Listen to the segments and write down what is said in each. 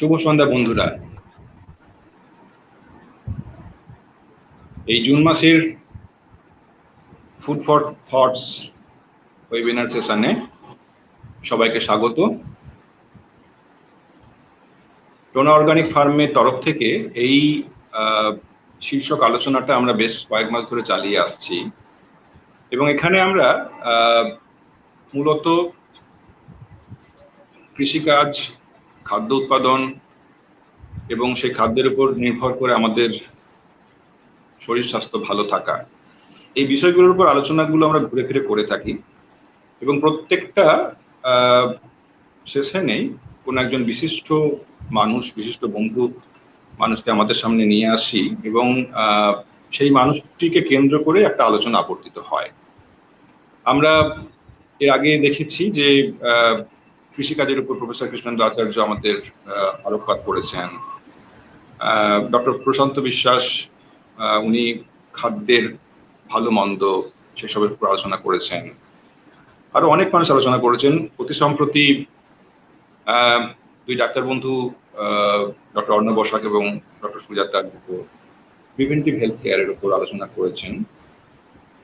শুভ সন্ধ্যা বন্ধুরা। এই জুন মাসের ফুড ফর থটস ওয়েবিনার সেশনে সবাইকে স্বাগত। টোনা অর্গানিক ফার্মের তরফ থেকে এই শীর্ষক আলোচনাটা আমরা বেশ কয়েক মাস ধরে চালিয়ে আসছি এবং এখানে আমরা মূলত কৃষিকাজ, খাদ্য উৎপাদন এবং সেই খাদ্যের উপর নির্ভর করে আমাদের শরীর স্বাস্থ্য ভালো থাকা, এই বিষয়গুলোর উপর আলোচনাগুলো আমরা ঘুরে ফিরে করে থাকি এবং প্রত্যেকটা সেশনেই কোনো একজন বিশিষ্ট মানুষ, বিশিষ্ট বন্ধু মানুষকে আমাদের সামনে নিয়ে আসি এবং সেই মানুষটিকে কেন্দ্র করে একটা আলোচনা আবর্তিত হয়। আমরা এর আগে দেখেছি যে কৃষিকাজের উপর প্রফেসর কৃষ্ণেন্দু আচার্য আমাদের আলোকপাত করেছেন। ডক্টর প্রশান্ত বিশ্বাস উনি খাদ্যের ভালো মন্দ সেসবের উপর আলোচনা করেছেন। আরো অনেক মানুষ আলোচনা করেছেন। অতি সম্প্রতি দুই ডাক্তার বন্ধু ডক্টর অর্ণব বসাক এবং ডক্টর সুজাতা প্রিভেন্টিভ হেলথ কেয়ারের উপর আলোচনা করেছেন।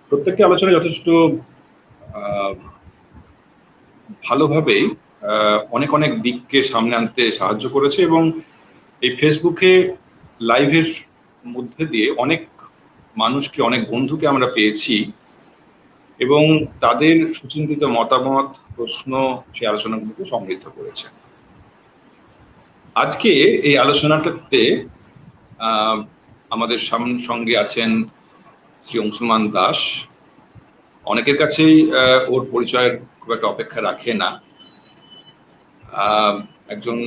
প্রত্যেকটি আলোচনা যথেষ্ট ভালোভাবেই অনেক অনেক দিককে সামনে আনতে সাহায্য করেছে এবং এই ফেসবুকে লাইভের মধ্যে দিয়ে অনেক মানুষকে, অনেক বন্ধুকে আমরা পেয়েছি এবং তাদের সুচিন্তিত মতামত, প্রশ্ন সেই আলোচনাগুলোকে সমৃদ্ধ করেছে। আজকে এই আলোচনাটাতে আমাদের সঙ্গে আছেন শ্রী অংশুমান দাস। অনেকের কাছেই ওর পরিচয়ের খুব একটা অপেক্ষা রাখে না। একজন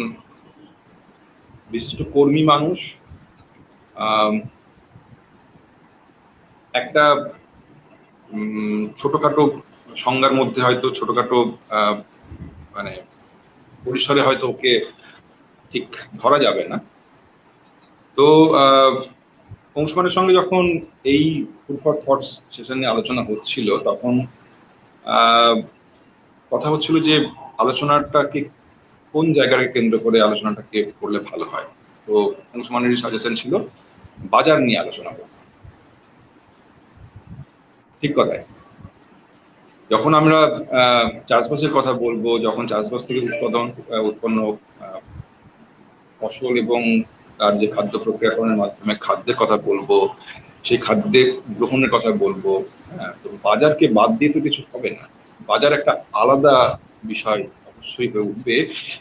বিশিষ্ট কর্মী মানুষ, একটা ছোটখাটো সংজ্ঞার মধ্যে হয়তো ছোটখাটো মানে পরিসরে হয়তো ওকে ঠিক ধরা যাবে না। তো অংশুমানের সঙ্গে যখন এই ফুড ফর থটস সেশনে আলোচনা হচ্ছিল তখন কথা হচ্ছিল যে আলোচনাটাকে কোন জায়গাকে কেন্দ্র করে আলোচনাটাকে করলে ভালো হয়। তো অংশুমানের সাজেশন ছিল বাজার নিয়ে আলোচনা করতে। ঠিক কথাই, যখন আমরা চাষবাসের কথা বলবো, যখন চাষবাস থেকে উৎপন্ন ফসল এবং তার যে খাদ্য প্রক্রিয়াকরণের মাধ্যমে খাদ্যের কথা বলবো, সেই খাদ্যের গ্রহণের কথা বলবো, তো বাজারকে বাদ দিয়ে তো কিছু হবে না। বাজার একটা আলাদা বিষয় অবশ্যই হয়ে উঠবে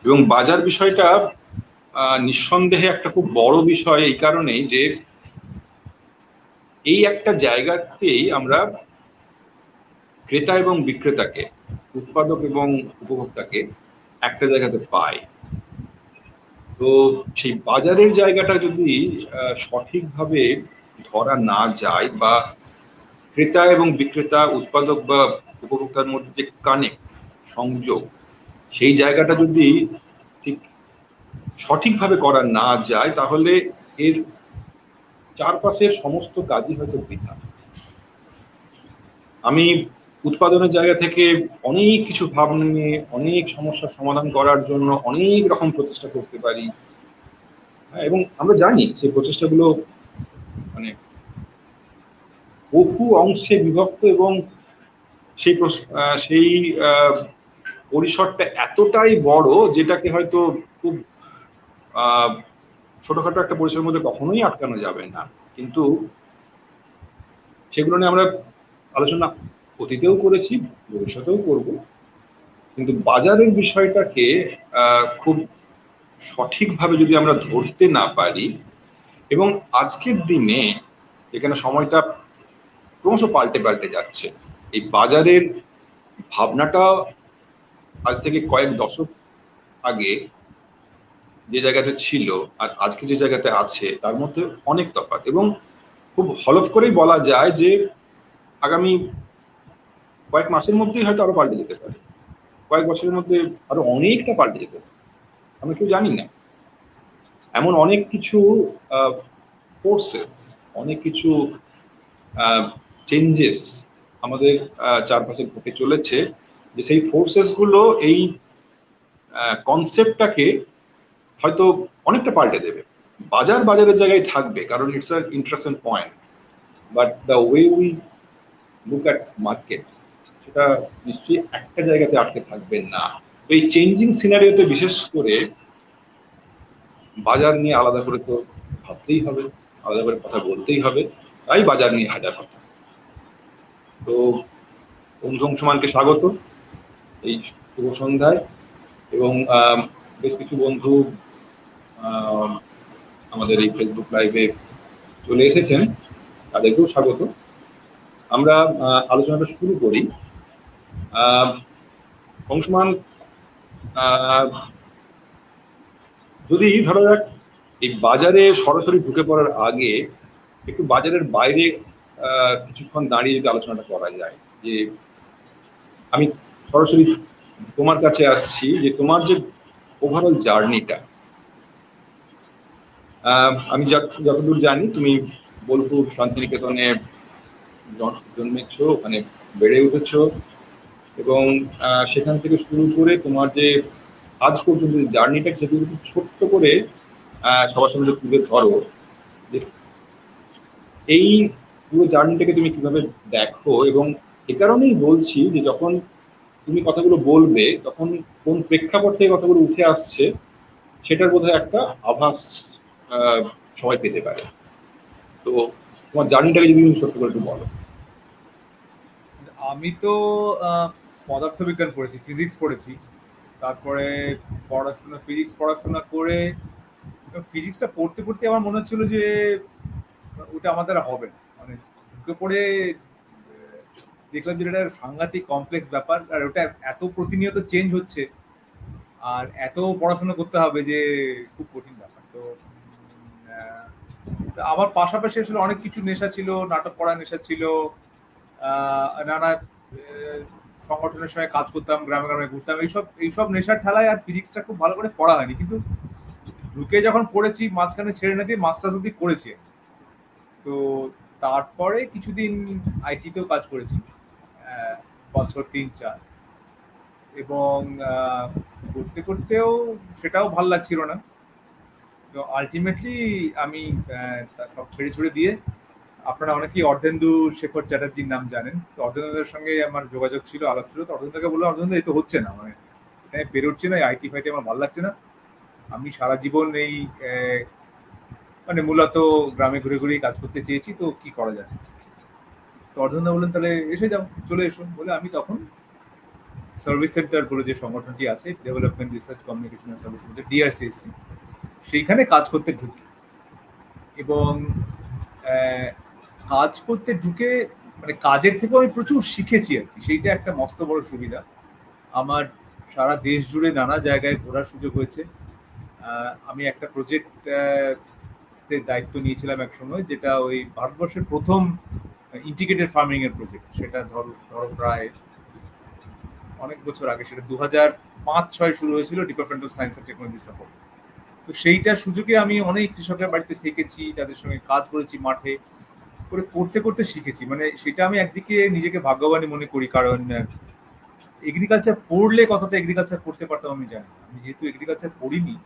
এবং বাজার বিষয়টা নিঃসন্দেহে একটা খুব বড় বিষয় এই কারণেই যে এই একটা জায়গাতেই আমরা ক্রেতা এবং বিক্রেতাকে, উৎপাদক এবং উপভোক্তাকে একটা জায়গাতে পাই। তো সেই বাজারের জায়গাটা যদি সঠিকভাবে ধরা না যায় বা ক্রেতা এবং বিক্রেতা, উৎপাদক বা উপভোক্তার মধ্যে যে কানেক্ট, সংযোগ, সেই জায়গাটা যদি ঠিক সঠিকভাবে করা না যায় তাহলে এর চারপাশের সমস্ত কাজই হয়তো বৃথা। আমি উৎপাদনের জায়গা থেকে অনেক কিছু ভাবনা নিয়ে অনেক সমস্যার সমাধান করার জন্য অনেক রকম প্রচেষ্টা করতে পারি এবং আমরা জানি সেই প্রচেষ্টাগুলো মানে বহু অংশে বিভক্ত এবং সেই পরিসরটা এতটাই বড় যেটাকে হয়তো খুব ছোটখাটো একটা পরিসরের মধ্যে কখনোই আটকানো যাবে না। কিন্তু সেগুলো নিয়ে আমরা আলোচনা অতীতেও করেছি, ভবিষ্যতেও করব, কিন্তু বাজারের বিষয়টাকে খুব সঠিকভাবে যদি আমরা ধরতে না পারি এবং আজকের দিনে এখানে সময়টা ক্রমশ পাল্টে পাল্টে যাচ্ছে, এই বাজারের ভাবনাটা আজ থেকে কয়েক দশক আগে যে জায়গাতে ছিল আর আজকে যে জায়গাতে আছে তার মধ্যে অনেক তফাৎ এবং খুব হলফ করেই বলা যায় যে আগামী কয়েক মাসের মধ্যেই হয়তো আরো পাল্টে যেতে পারে, কয়েক বছরের মধ্যে আরো অনেকটা পাল্টে যেতে পারে, আমরা কেউ জানি না। এমন অনেক কিছু ফোর্সেস, অনেক কিছু চেঞ্জেস আমাদের চারপাশে ঘটে চলেছে যে সেই ফোর্সেস গুলো এই কনসেপ্টটাকে হয়তো অনেকটা পাল্টে দেবে। বাজারের জায়গায় থাকবে, কারণ it's a interaction point, but the way we look at market সেটা নিশ্চয়ই একটা জায়গাতে আটকে থাকবে না। এই চেঞ্জিং সিনারিওতে বিশেষ করে বাজার নিয়ে আলাদা করে তো ভাবতেই হবে, আলাদা করে কথা বলতেই হবে, তাই বাজার নিয়ে হাজার কথা। তো বন্ধু অংশমানকে স্বাগত এই শুভ সন্ধ্যায়, এবং বেশ কিছু বন্ধু আমাদের এই ফেসবুক লাইভে চলে এসেছেন, তাদেরকেও স্বাগত। আমরা আলোচনাটা শুরু করি। অংশমান, যদি ধরো যাক এই বাজারে সরাসরি ঢুকে পড়ার আগে একটু বাজারের বাইরে কিছুক্ষণ দাঁড়িয়ে যদি আলোচনাটা করা যায়, যে আমি সরাসরি তোমার কাছে আসছি, যে তোমার যে ওভারঅল জার্নিটা, আমি যতদূর জানি তুমি বোলপুর শান্তিনিকেতনে জন্মেছো, ওখানে বেড়ে উঠেছো, এবং সেখান থেকে শুরু করে তোমার যে আজ পর্যন্ত জার্নিটা যদি ছোট্ট করে সবার সামনে তুলে ধরো, যে এই পুরো জার্নিটাকে তুমি কিভাবে দেখো। এবং এ কারণেই বলছি যে যখন তুমি কথাগুলো বলবে তখন কোন প্রেক্ষাপট থেকে কথাগুলো উঠে আসছে সেটার বোধহয় একটা আভাস সবাই পেতে পারে। তো তোমার জার্নিটাকে যদি তুমি সত্য করে একটু বলো। আমি তো পদার্থবিজ্ঞান পড়েছি, ফিজিক্স পড়েছি, তারপরে ফিজিক্স পড়াশোনা করে ফিজিক্সটা পড়তে পড়তে আমার মনে হচ্ছিল যে ওটা আমার দ্বারা হবে না। মানে ঢুকে পড়ে দেখলাম যে এটা সাংঘাতিক কমপ্লেক্স ব্যাপার, আর ওটা এত প্রতিনিয়ত চেঞ্জ হচ্ছে আর এত পড়াশোনা করতে হবে যে খুব কঠিন ব্যাপার। তো আমার পাশাপাশি আসলে অনেক কিছু নেশা ছিল, নাটক পড়ার নেশা ছিল, নানা সংগঠনের সঙ্গে কাজ করতাম, গ্রামে গ্রামে ঘুরতাম, এইসব নেশার ঠেলায় আর ফিজিক্সটা খুব ভালো করে পড়া হয়নি। কিন্তু ঢুকে যখন পড়েছি, মাঝখানে ছেড়ে না দিয়ে মাস্টার্স অব্দি করেছি। তো তারপরে কিছুদিন আইটিতেও কাজ করেছি, বছর ৩-৪, এবং করতে করতেও সেটাও ভাল লাগছিল না। তো আলটিমেটলি আমি সব ছেড়ে ছুড়ে দিয়ে, আপনারা অনেকেই অর্ধেন্দু শেখর চ্যাটার্জির নাম জানেন, তো অর্ধেন্দুদের সঙ্গে আমার যোগাযোগ ছিল, আলাপ ছিল। তো অর্ধেন্দুকে বললাম, অর্ধেন্দু এই তো হচ্ছে না, মানে এখানে পেরে উঠছে না, আইটি ফাইটি আমার ভালো লাগছে না, আমি সারা জীবন এই মানে মূলত গ্রামে ঘুরে ঘুরেই কাজ করতে চেয়েছি, তো কি করা যায়। তো অর্ধেন্দু বললেন, তাহলে এসে যাও, চলে এসো। বলে আমি তখন সার্ভিস সেন্টার বলে যে সংগঠনটি আছে, development research communication service centre, DRCSC, সেইখানে কাজ করতে ঢুকি। এবং কাজ করতে ঢুকে মানে কাজের থেকেও আমি প্রচুর শিখেছি আর কি, সেইটা একটা মস্ত বড় সুবিধা। আমার সারা দেশ জুড়ে নানা জায়গায় ঘোরার সুযোগ হয়েছে। আমি একটা প্রজেক্ট দায়িত্ব নিয়েছিলাম এক সময়, যেটা ওই ভারতবর্ষের প্রথম ইন্টিগ্রেটেড ফার্মিং এর প্রজেক্ট। সেটা ধরো প্রায় অনেক বছর আগে, সেটা 2005-06 শুরু হয়েছিল, department of science and technology support. তো সেইটার সুযোগে আমি অনেক কৃষকের বাড়িতে থেকেছি, তাদের সঙ্গে কাজ করেছি, মাঠে করে করতে করতে শিখেছি। মানে সেটা আমি একদিকে নিজেকে ভাগ্যবানই মনে করি, কারণ এগ্রিকালচার পড়লে কতটা এগ্রিকালচার করতে পারতাম আমি জানি না। আমি যেহেতু এগ্রিকালচার পড়িনি,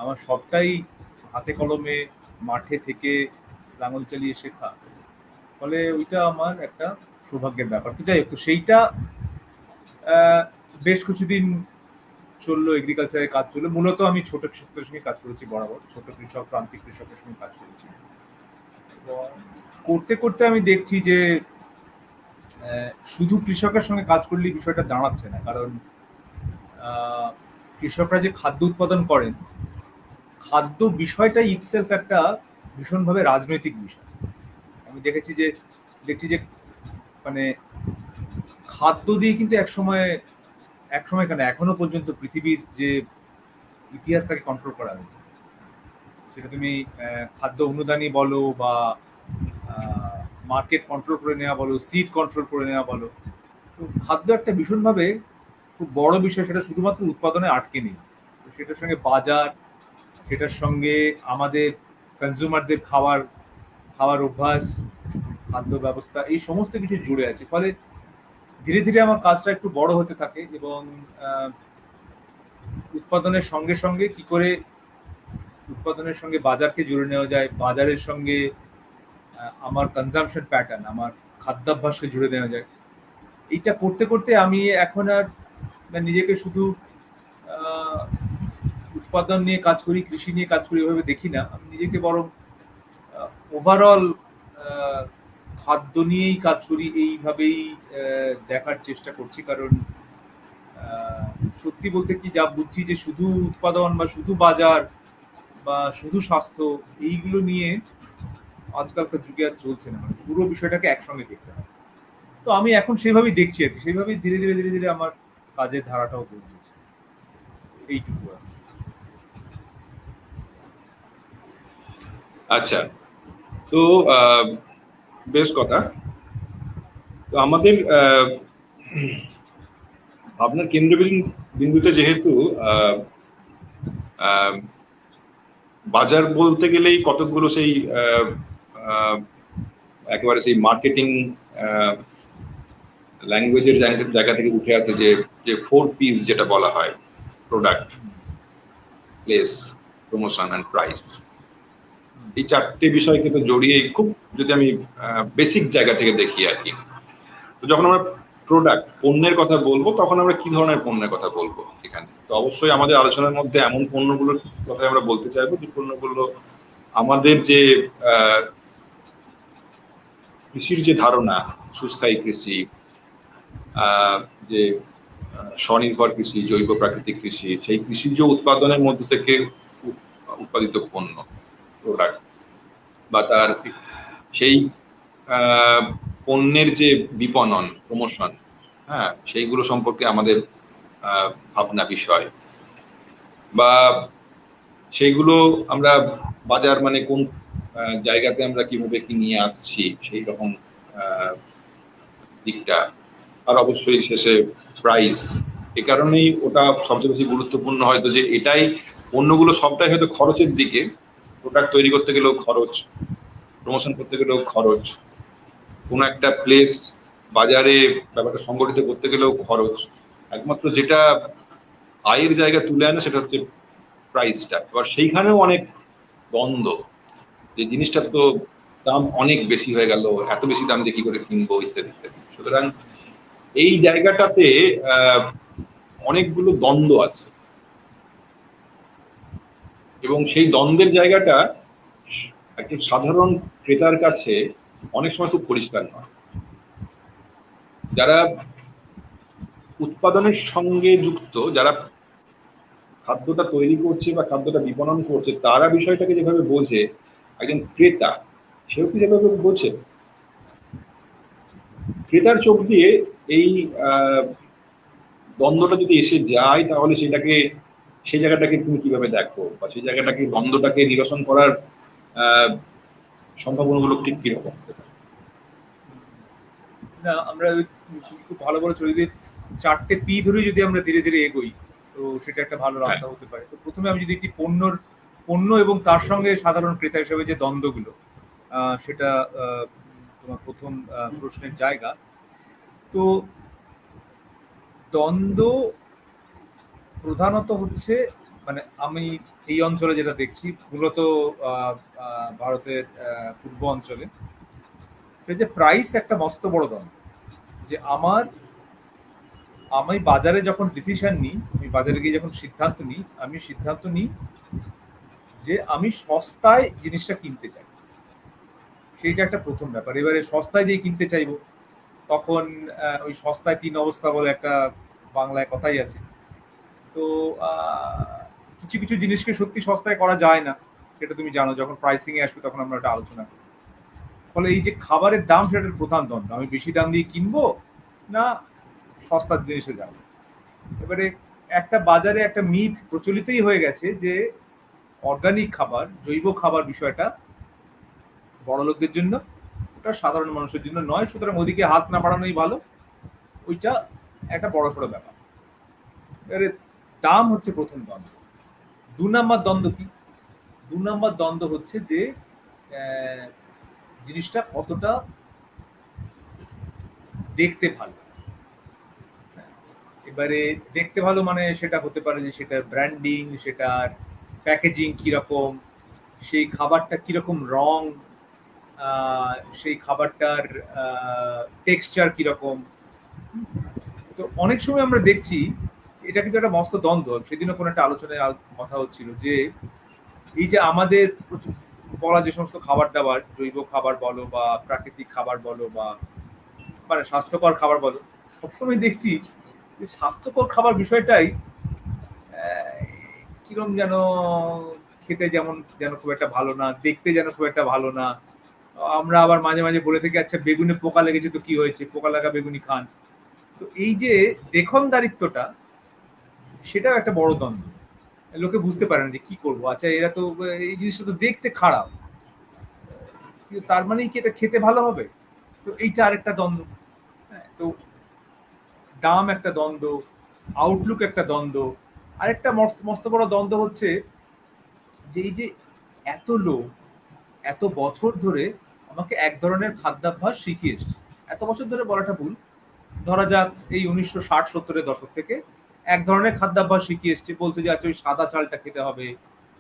আমার সবটাই হাতে কলমে মাঠে থেকে লাঙল চালিয়ে শেখা, ফলে ওইটা আমার একটা সৌভাগ্যের ব্যাপার। তো যাই হোক, তো সেইটা বেশ কিছুদিন চললো, এগ্রিকালচারে কাজ চললো। মূলত আমি ছোট কৃষকদের সঙ্গে কাজ করেছি বরাবর, ছোট কৃষক, প্রান্তিক কৃষকের সঙ্গে কাজ করেছি। এবং করতে করতে আমি দেখছি যে শুধু কৃষকের সঙ্গে কাজ করলেই বিষয়টা দাঁড়াচ্ছে না, কারণ কৃষকরা যে খাদ্য উৎপাদন করেন, খাদ্য বিষয়টা ইটসেলফ একটা ভীষণভাবে রাজনৈতিক বিষয়। আমি দেখছি যে মানে খাদ্য দিয়ে কিন্তু একসময় কেন এখনো পর্যন্ত পৃথিবীর যে ইতিহাস তাকে কন্ট্রোল করা হয়েছে। সেটা তুমি খাদ্য অনুদানী বলো, বা মার্কেট কন্ট্রোল করে নেওয়া বলো, সিড কন্ট্রোল করে নেওয়া বলো, তো খাদ্য একটা ভীষণভাবে খুব বড় বিষয়। সেটা শুধুমাত্র উৎপাদনে আটকে নেই, তো সেটার সঙ্গে বাজার, সেটার সঙ্গে আমাদের কনজিউমারদের খাওয়ার অভ্যাস, খাদ্য ব্যবস্থা, এই সমস্ত কিছু জুড়ে আছে। ফলে ধীরে ধীরে আমার কাজটা একটু বড় হতে থাকে, এবং উৎপাদনের সঙ্গে সঙ্গে কি করে উৎপাদনের সঙ্গে বাজারকে জুড়ে নেওয়া যায়, বাজারের সঙ্গে আমার কনজাম্পশন প্যাটার্ন, আমার খাদ্যাভ্যাসকে জুড়ে নেওয়া যায়। এইটা করতে করতে আমি এখন আর নিজেকে শুধু আহ, উৎপাদন নিয়ে কাজ করি, কৃষি নিয়ে কাজ করি এভাবে দেখি না। আমি নিজেকে বরং ওভারঅল খাদ্য নিয়েই কাজ করি, এইভাবেই দেখার চেষ্টা করছি। কারণ আহ, সত্যি বলতে কি যা বুঝছি যে শুধু উৎপাদন বা শুধু বাজার বা শুধু স্বাস্থ্য এইগুলো নিয়ে আজকালকার যুগে আর চলছে না, মানে পুরো বিষয়টাকে একসঙ্গে দেখতে হয়। তো আমি এখন সেইভাবেই দেখছি আর কি, সেইভাবেই ধীরে ধীরে ধীরে ধীরে আমার কাজের ধারাটাও বদলেছে, এইটুকু আর কি। আচ্ছা, তো আহ, বেশ কথা। তো আমাদের ভাবনার বিন্দুতে যেহেতু আহ, আহ, বাজার বলতে গেলেই কতকগুলো সেই আহ, একেবারে সেই মার্কেটিং ল্যাঙ্গুয়েজের জায়গা থেকে উঠে আসে যে যে 4 Ps যেটা বলা হয়, product, place, promotion and price. এই 4টে বিষয় কিন্তু জড়িয়ে খুব, যদি আমি বেসিক জায়গা থেকে দেখি আর কি। তো যখন আমরা প্রোডাক্ট, পণ্যের কথা বলবো, তখন আমরা কি ধরনের পণ্যের কথা বলবো এখানে? তো অবশ্যই আমাদের আলোচনার মধ্যে এমন পণ্যগুলোর কথা আমরা বলতে চাইবো যে পণ্যগুলো আমাদের যে কৃষির যে ধারণা, সুস্থায়ী কৃষি, যে স্বনির্ভর কৃষি, জৈব প্রাকৃতিক কৃষি, সেই কৃষিজ উৎপাদনের মধ্যে থেকে উৎপাদিত পণ্য, প্রোডাক্ট, বা তার সেই পণ্যের যে বিপণন, প্রমোশন, হ্যাঁ, সেইগুলো সম্পর্কে আমাদের ভাবনা বিষয়, বা সেইগুলো আমরা বাজার মানে কোন জায়গাতে আমরা কিভাবে কি নিয়ে আসছি সেই রকম দিকটা, আর অবশ্যই শেষে প্রাইস। এ কারণেই ওটা সবচেয়ে বেশি গুরুত্বপূর্ণ হয়তো, যে এটাই, অন্যগুলো সবটাই হয়তো খরচের দিকে, প্রোডাক্ট তৈরি করতে গেলেও খরচ, প্রমোশন করতে গেলেও খরচ, কোনো একটা প্লেস বাজারে ব্যাপারটা সংগঠিত করতে গেলেও খরচ। একমাত্র যেটা আয়ের জায়গা তুলে আনে সেটা হচ্ছে প্রাইসটা। এবার সেইখানেও অনেক দ্বন্দ্ব, যে জিনিসটার তো দাম অনেক বেশি হয়ে গেল, এত বেশি দাম দিয়ে কি করে কিনবো, ইত্যাদি ইত্যাদি। সুতরাং এই জায়গাটাতে অনেকগুলো দ্বন্দ্ব আছে, এবং সেই দ্বন্দ্বের জায়গাটা একজন সাধারণ ক্রেতার কাছে অনেক সময় খুব পরিষ্কার নয়। যারা উৎপাদনের সঙ্গে যুক্ত, যারা খাদ্যটা তৈরি করছে বা খাদ্যটা বিপণন করছে, তারা বিষয়টাকে যেভাবে বোঝে, একজন ক্রেতা সেও কি যেভাবে বোঝে? ক্রেতার চোখ দিয়ে এই দ্বন্দ্বটা যদি এসে যায়, তাহলে সেটাকে, সেই জায়গাটাকে তুমি কিভাবে দেখো, বা সেই জায়গাটাকে, দ্বন্দ্বটাকে নিরসন করার সম্ভাবনাগুলো ঠিক কিরকম? না, আমরা খুব ভালো বলেছো, যদি 4টে P ধরে যদি আমরা ধীরে ধীরে এগোই, তো সেটা একটা ভালো রাস্তা হতে পারে। তো প্রথমে আমি যদি একটি পণ্য এবং তার সঙ্গে সাধারণ ক্রেতা হিসেবে যে দ্বন্দ্বগুলো, সেটা তোমার প্রথম প্রশ্নের জায়গা। তো দ্বন্দ্ব প্রধানত হচ্ছে, মানে আমি এই অঞ্চলে যেটা দেখছি, মূলত ভারতের পূর্ব অঞ্চলে, সে যে প্রাইস একটা মস্ত বড় দ্বন্দ্ব। যে আমি বাজারে যখন ডিসিশন নিই, আমি বাজারে গিয়ে যখন সিদ্ধান্ত নিই, আমি সিদ্ধান্ত নিই যে আমি সস্তায় জিনিসটা কিনতে চাই। সেইটা একটা প্রথম ব্যাপার। এবারে সস্তায় যেই কিনতে চাইবো, তখন ওই সস্তায় 3 অবস্থা বলে একটা বাংলায় কথাই আছে। তো কিছু কিছু জিনিসকে সত্যি সস্তায় করা যায় না, সেটা তুমি জানো। যখন প্রাইসিং এ আসবে তখন আমরা একটা আলোচনা করি। ফলে এই যে খাবারের দাম, সেটার প্রধান দ্বন্দ্ব, আমি বেশি দাম দিয়ে কিনবো না সস্তার জিনিসে যাবো। এবারে একটা বাজারে একটা মিথ প্রচলিতই হয়ে গেছে যে অর্গানিক খাবার, জৈব খাবার বিষয়টা বড় লোকদের জন্য, ওটা সাধারণ মানুষের জন্য নয়, সুতরাং ওদিকে হাত না বাড়ানোই ভালো। ওইটা একটা বড়সড় ব্যাপার। এবারে দাম হচ্ছে প্রথম দ্বন্দ্ব। 2 নম্বর দ্বন্দ্ব কি? 2 নম্বর দ্বন্দ্ব হচ্ছে যে জিনিসটা কতটা দেখতে ভালো। এবারে দেখতে ভালো মানে সেটা হতে পারে যে সেটার ব্র্যান্ডিং, সেটার প্যাকেজিং কিরকম, সেই খাবারটা কিরকম রং, সেই খাবারটার টেক্সচার কিরকম। তো অনেক সময় আমরা দেখছি এটা কিন্তু একটা মস্ত দ্বন্দ্ব। সেদিনও কোনো একটা আলোচনায় কথা হচ্ছিল যে এই যে আমাদের বলা যে সমস্ত খাবার দাবার, জৈব খাবার বলো বা প্রাকৃতিক খাবার বলো বা মানে স্বাস্থ্যকর খাবার বলো, সবসময় দেখছি যে স্বাস্থ্যকর খাবার বিষয়টাই কিরম যেন খেতে যেমন যেন খুব একটা ভালো না, দেখতে যেন খুব একটা ভালো না। আমরা আবার মাঝে মাঝে বলে থাকি আচ্ছা বেগুনে পোকা লেগেছে তো কি হয়েছে, পোকা লাগা বেগুনি খান। তো এই যে দেখনদারিত্বটা, সেটাও একটা বড় দ্বন্দ্ব। লোকে বুঝতে পারে না যে কি করবো, আচ্ছা এরা তো এই জিনিসটা তো দেখতে খারাপ, কিন্তু তার মানেই কি এটা খেতে ভালো হবে? তো এইটা আরেকটা দ্বন্দ্ব। হ্যাঁ, তো দাম একটা দ্বন্দ্ব, আউটলুক একটা দ্বন্দ্ব। আরেকটা মস্ত মস্ত বড় দ্বন্দ্ব হচ্ছে যে এই যে এত লোক এত বছর ধরে আমাকে এক ধরনের খাদ্যাভ্যাস শিখিয়ে এসছে। এত বছর ধরে বলাটা ভুল, ধরা যাক এই 1960-70-এর দশক থেকে এক ধরনের খাদ্যাভ্যাস শিখিয়ে এসছে, বলছে যে আচ্ছা ওই সাদা চালটা খেতে হবে,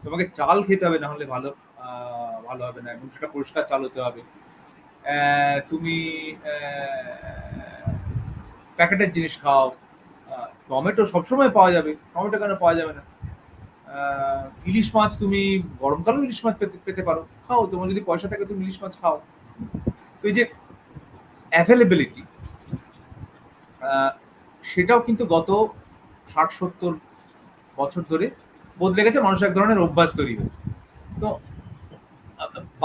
তোমাকে চাল খেতে হবে, না হলে ভালো ভালো হবে না, এবং সেটা পরিষ্কার চাল হতে হবে। তুমি প্যাকেটের জিনিস খাও, টমেটো সবসময় পাওয়া যাবে, টমেটো কেন পাওয়া যাবে না? ইলিশ মাছ তুমি গরমকালেও ইলিশ মাছ পেতে পেতে পারো, খাও, তোমার যদি পয়সা থাকে তুমি ইলিশ মাছ খাও। তো এই যে অ্যাভেলেবিলিটি, সেটাও কিন্তু গত 60-70 বছর ধরে বদলে গেছে, মানুষের এক ধরনের অভ্যাস তৈরি হয়েছে। তো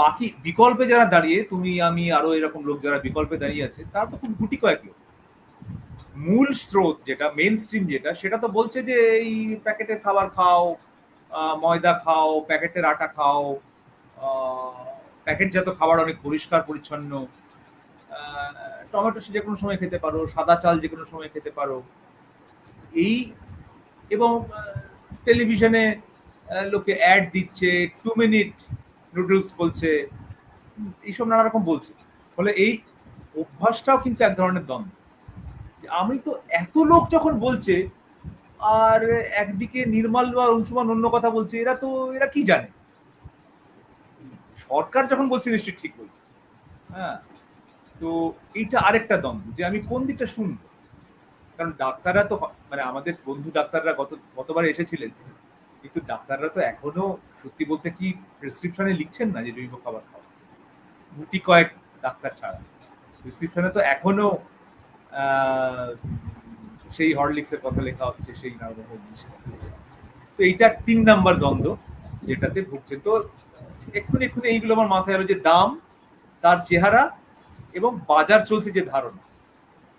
বাকি বিকল্পে যারা দাঁড়িয়ে, তুমি আমি আরো এরকম লোক যারা বিকল্পে দাঁড়িয়ে আছে, তারা তো খুব গুটি কয়েক লোক। মূল স্রোত যেটা মেন স্ট্রিম যেটা, সেটা তো বলছে যে এই প্যাকেটের খাবার খাও, ময়দা খাও, প্যাকেটের আটা খাও, প্যাকেটজাত খাবার অনেক পরিষ্কার পরিচ্ছন্ন, টমেটো যে কোনো সময় খেতে পারো, সাদা চাল যে কোনো সময় খেতে পারো, এই। এবং টেলিভিশনে লোকে অ্যাড দিচ্ছে, 2 মিনিট নুডলস বলছে, এইসব নানা রকম বলছে। ফলে এই অভ্যাসটাও কিন্তু এক ধরনের দ্বন্দ্ব। আমি তো এত লোক যখন বলছে, আর একদিকে নির্মল বা অংশুমান অন্য কথা বলছে, এরা কি জানে? সরকার যখন বলছে নিশ্চয়ই ঠিক বলছে। হ্যাঁ, তো এইটা আরেকটা দ্বন্দ্ব যে আমি কোন দিকটা শুনবো। কারণ ডাক্তাররা তো মানে আমাদের বন্ধু ডাক্তাররা গতবার এসেছিলেন, কিন্তু ডাক্তাররা তো এখনো সত্যি বলতে কি প্রেসক্রিপশনে লিখছেন না যে জৈব খাবার খাওয়া, গুটি কয়েক ডাক্তার ছাড়া। প্রেসক্রিপশনে তো এখনো সেই হরলিক্সের কথা লেখা হচ্ছে, সেই নানা জিনিসের কথা লেখা হচ্ছে। তো এইটা 3 নাম্বার দ্বন্দ্ব যেটাতে ভুগছে। তো এক্ষুনি এক্ষুনি এইগুলো আমার মাথায় এলো যে দাম, তার চেহারা এবং বাজার চলতে যে ধারণা,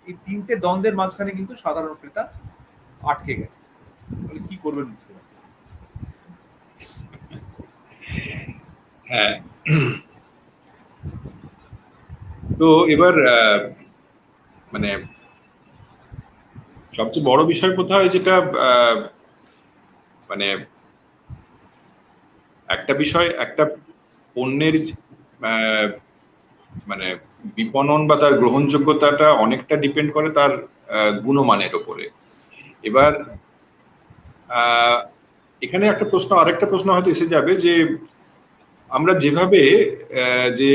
এই 3টে দ্বন্দ্বের মাঝখানে কিন্তু সাধারণ ক্রেতা আটকে গেছে। কি করবেন বুঝতে পারছি। হ্যাঁ, তো এবার মানে সবচেয়ে বড় বিষয় কোথায়, যেটা মানে একটা বিষয়, একটা পণ্যের মানে বিপণন বা তার গ্রহণযোগ্যতাটা অনেকটা ডিপেন্ড করে তার গুণমানের উপরে। এবার এখানে একটা প্রশ্ন, আরেকটা প্রশ্ন হয়তো এসে যাবে যে আমরা যেভাবে যে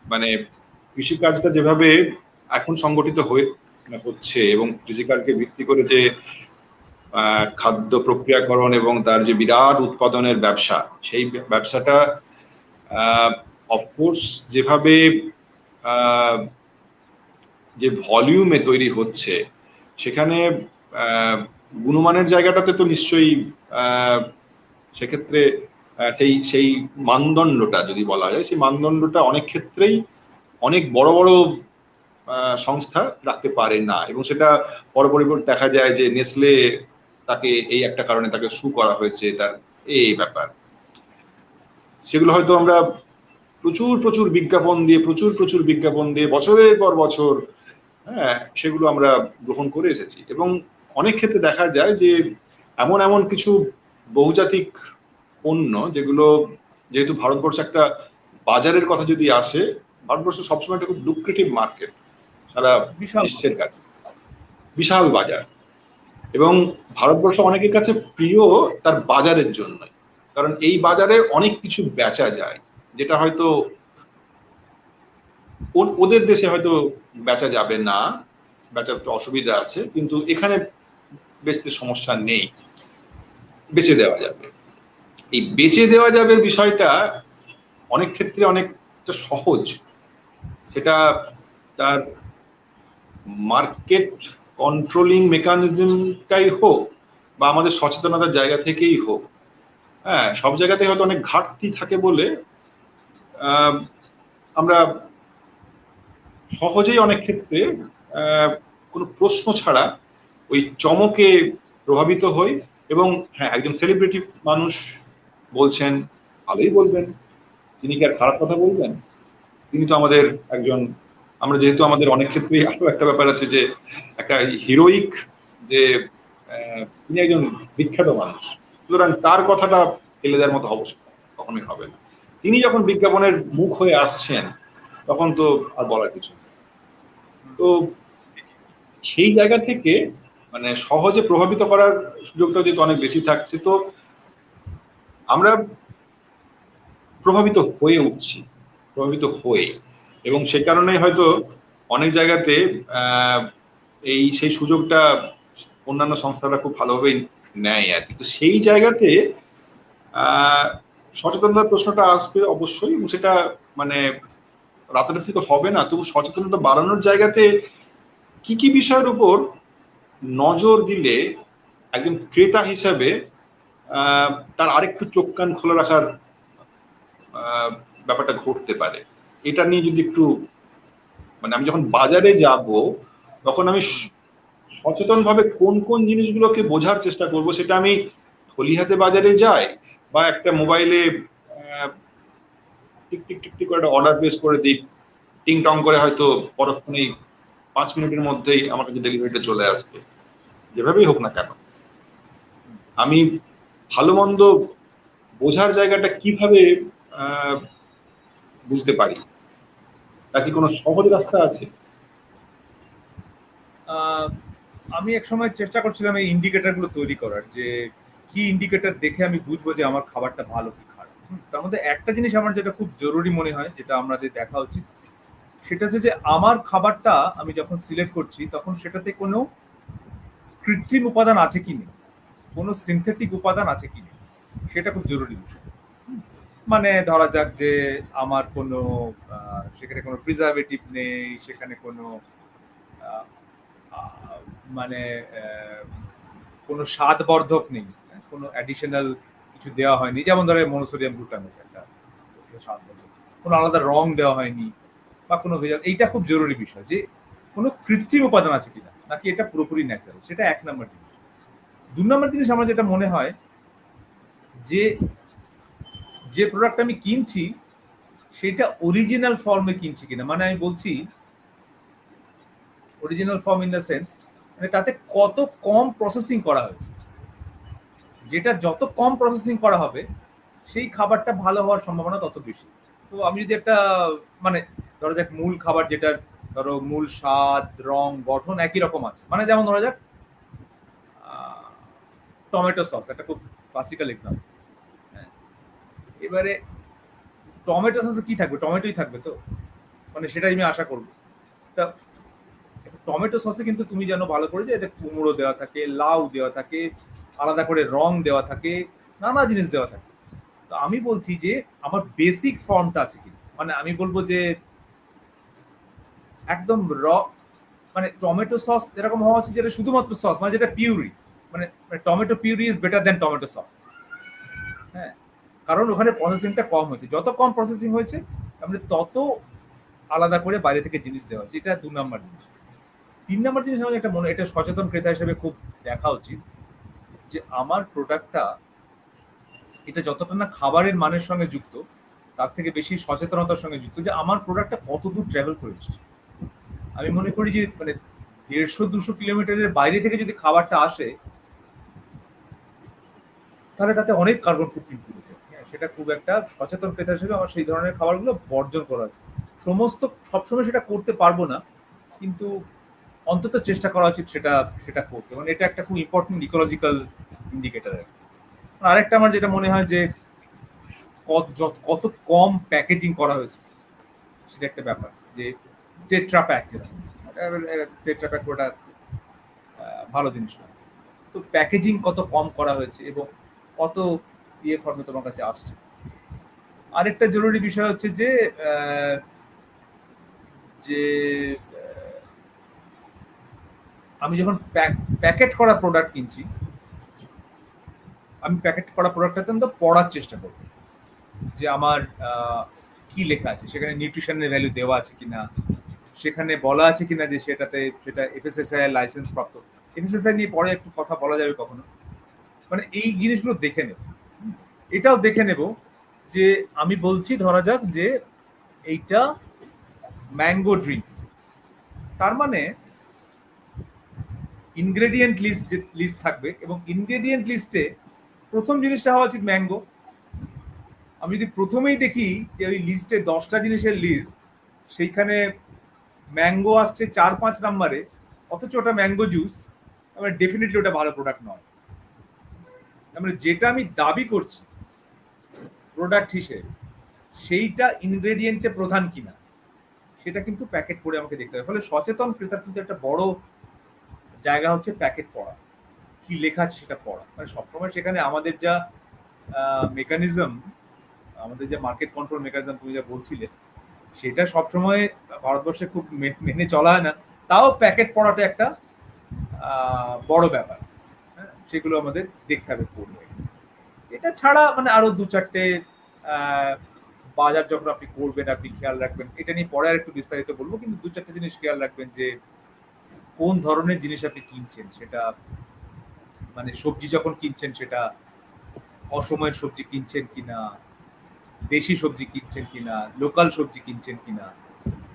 মানে কৃষিকাজটা যেভাবে এখন সংগঠিত হচ্ছে এবং কৃষিকাজকে ভিত্তি করে যে খাদ্য প্রক্রিয়াকরণ এবং তার যে বিরাট উৎপাদনের ব্যবসা, সেই ব্যবসাটা অফকোর্স যেভাবে যে ভলিউমে তৈরি হচ্ছে, সেখানে গুণমানের জায়গাটাতে তো নিশ্চয়ই সেক্ষেত্রে সেই সেই মানদণ্ডটা যদি বলা যায়, সেই মানদণ্ডটা অনেক ক্ষেত্রেই অনেক বড় বড় সংস্থা রাখতে পারে না, এবং সেটা পরপর দেখা যায় যে নেসলে তাকে এই একটা কারণে তাকে সু করা হয়েছে, তার এই ব্যাপার। সেগুলো হয়তো আমরা প্রচুর প্রচুর বিজ্ঞাপন দিয়ে বছরের পর বছর, হ্যাঁ, সেগুলো আমরা গ্রহণ করে এসেছি। এবং অনেক ক্ষেত্রে দেখা যায় যে এমন এমন কিছু বহুজাতিক পণ্য, যেগুলো যেহেতু ভারতবর্ষ একটা বাজারের কথা যদি আসে, ভারতবর্ষ সবসময় একটা খুব লুক্রেটিভ মার্কেট সারা বিশ্বের কাছে, বিশাল বাজার, এবং ভারতবর্ষ অনেকের কাছে প্রিয় তার বাজারের জন্যই। কারণ এই বাজারে অনেক কিছু বেচা যায়, যেটা হয়তো ওদের দেশে হয়তো বেচা যাবে না, বেচার তো অসুবিধা আছে, কিন্তু এখানে বেচতে সমস্যা নেই, বেচে দেওয়া যাবে। এই বেচে দেওয়া যাবে বিষয়টা অনেক ক্ষেত্রে অনেকটা সহজ, সেটা তার মার্কেট কন্ট্রোলিং মেকানিজমটাই হোক বা আমাদের সচেতনতার জায়গা থেকেই হোক। হ্যাঁ, সব জায়গাতে হয়তো অনেক ঘাটতি থাকে বলে আমরা সহজেই অনেক ক্ষেত্রে কোনো প্রশ্ন ছাড়া ওই চমকে প্রভাবিত হই। এবং হ্যাঁ, একজন সেলিব্রিটি মানুষ বলছেন, ভালোই বলবেন, তিনি কি আর খারাপ কথা বলবেন? তিনি তো আমাদের একজন, আমরা যেহেতু আমাদের অনেক ক্ষেত্রেই আরো একটা ব্যাপার আছে যে একটা হিরোইক, যে তিনি একজন বিখ্যাত মানুষ, সুতরাং তার কথাটা ফেলে দেওয়ার মতো অবস্থা কখনোই হবে না। তিনি যখন বিজ্ঞাপনের মুখ হয়ে আসছেন তখন তো আর বলার কিছু নেই। তো সেই জায়গা থেকে মানে সহজে প্রভাবিত করার সুযোগটা যেহেতু অনেক বেশি থাকছে, তো আমরা প্রভাবিত হয়ে উঠছি, প্রভাবিত হয়ে, এবং সে কারণেই হয়তো অনেক জায়গাতে এই সেই সুযোগটা অন্যান্য সংস্থারা খুব ভালোভাবেই নেয় আর কি। তো সেই জায়গাতে আহ সচেতনতার প্রশ্নটা আসবে অবশ্যই, এবং সেটা মানে রাতারাতি তো হবে না, তবু সচেতনতা বাড়ানোর জায়গাতে কি কি বিষয়ের উপর নজর দিলে একজন ক্রেতা হিসাবে তার আরেকটু চোখ কান খোলা রাখার ব্যাপারটা ঘটতে পারে, এটা নিয়ে যদি একটু, মানে আমি যখন বাজারে যাব তখন আমি সচেতন ভাবে কোন কোন জিনিসগুলোকে বোঝার চেষ্টা করব, সেটা আমি থলি হাতে বাজারে যাই বা একটা মোবাইলে টিক টিক টিক টিক করে একটা অর্ডার প্লেস করে দিই, টিং টং করে হয়তো পরক্ষণেই 5 মিনিটের মধ্যেই আমার কাছে ডেলিভারিটা চলে আসবে, যেভাবেই হোক না কেন আমি ভালো মন্দ বোঝার জায়গাটা কিভাবে বুঝতে পারি? তার কি কোনো সহজ রাস্তা আছে? আমি এক সময় চেষ্টা করছিলাম এই ইন্ডিকেটর গুলো তৈরি করার, যে কি ইন্ডিকেটর দেখে আমি বুঝবো যে আমার খাবারটা ভালো কি খারাপ। তার মধ্যে একটা জিনিস আমার যেটা খুব জরুরি মনে হয়, যেটা আমাদের দেখা উচিত, সেটা হচ্ছে যে আমার খাবারটা আমি যখন সিলেক্ট করছি তখন সেটাতে কোনো কৃত্রিম উপাদান আছে কি নেই, কোনো সিনথেটিক উপাদান আছে কি নেই, সেটা খুব জরুরি বিষয়। মানে ধরা যাক যে আমার কোনো সেখানে কোনো প্রিজারভেটিভ নেই, সেখানে কোনো মানে কোনো স্বাদবর্ধক নেই, কোনো অ্যাডিশনাল কিছু দেওয়া হয়নি, যেমন ধরে মনোসোডিয়াম গ্লুটামেট একটা স্বাদবর্ধক, কোনো আলাদা রং দেওয়া হয়নি বা কোনো ভেজাল, এইটা খুব জরুরি বিষয়, যে কোনো কৃত্রিম উপাদান আছে কিনা নাকি এটা পুরোপুরি ন্যাচারাল, সেটা 1 নম্বর জিনিস। 2 নম্বর জিনিস আমার যেটা মনে হয় যে যে প্রোডাক্ট আমি কিনছি সেটা অরিজিনাল ফর্মে কিনছি কিনা, মানে আমি বলছি original form in the sense মানে তাতে কত কম প্রসেসিং করা হয়েছে, যেটা যত কম প্রসেসিং করা হবে সেই খাবারটা ভালো হওয়ার সম্ভাবনা তত বেশি। তো আমি যদি একটা মানে ধরা যাক মূল খাবার, যেটা ধরো মূল স্বাদ রং গঠন একই রকম আছে, মানে যেমন ধরা যাক টমেটো সস একটা খুব ক্লাসিক্যাল এক্সাম্পল। এবারে টমেটো সসে কি থাকবে, টমেটোই থাকবে তো, মানে সেটাই আমি আশা করবো। তা টমেটো সসে কিন্তু তুমি জানো ভালো করে যে এতে কুমড়ো দেওয়া থাকে, লাউ দেওয়া থাকে, আলাদা করে রং দেওয়া থাকে, নানা জিনিস দেওয়া থাকে। তো আমি বলছি যে আমার বেসিক ফর্মটা আছে কি, মানে আমি বলবো যে একদম মানে টমেটো সস এরকম হওয়া উচিত যেটা শুধুমাত্র সস, মানে যেটা পিউরি, মানে tomato puree is better then tomato sauce. হ্যাঁ, কারণ ওখানে প্রসেসিংটা কম হয়েছে, যত কম প্রসেসিং হয়েছে তাহলে তত আলাদা করে বাইরে থেকে জিনিস দেওয়া হচ্ছে, এটা 2 নম্বর জিনিস। 3 নম্বর জিনিস আমার একটা মনে, এটা সচেতন ক্রেতা হিসেবে খুব দেখা উচিত, যে আমার প্রোডাক্টটা এটা যতটা না খাবারের মানের সঙ্গে যুক্ত, তার থেকে বেশি সচেতনতার সঙ্গে যুক্ত, যে আমার প্রোডাক্টটা কত দূর ট্রাভেল করে এসেছে। আমি মনে করি যে মানে 150-200 কিলোমিটারের বাইরে থেকে যদি খাবারটা আসে তাহলে তাতে অনেক কার্বন ফুটপ্রিন্ট পড়েছে। সেটা খুব একটা সচেতন ক্রেতা হিসেবে আমার সেই ধরনের খাবারগুলো বর্জন করা উচিত। সবসময় সেটা করতে পারবো না, কিন্তু অন্তত চেষ্টা করা উচিত সেটা সেটা করতে, মানে এটা একটা খুব ইম্পর্টেন্ট ইকোলজিক্যাল ইন্ডিকেটর। আরেকটা আমার যেটা মনে হয় যে কত কম প্যাকেজিং করা হয়েছে সেটা একটা ব্যাপার। যে টেট্রা প্যাক, যেটা টেট্রা প্যাক ওটা ভালো জিনিস না, তো প্যাকেজিং কত কম করা হয়েছে এবং কত ফর্মে তোমার কাছে আসছে। আরেকটা জরুরি বিষয় হচ্ছে যে আহ, যে আহ, আমি যখন প্যাকেট করা প্রোডাক্ট কিনছি, আমি প্যাকেট করা প্রোডাক্টটা তো পড়ার চেষ্টা করব যে আমার কি লেখা আছে, সেখানে নিউট্রিশনের ভ্যালু দেওয়া আছে কিনা, সেখানে বলা আছে কিনা যে সেটা এফএসএসআই লাইসেন্স প্রাপ্ত। এফএসএসআই নিয়ে পরে একটু কথা বলা যাবে কখনো। মানে এই জিনিসগুলো দেখে নেব। এটাও দেখে নেব যে আমি বলছি ধরা যাক যে এইটা ম্যাঙ্গো ড্রিঙ্ক, তার মানে ইনগ্রেডিয়েন্ট লিস্ট থাকবে এবং ইনগ্রেডিয়েন্ট লিস্টে প্রথম জিনিসটা হওয়া উচিত ম্যাঙ্গো। আমি যদি প্রথমেই দেখি যে ওই লিস্টে 10টা জিনিসের লিস্ট, সেইখানে ম্যাঙ্গো আসছে 4-5 নাম্বারে, অথচ ওটা ম্যাঙ্গো জুস, আমার ডেফিনেটলি ওটা ভালো প্রোডাক্ট নয়। মানে যেটা আমি দাবি করছি প্রোডাক্ট হিসেবে, সেইটা ইনগ্রেডিয়েন্টে প্রধান কিনা সেটা কিন্তু প্যাকেট পড়ে আমাকে দেখতে হবে। ফলে সচেতন ক্রেতার কিন্তু একটা বড় জায়গা হচ্ছে প্যাকেট পড়া, কি লেখা আছে সেটা পড়া। মানে সবসময় সেখানে আমাদের যা মেকানিজম, আমাদের যে মার্কেট কন্ট্রোল মেকানিজম তুমি যা বলছিলে, সেটা সবসময় ভারতবর্ষে খুব মেনে চলা হয় না। তাও প্যাকেট পড়াটা একটা বড় ব্যাপার। হ্যাঁ, সেগুলো আমাদের দেখতে হবে পড়লে। এটা ছাড়া মানে আরো 2-4টে বাজার যখন আপনি করবেন আপনি খেয়াল রাখবেন, এটা নিয়ে পরে আর একটু বিস্তারিত বলবো, কিন্তু 2-4টে জিনিস খেয়াল রাখবেন যে কোন ধরনের জিনিস আপনি কিনছেন। সেটা মানে সবজি যখন কিনছেন সেটা অসময়ের সবজি কিনছেন কিনা, দেশি সবজি কিনছেন কিনা, লোকাল সবজি কিনছেন কিনা।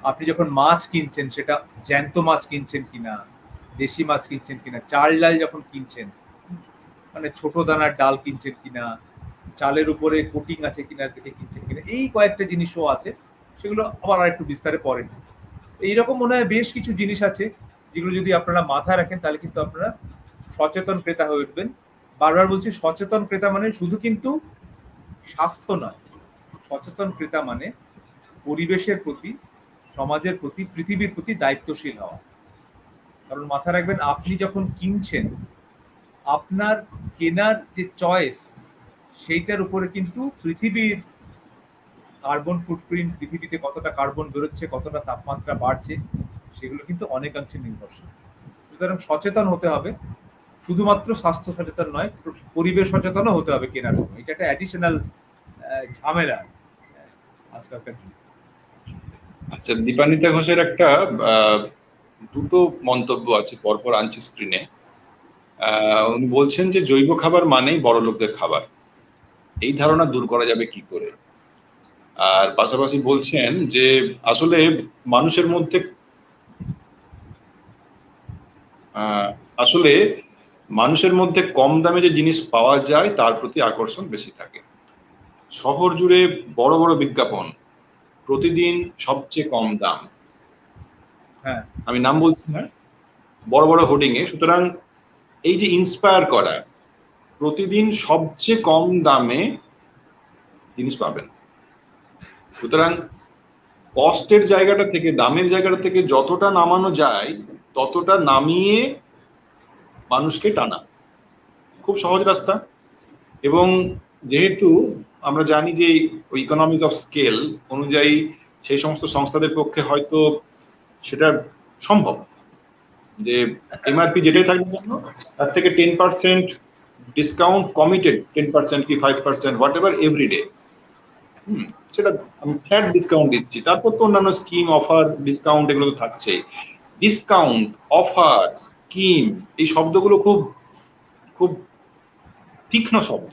আপনি যখন মাছ কিনছেন সেটা জ্যান্ত মাছ কিনছেন কিনা, দেশি মাছ কিনছেন কিনা, চাল ডাল যখন কিনছেন মানে ছোট দানার ডাল কিনছেন কিনা, চালের উপরে কোটিং আছে কিনা থেকে কিনছেন কিনা, এই কয়েকটা জিনিসও আছে, সেগুলো আবার আর একটু বিস্তারে পরে। এইরকম মনে হয় বেশ কিছু জিনিস আছে যেগুলো যদি আপনারা মাথায় রাখেন তাহলে কিন্তু আপনারা সচেতন ক্রেতা হয়ে উঠবেন। বারবার বলছি, সচেতন ক্রেতা মানে শুধু কিন্তু স্বাস্থ্য নয়, সচেতন ক্রেতা মানে পরিবেশের প্রতি, সমাজের প্রতি, পৃথিবীর প্রতি দায়িত্বশীল হওয়া। কারণ মাথায় রাখবেন, আপনি যখন কিনছেন আপনার কেনার যে চয়েস, সেইটার উপরে কিন্তু পৃথিবীর কার্বন ফুটপ্রিন্ট, পৃথিবীতে কতটা কার্বন বেরোচ্ছে, কতটা তাপমাত্রা বাড়ছে, সেগুলো কিন্তু অনেকাংশে নির্ভরশীল। সুতরাং সচেতন হতে হবে, শুধুমাত্র স্বাস্থ্য সচেতন নয়, পরিবেশ সচেতনও হতে হবে কেনার সময়। এটা একটা অ্যাডিশনাল ঝামেলা আজকালকার যুগে। আচ্ছা, দীপান্বিতা ঘোষের একটা দুটো মন্তব্য আছে, পরপর আনছি স্ক্রিনে। উনি বলছেন যে জৈব খাবার মানেই বড় লোকদের খাবার, এই ধারণা দূর করা যাবে কি করে। আর পাশাপাশি বলছেন যে আসলে মানুষের মধ্যে আসলে মানুষের মধ্যে কম দামে যে জিনিস পাওয়া যায় তার প্রতি আকর্ষণ বেশি থাকে। শহর জুড়ে বড় বড় বিজ্ঞাপন, প্রতিদিন সবচেয়ে কম দাম, হ্যাঁ, আমি নাম বলছি না, বড় বড় হোর্ডিং এ। সুতরাং এই যে ইন্সপায়ার করা, প্রতিদিন সবচেয়ে কম দামে জিনিস পাবেন, সুতরাং কষ্টের জায়গাটা থেকে, দামের জায়গাটা থেকে যতটা নামানো যায় ততটা নামিয়ে মানুষকে টানা, খুব সহজ রাস্তা। এবং যেহেতু আমরা জানি যে ইকোনমিক অফ স্কেল অনুযায়ী সেই সমস্ত সংস্থাদের পক্ষে হয়তো সেটা সম্ভব যে এমআরপি যেটাই থাকবে তার থেকে 10% ডিসকাউন্ট কমিটেড, 10% কি 5% হোয়াট এভার এভরিডে, সেটা আমি ফ্ল্যাট ডিসকাউন্ট দিচ্ছি। তারপর তো অন্যান্য স্কিম, অফার, ডিসকাউন্ট এগুলো তো থাকছেই। ডিসকাউন্ট, অফার, স্কিম, এই শব্দগুলো খুব খুব তীক্ষ্ণ শব্দ,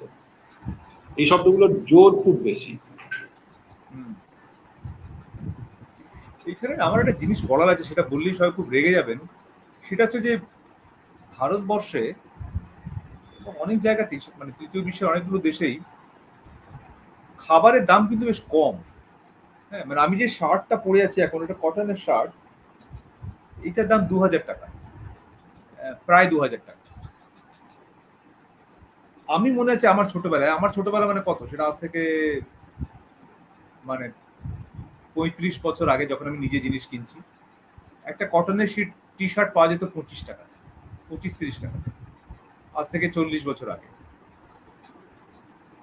এই শব্দগুলোর জোর খুব বেশি। এখানে আমার একটা জিনিস বলার আছে, সেটা বললেই সবাই খুব রেগে যাবেন। সেটা হচ্ছে যে ভারতবর্ষে এবং অনেক জায়গাতেই, মানে তৃতীয় বিশ্বের অনেকগুলো দেশেই খাবারের দাম কিন্তু বেশ কম। হ্যাঁ, মানে আমি যে শার্টটা পরে আছি এখন, এটা কটনের শার্ট, এইটার দাম 2000 টাকা, প্রায় 2000 টাকা। আমি মনে আছে আমার ছোটবেলায় মানে কত, সেটা আজ থেকে মানে 35 বছর আগে যখন আমি নিজে জিনিস কিনছি, একটা কটনের টি শার্ট পাওয়া যেত 25 টাকা, 25-30 টাকা। আজ থেকে 40 বছর আগে।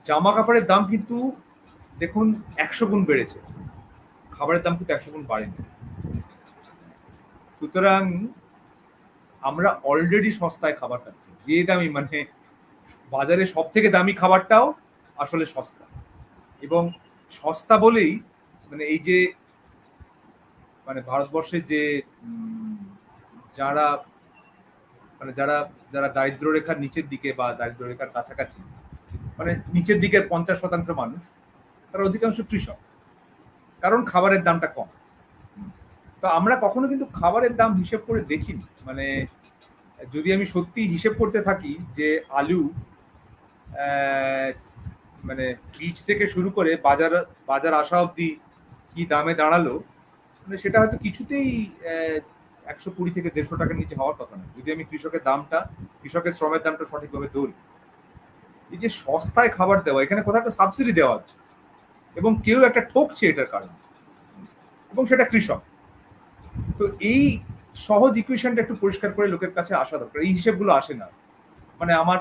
জামা কাপড়ের দাম কিন্তু দেখুন 100 গুণ বেড়েছে, খাবারের দাম কিন্তু 100 গুণ বাড়েনি। সুতরাং আমরা অলরেডি সস্তায় খাবার খাচ্ছি, যে দামি মানে বাজারে সব থেকে দামি খাবারটাও আসলে সস্তা। এবং সস্তা বলেই মানে এই যে মানে ভারতবর্ষে যে যারা মানে যারা যারা দারিদ্র রেখার নিচের দিকে বা দারিদ্র রেখার কাছাকাছি, মানে নিচের দিকের 50% মানুষ, তারা অধিকাংশ কৃষক, কারণ খাবারের দামটা কম। তো আমরা কখনো কিন্তু খাবারের দাম হিসেব করে দেখিনি। মানে যদি আমি সত্যি হিসেব করতে থাকি যে আলু মানে বীজ থেকে শুরু করে বাজার বাজার আসা অবধি কি দামে দাঁড়ালো, মানে সেটা হয়তো কিছুতেই 120 থেকে 150 টাকার নিচে হওয়ার কথা না, যদি আমি কৃষকের শ্রমের দামটা সঠিকভাবে ধরি। এই যে সস্তায় খাবার দেওয়া, এখানে কোথাও একটা সাবসিডি দেওয়া হচ্ছে এবং কেউ একটা ঠকছে এটার কারণে, এবং সেটা কৃষক। তো এই সহজ ইকুয়েশনটা একটু পরিষ্কার করে লোকের কাছে আসা দরকার। এই হিসেবগুলো আসে না, মানে আমার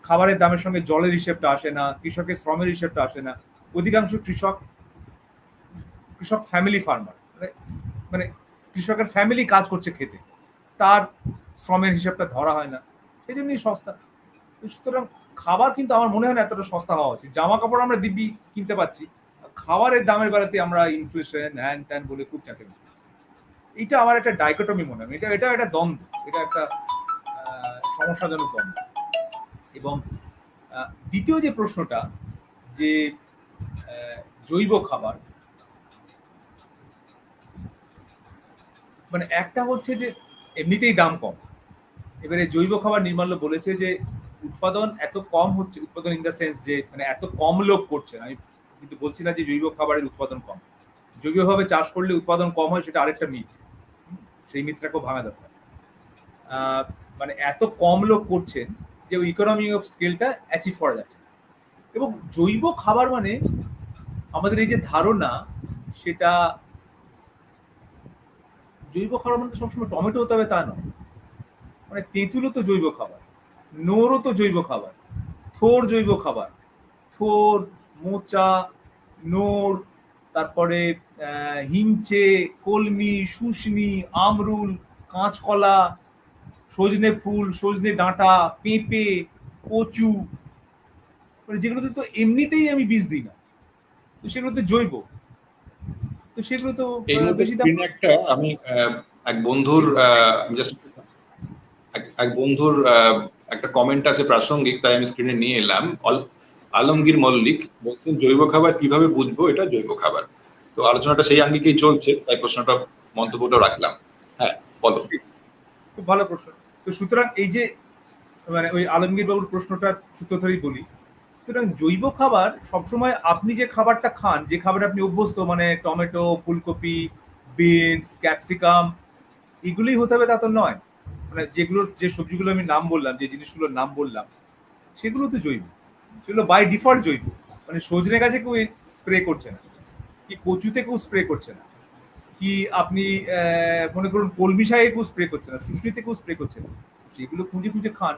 খাবারের দামের সঙ্গে জলের হিসেবটা আসে না, কৃষকের শ্রমের হিসেবটা আসে না। অধিকাংশ কৃষক ফ্যামিলি ফার্মার, মানে কৃষকের ফ্যামিলি কাজ করছে খেতে, তার শ্রমের হিসেবটা ধরা হয় না, সেই জন্যই সস্তা। সুতরাং খাবার কিন্তু আমার মনে হয় না এতটা সস্তা হওয়া উচিত। জামা কাপড় আমরা দিব্যি কিনতে পাচ্ছি, খাবারের দামের বেলাতে আমরা ইনফ্লেশন হ্যান ত্যান বলে খুব চেঁচামেচি করছি। এটা আমার একটা ডাইকটমি মনে হয়, এটা একটা দ্বন্দ্ব, এটা একটা সমস্যাজনক দ্বন্দ্ব। এবং দ্বিতীয় যে প্রশ্নটা, যে জৈব খাবার, মানে একটা হচ্ছে যে এমনিতেই দাম কম। এবারে জৈব খাবার নির্মাল্য বলেছে যে উৎপাদন এত কম হচ্ছে, উৎপাদন ইন দ্য সেন্স যে মানে এত কম লোক করছে। আমি কিন্তু বলছি না যে জৈব খাবারের উৎপাদন কম, জৈবভাবে চাষ করলে উৎপাদন কম হয়, সেটা আরেকটা মিথ, সেই মিথটাকেও ভাঙা দরকার। মানে এত কম লোক করছেন যে ওই ইকোনমি অফ স্কেলটা অ্যাচিভ করা যাচ্ছে। এবং জৈব খাবার মানে আমাদের এই যে ধারণা, সেটা জৈব খাবার মানে সবসময় টমেটো হতে হবে তা নয়। মানে তেঁতুলও তো জৈব খাবার, নোরও তো জৈব খাবার, থোর জৈব খাবার, থোর, মোচা, নোর, তারপরে হিংচে, কলমি, শুশনি, আমরুল, কাঁচকলা, সজনে ফুল, সজনে ডাঁটা, পেঁপে, কচু, মানে যেগুলোতে তো এমনিতেই আমি বীজ দিই না, তো সেগুলো তো জৈব, তো সেগুলো তো এই মুহূর্তে বেশি দাম। স্ক্রিনে একটা আমি এক বন্ধুর just এক বন্ধুর একটা কমেন্ট আছে প্রাসঙ্গিক, তাই আমি স্ক্রিনে নিয়ে এলাম। আলমগীর মল্লিক বলছেন, জৈব খাবার কিভাবে বুঝবো এটা জৈব খাবার? তো আলোচনাটা সেই আঙ্গিকেই চলছে, তাই প্রশ্নটা মন্তব্যটা রাখলাম। হ্যাঁ, বলো। খুব ভালো প্রশ্ন। তো সুতরাং এই যে মানে ওই আলমগীর বাবুর প্রশ্নটার সূত্র ধরেই বলি। সুতরাং জৈব খাবার সবসময় আপনি যে খাবারটা খান, যে খাবারে আপনি অভ্যস্ত, মানে টমেটো, ফুলকপি, বিনস, ক্যাপসিকাম, এগুলোই হতে হবে তা তো নয়। মানে যেগুলো, যে সবজিগুলো আমি নাম বললাম, যে জিনিসগুলোর নাম বললাম, সেগুলো তো জৈব, সেগুলো বাই ডিফল্ট জৈব। মানে সজনে গাছে কেউ স্প্রে করছে না, কি কচুতে কেউ স্প্রে করছে না, কি আপনি মনে করুন কলমি শাকে কেউ স্প্রে করছে না, শুষ্নিতে কেউ স্প্রে করছে না, সেগুলো খুঁজে খুঁজে খান।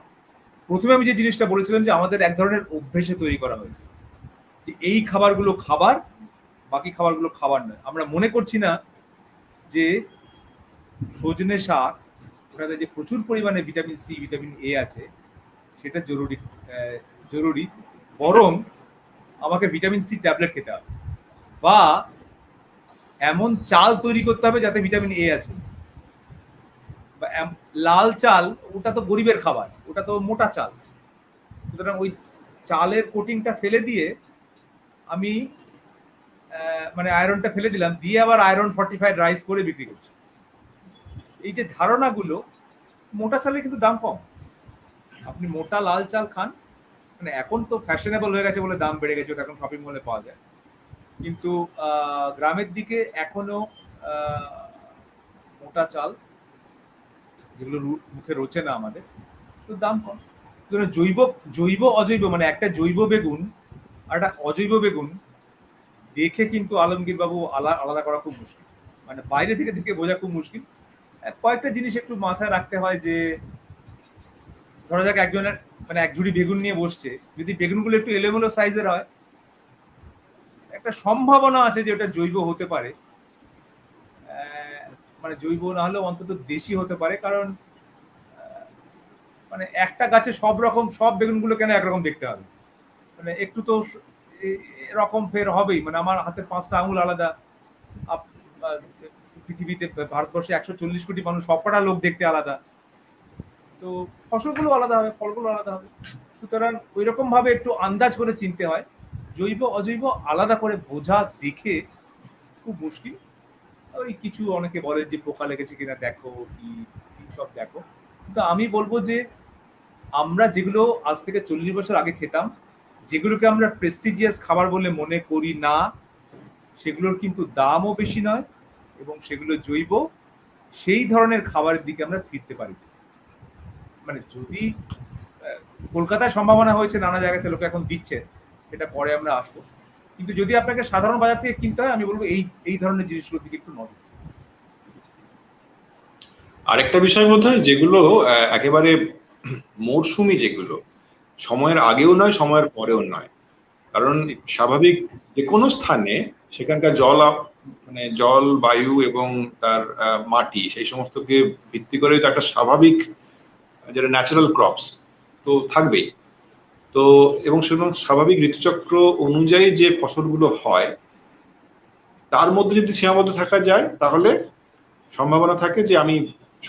প্রথমে আমি যে জিনিসটা বলেছিলাম যে আমাদের এক ধরনের অভ্যেসে তৈরি করা হয়েছে যে এই খাবারগুলো খাবার, বাকি খাবারগুলো খাবার নয়। আমরা মনে করছি না যে সজনে শাক, ওটাতে যে প্রচুর পরিমাণে ভিটামিন সি, ভিটামিন এ আছে, সেটা জরুরি, জরুরি। বরং আমাকে ভিটামিন সি ট্যাবলেট খেতে হবে, বা এমন চাল তৈরি করতে হবে যাতে ভিটামিন এ আছে। লাল চাল, ওটা তো গরিবের খাবার, ওটা তো মোটা চাল। সুতরাং ওই চালের কোটিংটা ফেলে দিয়ে আমি মানে আয়রনটা ফেলে দিলাম, দিয়ে আবার আয়রন ফর্টিফাইড রাইস করে বিক্রি করছি। এই যে ধারণাগুলো, মোটা চালের কিন্তু দাম কম। আপনি মোটা লাল চাল খান, মানে এখন তো ফ্যাশনেবল হয়ে গেছে বলে দাম বেড়ে গেছে, এখন শপিং মলে পাওয়া যায়, কিন্তু গ্রামের দিকে এখনো মোটা চাল, যেগুলো মুখে রোচে না আমাদের, তো দাম কম। জৈব জৈব অজৈব, মানে একটা জৈব বেগুন আর একটা অজৈব বেগুন, দেখে কিন্তু আলমগীর বাবু আলাদা করা খুব মুশকিল, মানে বাইরে থেকে দেখে বোঝা খুব মুশকিল। কয়েকটা জিনিস একটু মাথায় রাখতে হয় যে ধরা যাক একজনের মানে এক ঝুড়ি বেগুন নিয়ে বসছে, যদি বেগুনগুলো একটু এলোমেলো সাইজের হয়, একটা সম্ভাবনা আছে যে ওটা জৈব হতে পারে, মানে জৈব না হলেও অন্তত দেশি হতে পারে, কারণ মানে একটা গাছে সব বেগুনগুলো কেন একরকম দেখতে হবে, মানে একটু তো এরকম ফের হবেই, মানে আমার হাতের 5টা আঙুল আলাদা, পৃথিবীতে ভারতবর্ষে 140 কোটি মানুষ, সবকটা লোক দেখতে আলাদা, তো ফসলগুলো আলাদা হবে, ফলগুলো আলাদা হবে। সুতরাং ওই রকম ভাবে একটু আন্দাজ করে চিনতে হয়, জৈব অজৈব আলাদা করে বোঝা দেখে খুব মুশকিল। ওই কিছু অনেকে বলে যে পোকা লেগেছে কিনা দেখো, কি সব দেখো, কিন্তু আমি বলবো যে আমরা যেগুলো আজ থেকে 40 বছর আগে খেতাম, যেগুলোকে আমরা প্রেস্টিজিয়াস খাবার বলে মনে করি না, সেগুলোর কিন্তু দামও বেশি নয় এবং সেগুলো জৈব, সেই ধরনের খাবারের দিকে আমরা ফিরতে পারি। মানে যদি কলকাতায় সম্ভাবনা হয়েছে, নানা জায়গাতে লোকে এখন দিচ্ছে, এটা পরে আমরা আসবো, কিন্তু যদি আপনাকে সাধারণ বাজার থেকে কিনতে হয়, আমি বলবো এই ধরনের জিনিসগুলোর দিকে একটু নজর। আরেকটা বিষয় বোধ হয়, যেগুলো একেবারে মরশুমি, যেগুলো সময়ের আগেও নয় সময়ের পরেও নয়, কারণ স্বাভাবিক যে কোনো স্থানে সেখানকার মানে জল, বায়ু এবং তার মাটি, সেই সমস্তকে ভিত্তি করে তো একটা স্বাভাবিক, যেটা ন্যাচারাল ক্রপস তো থাকবেই। তো এবং সেরকম স্বাভাবিক ঋতুচক্র অনুযায়ী যে ফসলগুলো হয়, তার মধ্যে যদি সীমাবদ্ধ থাকা যায়, তাহলে সম্ভাবনা থাকে যে আমি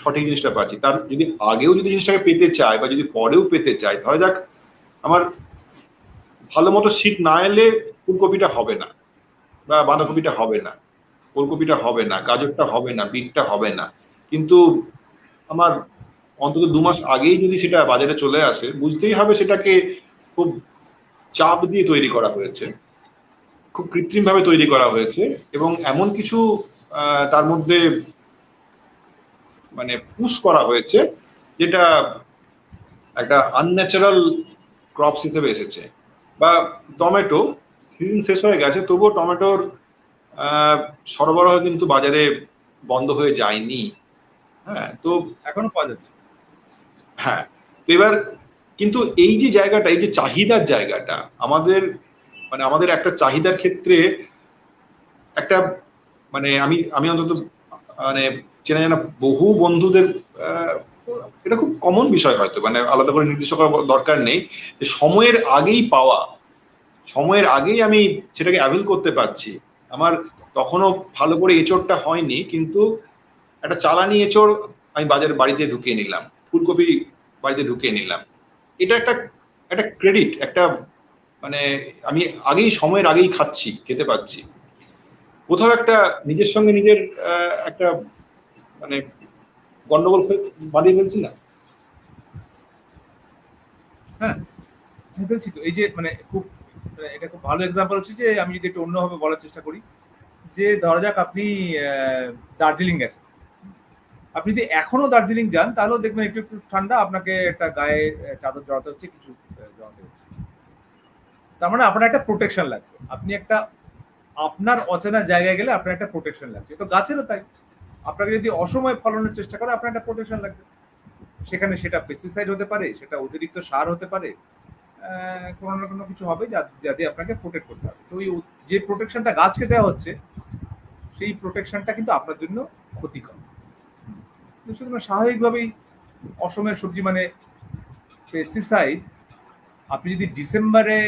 সঠিক জিনিসটা পাচ্ছি। তার যদি আগেও যদি জিনিসটাকে পেতে চাই বা যদি পরেও পেতে চাই, ধরা যাক আমার ভালো মতো শীত না এলে ফুলকপিটা হবে না, বা বাঁধাকপিটা হবে না, ফুলকপিটা হবে না, গাজরটা হবে না, বিটটা হবে না, কিন্তু আমার অন্তত 2 মাস আগেই যদি সেটা বাজারে চলে আসে, বুঝতেই হবে সেটাকে খুব চাপ দিয়ে তৈরি করা হয়েছে, খুব কৃত্রিম ভাবে তৈরি করা হয়েছে, এবং এমন কিছু তার মধ্যে মানে পুশ করা হয়েছে যেটা একটা আনন্যাচারাল ক্রপস হিসেবে এসেছে। বা টমেটো সিজন শেষ হয়ে গেছে, তবুও টমেটোর সরবরাহ কিন্তু বাজারে বন্ধ হয়ে যায়নি। হ্যাঁ, তো এখনো পাওয়া যাচ্ছে। হ্যাঁ, তো এবার কিন্তু এই যে জায়গাটা, এই যে চাহিদার জায়গাটা, আমাদের মানে আমাদের একটা চাহিদার ক্ষেত্রে একটা মানে আমি আমি অন্তত মানে চেনা জানা বহু বন্ধুদের, এটা খুব কমন বিষয়, হয়তো মানে আলাদা করে নির্দিষ্ট করা দরকার নেই, যে সময়ের আগেই পাওয়া, সময়ের আগেই আমি সেটাকে অ্যাভেল করতে পারছি। আমার তখনও ভালো করে এঁচড়টা হয়নি, কিন্তু একটা চালানি এঁচড় আমি বাড়িতে ঢুকিয়ে নিলাম, ফুলকপি বাড়িতে ঢুকিয়ে নিলাম, এটা একটা একটা ক্রেডিট, একটা মানে আমি সময়ের আগেই খেতে পাচ্ছি। কোথাও একটা নিজের সঙ্গে নিজের একটা মানে গন্ডগোল বাঁধিয়ে ফেলছি না? হ্যাঁ, আমি বলছি তো, এই যে মানে এটা খুব ভালো এক্সাম্পল হচ্ছে, যে আমি যদি একটু অন্যভাবে বলার চেষ্টা করি, যে ধরা যাক আপনি দার্জিলিং গেছেন, আপনি যদি এখনো দার্জিলিং যান, তাহলেও দেখবেন একটু একটু ঠান্ডা, আপনাকে একটা গায়ে চাদর জড়াতে হচ্ছে, কিছু জড়াতে হচ্ছে, তার মানে আপনার একটা প্রোটেকশন লাগছে। আপনি একটা আপনার অচেনা জায়গায় গেলে আপনার একটা প্রোটেকশন লাগছে, তো গাছেরও তাই, আপনাকে যদি অসময় ফলানোর চেষ্টা করে, আপনার একটা প্রোটেকশন লাগবে। সেখানে সেটা পেস্টিসাইড হতে পারে, সেটা অতিরিক্ত সার হতে পারে, কোনো না কোনো কিছু হবে যাতে আপনাকে প্রোটেক্ট করতে হবে। তো ওই যে প্রোটেকশনটা গাছকে দেওয়া হচ্ছে, সেই প্রোটেকশনটা কিন্তু আপনার জন্য ক্ষতিকর। সুতরাং স্বাভাবিকভাবেই অসমের সবজি মানে পেস্টিসাইড, আপনি যদি ডিসেম্বরে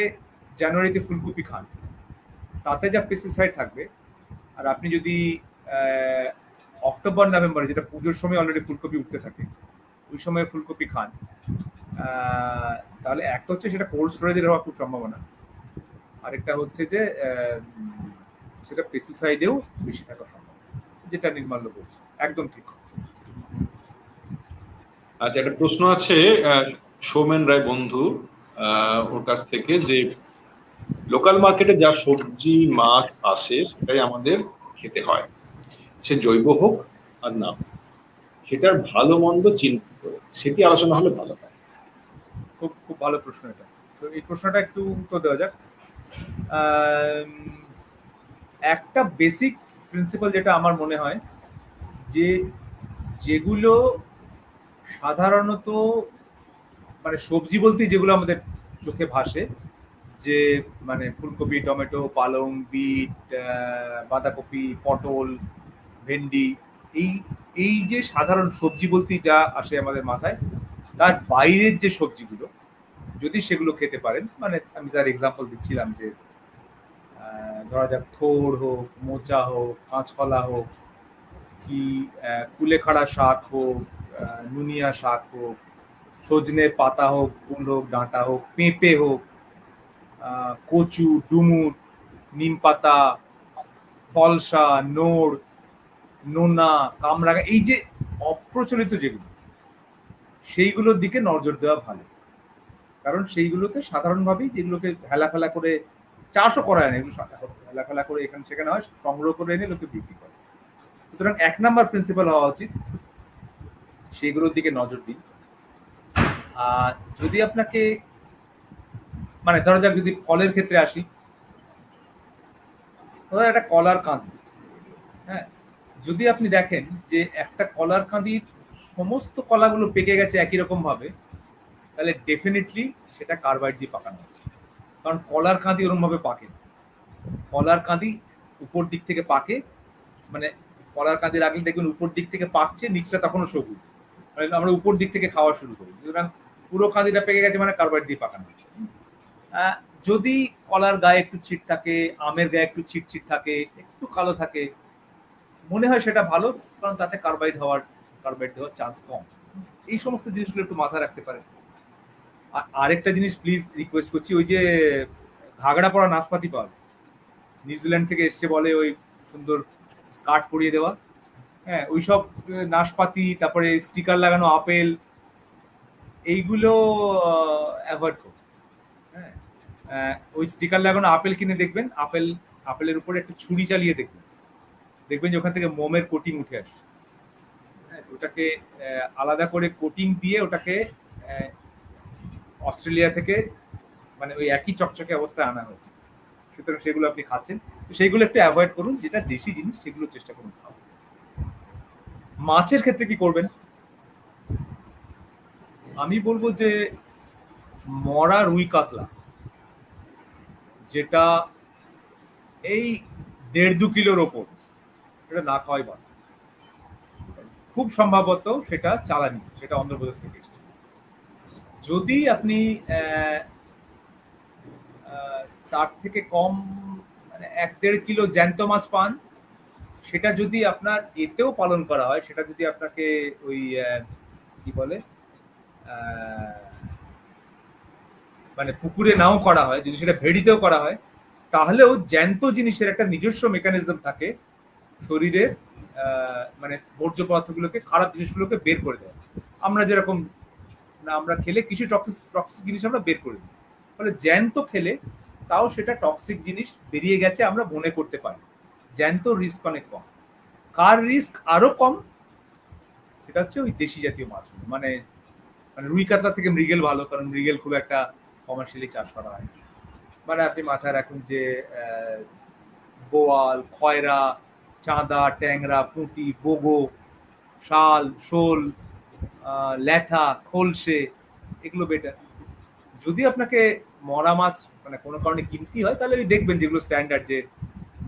জানুয়ারিতে ফুলকপি খান, তাতে যা পেস্টিসাইড থাকবে, আর আপনি যদি অক্টোবর নভেম্বরে, যেটা পুজোর সময় অলরেডি ফুলকপি উঠতে থাকে, ওই সময় ফুলকপি খান, তাহলে একটা হচ্ছে সেটা কোল্ড স্টোরেজের হওয়ার খুব সম্ভাবনা, আরেকটা হচ্ছে যে সেটা পেস্টিসাইডেও বেশি থাকার সম্ভাবনা, যেটা নির্মাল্য বলছে একদম ঠিক। আচ্ছা, একটা প্রশ্ন আছে সৌমেন রায় বন্ধু, ওর কাছ থেকে, যে লোকাল মার্কেটে যা সবজি মাছ আসে সেটাই আমাদের খেতে হয়, সে জৈব হোক আর না হোক, সেটার ভালো মন্দ চিন্তা করে সেটি আলোচনা হলে ভালো হয়। খুব খুব ভালো প্রশ্ন এটা। তো এই প্রশ্নটা একটু উত্তর দেওয়া যাক। একটা বেসিক প্রিন্সিপাল যেটা আমার মনে হয়, যে যেগুলো সাধারণত মানে সবজি বলতে যেগুলো আমাদের চোখে ভাসে, যে মানে ফুলকপি, টমেটো, পালং, বিট, বাঁধাকপি, পটল, ভেন্ডি, এই এই যে সাধারণ সবজি বলতে যা আসে আমাদের মাথায়, তার বাইরের যে সবজিগুলো যদি সেগুলো খেতে পারেন, মানে আমি তার এক্সাম্পল দিচ্ছিলাম যে ধরা যাক থোড় হোক, মোচা হোক, কাঁচকলা হোক, কি কুলেখাড়া শাক হোক, নুনিয়া শাক হোক, সজনে পাতা হোক, ফুল হোক, ডাঁটা হোক, পেঁপে হোক, কচু, ডুমুর, নিম পাতা, ফলসা, নোড়, নোনা, কামরাঙা, এই যে অপ্রচলিত যেগুলো, সেইগুলোর দিকে নজর দেওয়া ভালো। কারণ সেইগুলোতে সাধারণভাবেই যেগুলোকে হেলাফেলা করে চাষও করা হয় না, এগুলো হেলাফেলা করে এখানে সেখানে হয়, সংগ্রহ করে এনে লোকে বিক্রি করে। সুতরাং 1 নাম্বার প্রিন্সিপাল হওয়া উচিত সেইগুলোর দিকে নজর দিন। আর যদি আপনাকে মানে ধরা যাক যদি ফলের ক্ষেত্রে আসি, ধরো একটা কলার কাঁদি, হ্যাঁ, যদি আপনি দেখেন যে একটা কলার কাঁদির সমস্ত কলাগুলো পেকে গেছে একই রকম ভাবে, তাহলে ডেফিনেটলি সেটা কার্বাইড দিয়ে পাকানো হচ্ছে। কারণ কলার কাঁদি ওরকম ভাবে পাকে না। কলার কাঁদি উপর দিক থেকে পাকে, মানে কলার কাঁদি রাখলে দেখবেন উপর দিক থেকে পাকছে, নিচটা তখনও সবুজ, মানে আমরা উপর দিক থেকে খাওয়া শুরু করি। সুতরাং পুরো কাঁদিটা পেকে গেছে মানে কার্বাইড দিয়ে পাকানো হচ্ছে। আহ, যদি কলার গায়ে একটু ছিট থাকে, আমের গায়ে একটু ছিট ছিট থাকে, একটু কালো থাকে, মনে হয় সেটা ভালো, কারণ তাতে কার্বাইড দেওয়ার চান্স কম। এই সমস্ত জিনিসগুলো একটু মাথায় রাখতে পারেন। আর আরেকটা জিনিস প্লিজ রিকোয়েস্ট করছি, ওই যে ঘাগড়া পরা নাশপাতি পাওয়া যায়, নিউজিল্যান্ড থেকে এসছে বলে, ওই সুন্দর স্কার্ট পরিয়ে দেওয়া, হ্যাঁ, ওইসব নাশপাতি, তারপরে স্টিকার লাগানো আপেল, এইগুলো অ্যাভয়েড করুন। হ্যাঁ, ওই স্টিকার লাগানো আপেল কিনে দেখবেন, আপেলের উপরে একটা ছুরি চালিয়ে দেখবেন, দেখবেন যে ওখান থেকে মোমের কোটিং উঠে আসে। হ্যাঁ, ওটাকে আলাদা করে কোটিং দিয়ে ওটাকে অস্ট্রেলিয়া থেকে মানে ওই একই চকচকে অবস্থায় আনা হয়েছে। সুতরাং সেগুলো আপনি খাচ্ছেন, তো সেইগুলো একটু অ্যাভয়েড করুন, যেটা দেশি জিনিস সেগুলো চেষ্টা করুন খাওয়া। মাছের ক্ষেত্রে কি করবেন? আমি বলবো যে মরা রুই কাতলা, যেটা এই 1.5-2 কিলোর ওপর, সেটা না খাওয়াই ভালো। খুব সম্ভবত সেটা চালানি, সেটা অন্ধ্রপ্রদেশ থেকে এসেছে। যদি আপনি তার থেকে কম মানে 1-1.5 কিলো জ্যান্ত মাছ পান, সেটা যদি আপনার এতেও পালন করা হয়, সেটা যদি আপনাকে ওই কি বলে মানে পুকুরে নাও করা হয়, যদি সেটা ভেড়িতেও করা হয়, তাহলেও জ্যান্ত জিনিসের একটা নিজস্ব মেকানিজম থাকে শরীরের মানে বর্জ্য পদার্থগুলোকে, খারাপ জিনিসগুলোকে বের করে দেয়। আমরা যেরকম না, আমরা খেলে কিছু টক্সিক জিনিস আমরা বের করে দিই, ফলে জ্যান্ত খেলে তাও সেটা টক্সিক জিনিস বেরিয়ে গেছে আমরা মনে করতে পারি। জ্যান্ত রিস্ক অনেক কম। কার রিস্ক আরো কম? সেটা হচ্ছে ওই দেশি জাতীয় মাছ, মানে মানে রুই কাতলা থেকে মৃগেল ভালো, কারণ মৃগেল খুব একটা কমার্শিয়ালি চাষ করা হয়। মানে আপনি মাথায় রাখুন যে বোয়াল, খয়রা, চাঁদা, ট্যাংরা, পুঁটি, বোগো, শাল, শোল, ল্যাঠা, খোলসে, এগুলো বেটার। যদি আপনাকে মরা মাছ মানে কোনো কারণে কিনতেই হয়, তাহলে ওই দেখবেন যেগুলো স্ট্যান্ডার্ড, যে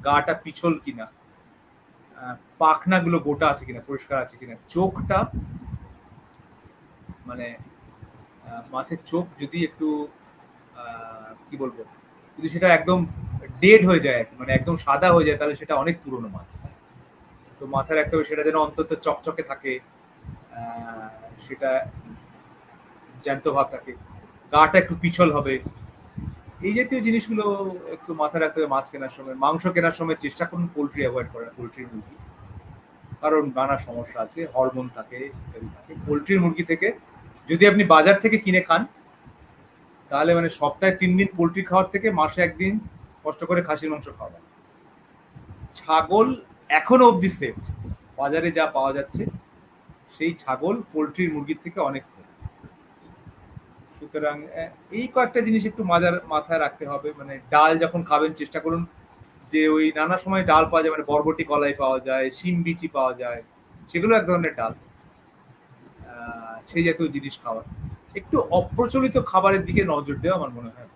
গাটা পিছল কিনা, পাখনাগুলো গোটা আছে কিনা, পরিষ্কার আছে কিনা, চোখটা মানে মাছের চোখ যদি একটু কি বলবো, যদি সেটা একদম ডেড হয়ে যায়, মানে একদম সাদা হয়ে যায়, তাহলে সেটা অনেক পুরনো মাছ। তো মাথায় রাখতে হবে সেটা যেন অন্তত চকচকে থাকে, সেটা জ্যান্ত ভাব থাকে, গাটা একটু পিছল হবে। এই জাতীয় জিনিসগুলো একটু মাথায় রাখতে হবে মাছ কেনার সময়। মাংস কেনার সময় চেষ্টা করুন পোলট্রি অ্যাভয়েড করার, পোলট্রির মুরগি, কারণ নানা সমস্যা আছে, হরমোন থাকে, ইত্যাদি থাকে। পোলট্রির মুরগি থেকে যদি আপনি বাজার থেকে কিনে খান, তাহলে মানে সপ্তাহে 3 দিন পোলট্রি খাওয়ার থেকে মাসে 1 দিন কষ্ট করে খাসির মাংস খাওয়া। ছাগল এখনো অবধি সেফ, বাজারে যা পাওয়া যাচ্ছে সেই ছাগল পোলট্রির মুরগির থেকে অনেক সেফ। সুতরাং এই কয়েকটা জিনিস একটু মাথায় রাখতে হবে। মানে ডাল যখন খাবেন চেষ্টা করুন যে ওই নানা সময় ডাল পাওয়া যায়, মানে বরবটি কলাই পাওয়া যায়, শিম বিচি পাওয়া যায়, সেগুলো এক ধরনের ডাল। সেই জাতীয় জিনিস খাওয়া, একটু অপ্রচলিত খাবারের দিকে নজর দেওয়া আমার মনে হয়।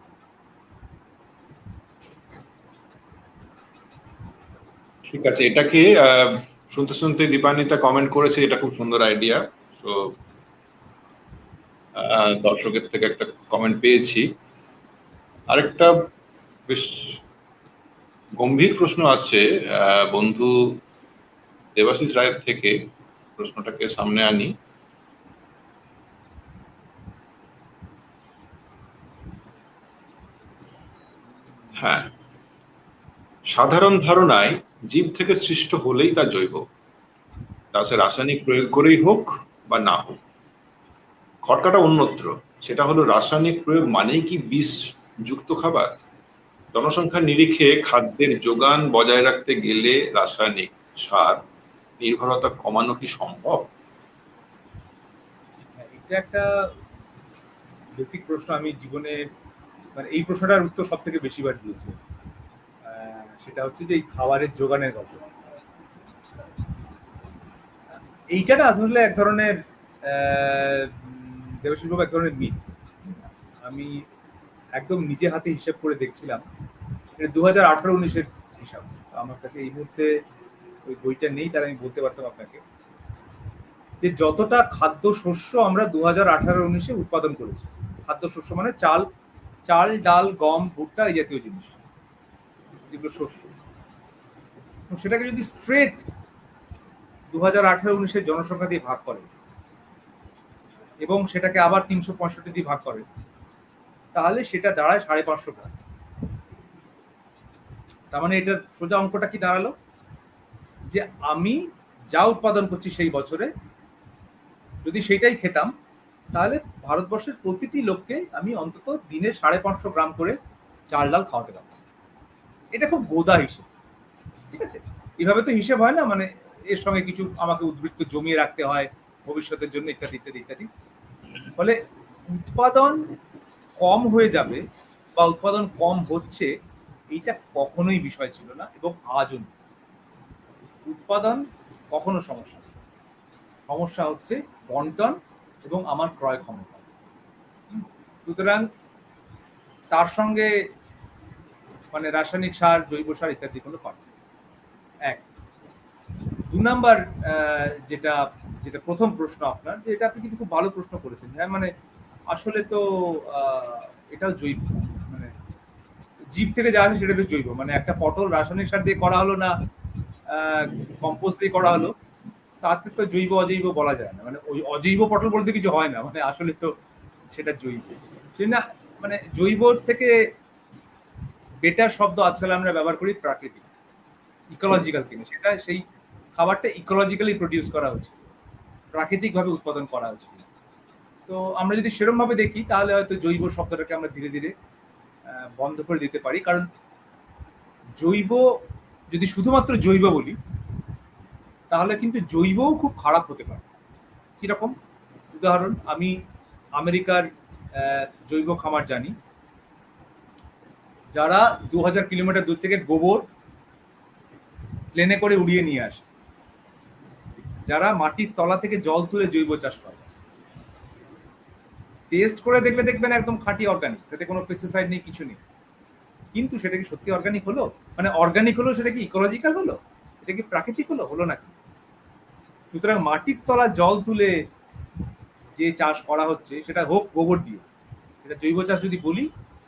ঠিক আছে, এটাকে শুনতে শুনতে দীপান্বিতা কমেন্ট করেছে, এটা খুব সুন্দর আইডিয়া। তো দর্শকের থেকে একটা কমেন্ট পেয়েছি। আরেকটা বেশ গম্ভীর প্রশ্ন আছে বন্ধু দেবাশিস রায়ের থেকে, প্রশ্নটাকে সামনে আনি। হ্যাঁ, সাধারণ ধারণায় জীব থেকে সৃষ্ট হলেই তা জৈব, তা সে রাসায়নিক প্রয়োগ করেই হোক বা না হোক। খটকাটা অন্যত্র, সেটা হলো রাসায়নিক প্রয়োগ মানেই কি বিষ যুক্ত খাবার? জনসংখ্যার নিরিখে খাদ্যের যোগান বজায় রাখতে গেলে রাসায়নিক সার নির্ভরতা কমানো কি সম্ভব? এটা একটা বেসিক প্রশ্ন। আমি জীবনে মানে এই প্রশ্নটার উত্তর সব থেকে বেশিবার দিয়েছি। সেটা হচ্ছে যে এই খাবারের যোগানের গল্প। এইটা না আসলে এক ধরনের দেবাশিস বাবু, এক ধরনের মিথ। আমি একদম নিজে হাতে হিসাব করে দেখছিলাম, এটা 2018-19-এর হিসাব। আমার কাছে এই মুহূর্তে ওই বইটা নেই, তার আমি বলতে পারতাম আপনাকে যে যতটা খাদ্য শস্য আমরা 2018-19-এ উৎপাদন করেছি। খাদ্য শস্য মানে চাল, চাল, ডাল, গম, ভুট্টা, এই জাতীয় জিনিস, যেগুলো শস্য। সেটাকে যদি স্ট্রেট 2018-19-এর জনসংখ্যা দিয়ে ভাগ করে এবং সেটাকে আবার 365 দিয়ে ভাগ করে, তাহলে সেটা দাঁড়ায় 550 গ্রাম। তার মানে এটার সোজা অঙ্কটা কি দাঁড়ালো, যে আমি যা উৎপাদন করছি সেই বছরে যদি সেটাই খেতাম, তাহলে ভারতবর্ষের প্রতিটি লোককে আমি অন্তত দিনে 550 গ্রাম করে চাল ডাল খাওয়াতে পারতাম। এটা খুব গোদা হিসেব, ঠিক আছে? এভাবে তো হিসেব হয় না, মানে এর সঙ্গে কিছু আমাকে উদ্বৃত্ত জমিয়ে রাখতে হয় ভবিষ্যতের জন্য, ইত্যাদি ইত্যাদি ইত্যাদি। ফলে উৎপাদন কম হয়ে যাবে বা উৎপাদন কম হচ্ছে, এইটা কখনোই বিষয় ছিল না এবং আজও নেই। উৎপাদন কখনো সমস্যা নেই, সমস্যা হচ্ছে বন্টন এবং আমার ক্রয় ক্ষমতা। সুতরাং তার সঙ্গে মানে রাসায়নিক সার, জৈব সার ইত্যাদি কোনো পার্থক্য এক। 2 নাম্বার, যেটা যেটা প্রথম প্রশ্ন আপনার, যে এটা আপনি কিন্তু খুব ভালো প্রশ্ন করেছেন। হ্যাঁ, মানে আসলে তো এটাও জৈব, মানে জীব থেকে যা আসে সেটা তো জৈব। মানে একটা পটল রাসায়নিক সার দিয়ে করা হলো না কম্পোস্ট দিয়ে করা হলো, তাতে তো জৈব অজৈব বলা যায় না। মানে ওই অজৈব পটল বলতে কিছু হয় না, মানে আসলে তো সেটা জৈব। সে না, মানে জৈবর থেকে বেটার শব্দ আজকাল আমরা ব্যবহার করি প্রাকৃতিক, ইকোলজিক্যাল কিনা, সেটা সেই খাবারটা ইকোলজিক্যালি প্রডিউস করা হচ্ছে, প্রাকৃতিক ভাবে উৎপাদন করা হচ্ছে। তো আমরা যদি সেরকম ভাবে দেখি, তাহলে হয়তো জৈব শব্দটাকে আমরা ধীরে ধীরে বন্ধ করে দিতে পারি। কারণ জৈব, যদি শুধুমাত্র জৈব বলি, তাহলে কিন্তু জৈবও খুব খারাপ হতে পারে। কিরকম? উদাহরণ, আমি আমেরিকার জৈব খামার জানি, যারা 2000 কিলোমিটার দূর থেকে গোবর প্লেনে করে উড়িয়ে নিয়ে আসে, যারা মাটির তলা থেকে জল তুলে জৈব চাষ করে। টেস্ট করে দেখলে দেখবেন একদম খাঁটি অর্গানিক, সেটা কোনো পেস্টিসাইড নেই, কিছু নেই। কিন্তু সেটা কি সত্যি অর্গানিক হলো? মানে অর্গানিক হলো, সেটা কি ইকোলজিক্যাল হলো? এটা কি প্রাকৃতিক হলো? হলো নাকি? সুতরাং মাটির তলা জল তুলে যে চাষ করা হচ্ছে, সেটা হোক গোবর দিয়ে, সেটা জৈব চাষ যদি বলি,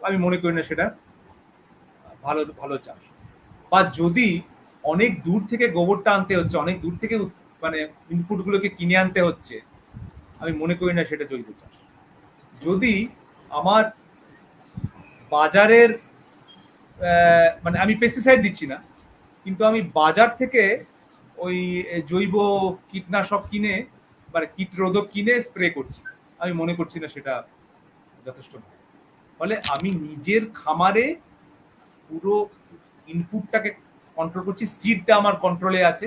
আমি মনে করি না সেটা ভালো ভালো চাষ। বা যদি অনেক দূর থেকে গোবরটা আনতে হচ্ছে, অনেক দূর থেকে মানে ইনপুট গুলোকে কিনে আনতে হচ্ছে, আমি মনে করি না সেটা জৈব চাষ। যদি আমার বাজারের মানে আমি পেস্টিসাইড দিচ্ছি না, কিন্তু আমি বাজার থেকে ওই জৈব কীটনাশক কিনে, মানে কীটরোধক কিনে স্প্রে করছি, আমি মনে করছি না সেটা যথেষ্ট ভালো। ফলে আমি নিজের খামারে পুরো ইনপুটটাকে কন্ট্রোল করছি, সিডটা আমার কন্ট্রোলে আছে।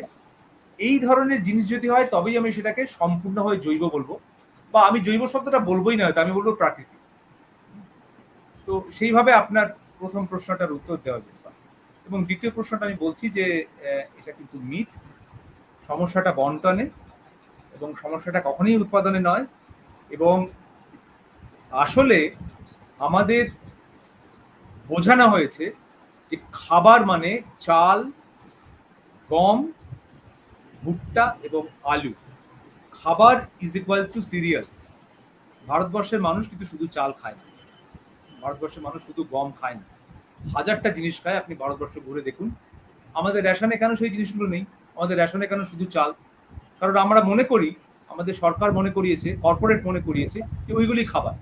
এই ধরনের জিনিস যদি হয়, তবেই আমি সেটাকে সম্পূর্ণভাবে জৈব বলবো। বা আমি জৈব শব্দটা বলবোই না, হয়তো আমি বলবো প্রাকৃতিক। তো সেইভাবে আপনার প্রথম প্রশ্নটার উত্তর দেওয়া যেতে পারে। এবং দ্বিতীয় প্রশ্নটা আমি বলছি যে এটা কিন্তু মিথ। সমস্যাটা বন্টনে এবং সমস্যাটা কখনোই উৎপাদনে নয়। এবং আসলে আমাদের বোঝানো হয়েছে যে খাবার মানে চাল, গম, ভুট্টা এবং আলু। খাবার ইজ ইকুয়াল টু সিরিয়ালস। ভারতবর্ষের মানুষ কিন্তু শুধু চাল খায় না, ভারতবর্ষের মানুষ শুধু গম খায় না, হাজারটা জিনিস খায়। আপনি ভারতবর্ষ ঘুরে দেখুন, আমাদের রেশনে কেন সেই জিনিসগুলো নেই? আমাদের রেশনে কেন শুধু চাল? কারণ আমরা মনে করি, আমাদের সরকার মনে করিয়েছে, কর্পোরেট মনে করিয়েছে যে ওইগুলি খাবার,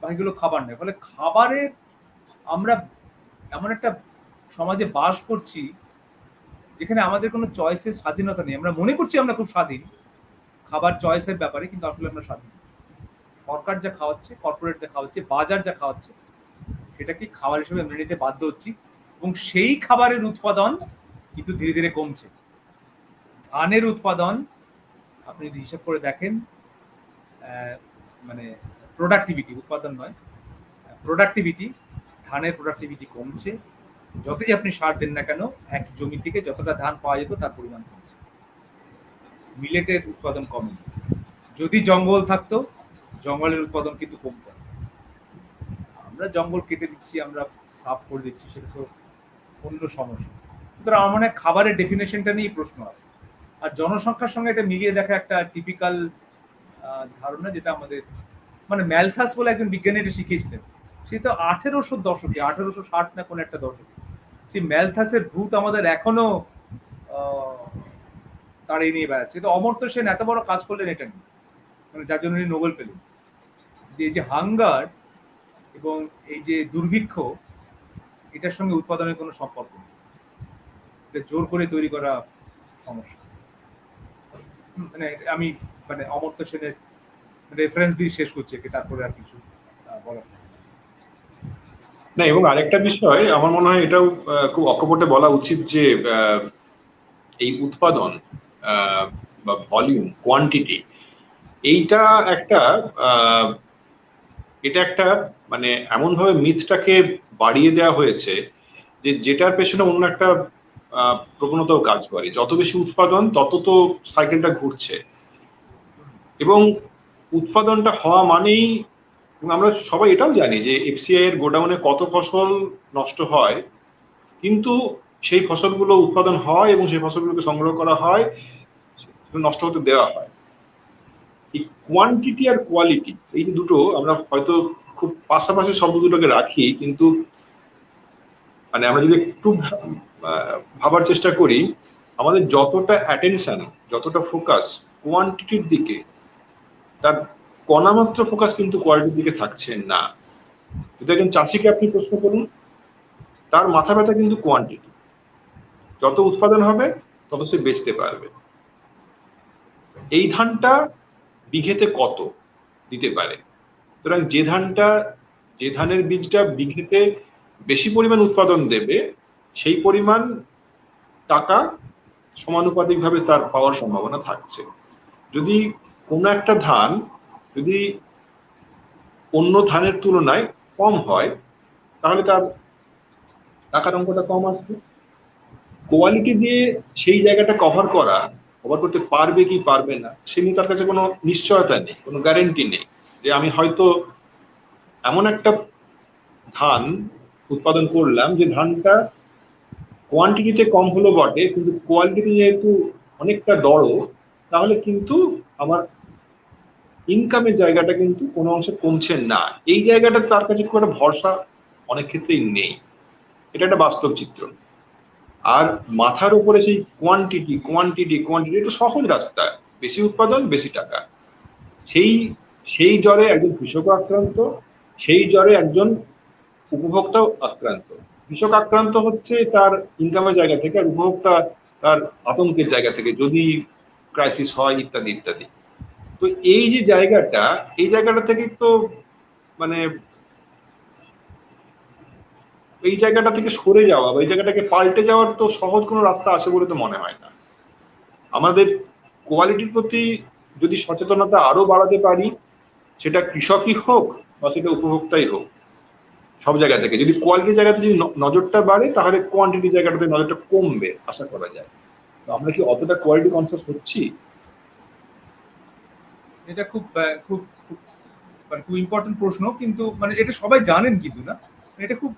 বাকিগুলো খাবার নয়। ফলে খাবারের আমরা এমন একটা সমাজে বাস করছি যেখানে আমাদের কোনো চয়েসের স্বাধীনতা নেই। আমরা মনে করছি আমরা খুব স্বাধীন খাবার চয়েসের ব্যাপারে, কিন্তু আসলে আমরা স্বাধীন। সরকার যা খাওয়াচ্ছে, কর্পোরেট যা খাওয়াচ্ছে, বাজার যা খাওয়াচ্ছে, সেটাকে খাবার হিসেবে মেনে নিতে বাধ্য হচ্ছি। এবং সেই খাবারের উৎপাদন কিন্তু ধীরে ধীরে কমছে। ধানের উৎপাদন আপনি যদি হিসাব করে দেখেন, মানে প্রোডাক্টিভিটি, উৎপাদন নয়, প্রোডাক্টিভিটি, ধানের প্রোডাক্টিভিটি কমছে। যতই আপনি সার দেন না কেন, এক জমি থেকে যতটা ধান পাওয়া যেত তার পরিমাণ কমছে। মিলেটের উৎপাদন কমে। যদি জঙ্গল থাকতো, জঙ্গলের উৎপাদন কিন্তু কমতো। আমরা জঙ্গল কেটে দিচ্ছি, আমরা সাফ করে দিচ্ছি, সেটা তো অন্য সমস্যা। সুতরাং আমার মনে হয় খাবারের ডেফিনেশনটা নিয়েই প্রশ্ন আছে। আর জনসংখ্যার সঙ্গে এটা মিলিয়ে দেখা একটা টিপিক্যাল ধারণা, যেটা আমাদের মানে ম্যালথাস বলে একজন বিজ্ঞানী এটা শিখিয়েছিলেন। সে তো 1800 দশকে, 1860 না কোন একটা দশকে, সেই ম্যালথাসের ভূত আমাদের এখনো তাড়িয়ে নিয়ে বেড়াচ্ছে। তো অমর্ত্য সেন এত বড় কাজ করলেন এটা নিয়ে, মানে যার জন্য উনি নোবেল পেলেন, যে এই যে হাঙ্গার এবং এই যে দুর্ভিক্ষ, এটার সঙ্গে উৎপাদনের কোনো সম্পর্ক নেই, এটা জোর করে তৈরি করা সমস্যা। মানে আমি মানে অমর্ত্য সেনের রেফারেন্স দিয়ে শেষ করছি, তারপরে আর কিছু বলার থাকে না। না, এবং আরেকটা বিষয় আমার মনে হয় এটাও খুব অকপটে বলা উচিত যে এই উৎপাদন বা ভলিউম, কোয়ান্টিটি, এইটা একটা এটা একটা মানে এমন ভাবে মিথটাকে বাড়িয়ে দেওয়া হয়েছে যে যেটার পেছনে অন্য একটা প্রবণতাও কাজ করে। যত বেশি উৎপাদন তত তো সাইকেলটা ঘুরছে, এবং উৎপাদনটা হওয়া মানেই, আমরা সবাই এটাও জানি যে এফসিআই এর গোডাউনে কত ফসল নষ্ট হয়, কিন্তু সেই ফসলগুলো উৎপাদন হয় এবং সেই ফসলগুলোকে সংগ্রহ করা হয়, নষ্ট হতে দেওয়া হয়। এই কোয়ান্টিটি আর কোয়ালিটি, এই দুটো আমরা হয়তো খুব পাশাপাশি শব্দ দুটোকে রাখি, কিন্তু মানে আমরা যদি একটু ভাবার চেষ্টা করি, আমাদের যতটা অ্যাটেনশন, যতটা ফোকাস কোয়ান্টিটির দিকে, তার কণামাত্র ফোকাস কিন্তু কোয়ালিটির দিকে থাকছে না। যদি একজন চাষিকে আপনি প্রশ্ন করুন, তার মাথা ব্যথা কিন্তু কোয়ান্টিটি। যত উৎপাদন হবে তত সে বেচতে পারবে। এই ধানটা বিঘেতে কত দিতে পারে, সুতরাং যে ধানের বীজটা বিঘেতে বেশি পরিমাণ উৎপাদন দেবে, সেই পরিমাণ টাকা সমানুপাতিক ভাবে তার পাওয়ার সম্ভাবনা থাকছে। যদি কোনো একটা ধান যদি অন্য ধানের তুলনায় কম হয়, তাহলে তার টাকার অঙ্কটা কম আসবে। কোয়ালিটি দিয়ে সেই জায়গাটা কভার করতে পারবে কি পারবে না, সে নিয়ে তার কাছে কোনো নিশ্চয়তা নেই, কোনো গ্যারেন্টি নেই যে আমি হয়তো এমন একটা ধান উৎপাদন করলাম যে ধানটা কোয়ান্টিটিতে কম হলো বটে, কিন্তু কোয়ালিটি যেহেতু অনেকটা বড়, তাহলে কিন্তু আমার ইনকামের জায়গাটা কিন্তু কোনো অংশে কমছে না। এই জায়গাটা তার কাছে খুব একটা ভরসা অনেক ক্ষেত্রেই নেই। এটা একটা বাস্তব চিত্র। আর মাথার উপরে সেই কোয়ান্টিটি কোয়ান্টিটি কোয়ান্টিটি, এটা সহজ রাস্তা, বেশি উৎপাদন বেশি টাকা। সেই জ্বরে একজন কৃষক আক্রান্ত, সেই জ্বরে একজন উপভোক্তাও আক্রান্ত। কৃষক আক্রান্ত হচ্ছে তার ইনকামের জায়গা থেকে, আর উপভোক্তা তার আতঙ্কের জায়গা থেকে, যদি ক্রাইসিস হয় ইত্যাদি ইত্যাদি। তো এই যে জায়গাটা, এই জায়গাটা থেকে তো মানে এই জায়গাটা থেকে সরে যাওয়া বা এই জায়গাটাকে পাল্টে যাওয়ার তো সহজ কোনো রাস্তা আছে বলে তো মনে হয় না। আমাদের কোয়ালিটির প্রতি যদি সচেতনতা আরো বাড়াতে পারি, সেটা কৃষকই হোক বা সেটা উপভোক্তাই হোক, সব জায়গা থেকে। যদি কোয়ালিটির জায়গাতে যদি নজরটা বাড়ে, তাহলে কোয়ান্টিটি জায়গাটাতে নজরটা কমবে আশা করা যায়। তো আমরা কি অতটা কোয়ালিটি কনসাস হচ্ছি? এটা খুব খুব খুব মানে খুব ইম্পর্টেন্ট প্রশ্ন, কিন্তু মানে এটা সবাই জানেন কিন্তু না, এটা খুব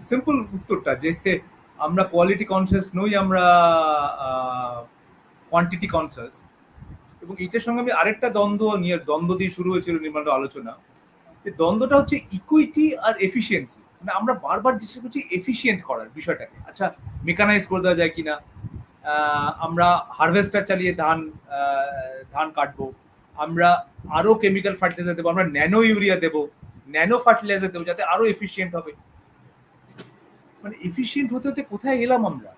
সিম্পল উত্তরটা যে আমরা কোয়ালিটি কনসিয়াস নই, আমরা কোয়ান্টিটি কনসিয়াস। এবং এটার সঙ্গে আমি আরেকটা দ্বন্দ্ব দিয়ে শুরু হয়েছিল নির্মাণ আলোচনা। এই দ্বন্দ্বটা হচ্ছে ইকুইটি আর এফিসিয়েন্সি। মানে আমরা বারবার চেষ্টা করছি এফিসিয়েন্ট করার বিষয়টাকে, আচ্ছা মেকানাইজ করে দেওয়া যায় কিনা, আমরা হারভেস্টার চালিয়ে ধান কাটবো, আমরা আরো কেমিক্যাল ফার্টিলাইজার দেবো, আমরা ন্যানো ইউরিয়া দেবো, ন্যানো ফার্টিলাইজার দেবো, যাতে আরো এফিসিয়েন্ট হবে। মানে এফিসিয়েন্ট হতে হতে কোথায় এলাম আমরা?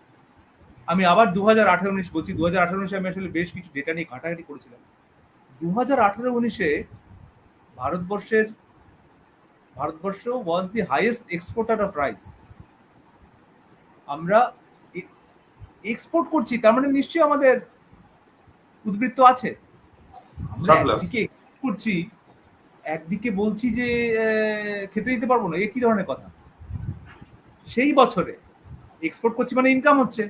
আমি আবার 2018-19 বলছি, 2018-19 আমি আসলে বেশ কিছু ডেটা নিয়ে ঘাটাঘাটি করেছিলাম। 2018-19-এ ভারতবর্ষ was the highest exporter of rice. আমরা এক্সপোর্ট করছি, তার মানে নিশ্চয়ই আমাদের উদ্বৃত্ত আছে। আমরা একদিকে এক্সপোর্ট করছি, একদিকে বলছি যে খেতে দিতে পারবো না, এ কি ধরনের কথা? সেই বছরে এক্সপোর্ট করছি মানে ইনকাম হচ্ছে,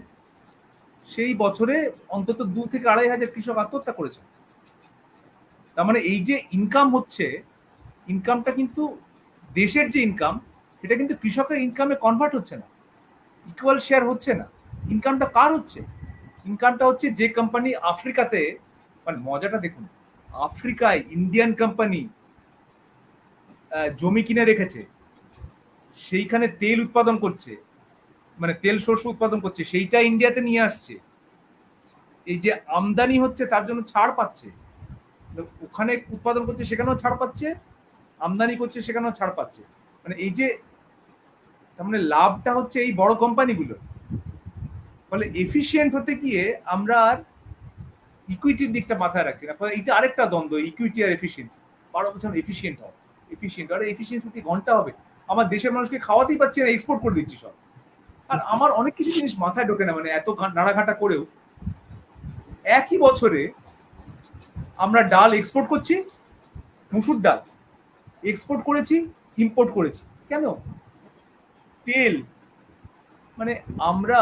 সেই বছরে অন্তত 2 থেকে 2.5 হাজার কৃষক আত্মহত্যা করেছে। তার মানে এই যে ইনকাম হচ্ছে, ইনকামটা কিন্তু দেশের যে ইনকাম, সেটা কিন্তু কৃষকের ইনকামে কনভার্ট হচ্ছে না, ইকুয়াল শেয়ার হচ্ছে না। ইনকামটা কার হচ্ছে? ইনকামটা হচ্ছে যে কোম্পানি আফ্রিকাতে, মানে মজাটা দেখুন, আফ্রিকায় ইন্ডিয়ান কোম্পানি জমি কিনে রেখেছে, সেইখানে তেল উৎপাদন করছে, মানে তেল শস্য উৎপাদন করছে, সেইটা ইন্ডিয়াতে নিয়ে আসছে। এই যে আমদানি হচ্ছে তার জন্য ছাড় পাচ্ছে, ওখানে উৎপাদন করছে সেখানেও ছাড় পাচ্ছে, আমদানি করছে সেখানেও ছাড় পাচ্ছে। মানে এই যে তার মানে লাভটা হচ্ছে এই বড় কোম্পানিগুলো। ফলে এফিশিয়েন্ট হতে গিয়ে আমরা আর ইকুইটির দিকটা মাথায় রাখছি না। ফলে এটা আরেকটা দ্বন্দ্ব, ইকুইটি আর এফিসিয়েন্সি। বারো বছর এফিসিয়েন্ট হবে, এফিসিয়েন্ট আর এফিসিয়েন্সিতে ঘন্টা হবে। আমার দেশের মানুষকে খাওয়াতেই পাচ্ছি না, এক্সপোর্ট করে দিচ্ছি সব। আর আমার অনেক কিছু জিনিস মাথায় ঢোকে না, মানে এত নাড়াঘাটা করেও একই বছরে আমরা ডাল এক্সপোর্ট করছি, মুসুর ডাল এক্সপোর্ট করেছি, ইম্পোর্ট করেছি। কেন? তেল, মানে আমরা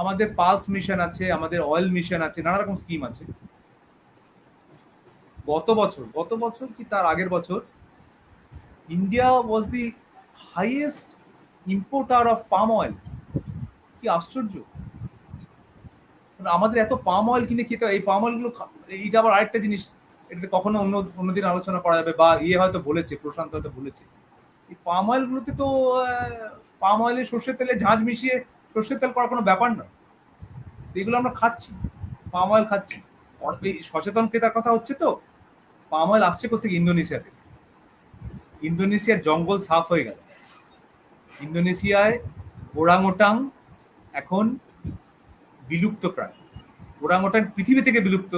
আমাদের পালস মিশন আছে, আমাদের অয়েল মিশন আছে, নানা রকম স্কিম আছে। গত বছর কি তার আগের বছর India was the highest importer of palm oil. কি আশ্চর্য! আমাদের এত পাম অয়েল কিনে খেতে হয়। এই পাম অয়েল গুলো, এইটা আবার আরেকটা জিনিস, এটাতে কখনো অন্যদিন আলোচনা করা যাবে, বা হয়তো বলেছে, প্রশান্ত হয়তো বলেছে, এই পাম অয়েল গুলোতে তো পাম অয়েলে সর্ষের তেলে ঝাঁঝ মিশিয়ে সর্ষের তেল করার কোনো ব্যাপার নয়। এগুলো আমরা খাচ্ছি, পাম অয়েল খাচ্ছি। সচেতন ক্রেতার কথা হচ্ছে তো। পাম অয়েল আসছে কোথেকে? ইন্দোনেশিয়া থেকে। ইন্দোনেশিয়ার জঙ্গল সাফ হয়ে গেল। ইন্দোনেশিয়ায় ওরাংওটাং এখন বিলুপ্ত প্রায়। ওরাংওটাং পৃথিবী থেকে বিলুপ্ত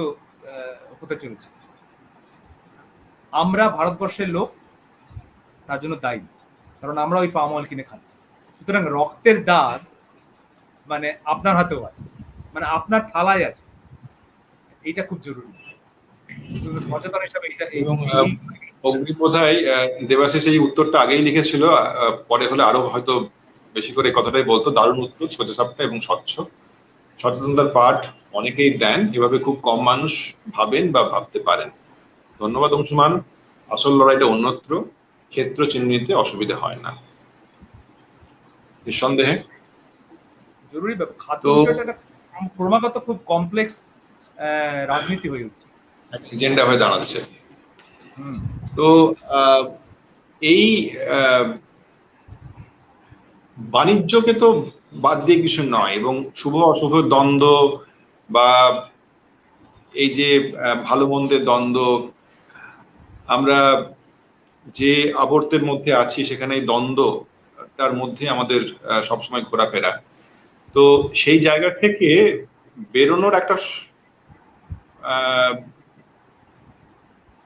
হতে চলেছে। আমরা ভারতবর্ষের লোক তার জন্য দায়ী, কারণ আমরা ওই পাম অয়েল কিনে খাচ্ছি। সুতরাং রক্তের দাগ মানে আপনার হাতেও আছে, মানে আপনার থালায় আছে। এইটা খুব জরুরি সচেতন হিসাবে। অগ্নিপ্রথায় দেবাশিস এই উত্তরটা আগেই লিখেছিল, পরে হলে আরো হয়তো বেশি করে কথাটাই বলতো। দারুণ উত্তর, সোজাসাপটা এবং স্বচ্ছ। সচেতনতার পাঠ অনেকেই দেন, এভাবে খুব কম মানুষ ভাবেন বা ভাবতে পারেন। ধন্যবাদ অংশুমান। আসল লড়াইটা অন্যত্র, ক্ষেত্র চিহ্নিতে অসুবিধা হয় না, নিঃসন্দেহে জরুরি ব্যাপার। খাদ্য বিষয়টা একটা ক্রমাগত খুব কমপ্লেক্স রাজনীতি হয়ে উঠছে, এজেন্ডা হয়ে দাঁড়াচ্ছে। তো এই বাণিজ্যকে তো বাদ দিয়ে কিছু নয়, এবং শুভ অশুভ দ্বন্দ্ব বা এই যে ভালো মন্দের দ্বন্দ্ব, আমরা যে আবর্তের মধ্যে আছি সেখানে এই দ্বন্দ্ব তার মধ্যে আমাদের সবসময় ঘোরাফেরা। তো সেই জায়গা থেকে বেরোনোর একটা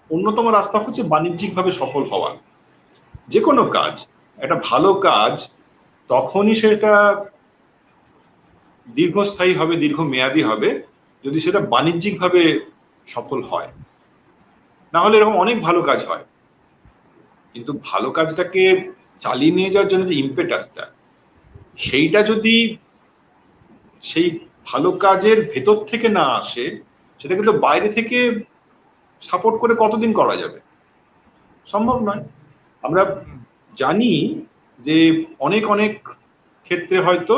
অন্যতম রাস্তা হচ্ছে বাণিজ্যিকভাবে সফল হওয়া। যে কোনো কাজ, একটা ভালো কাজ তখনই সেটা দীর্ঘস্থায়ী হবে, দীর্ঘমেয়াদী হবে, যদি সেটা বাণিজ্যিকভাবে সফল হয়। না হলে এরকম অনেক ভালো কাজ হয়, কিন্তু ভালো কাজটাকে চালিয়ে নিয়ে যাওয়ার জন্য যে ইম্পেটাসটা, সেইটা যদি সেই ভালো কাজের ভেতর থেকে না আসে, সেটা কিন্তু বাইরে থেকে সাপোর্ট করে কতদিন করা যাবে? সম্ভব নয়। আমরা জানি যে অনেক অনেক ক্ষেত্রে হয়তো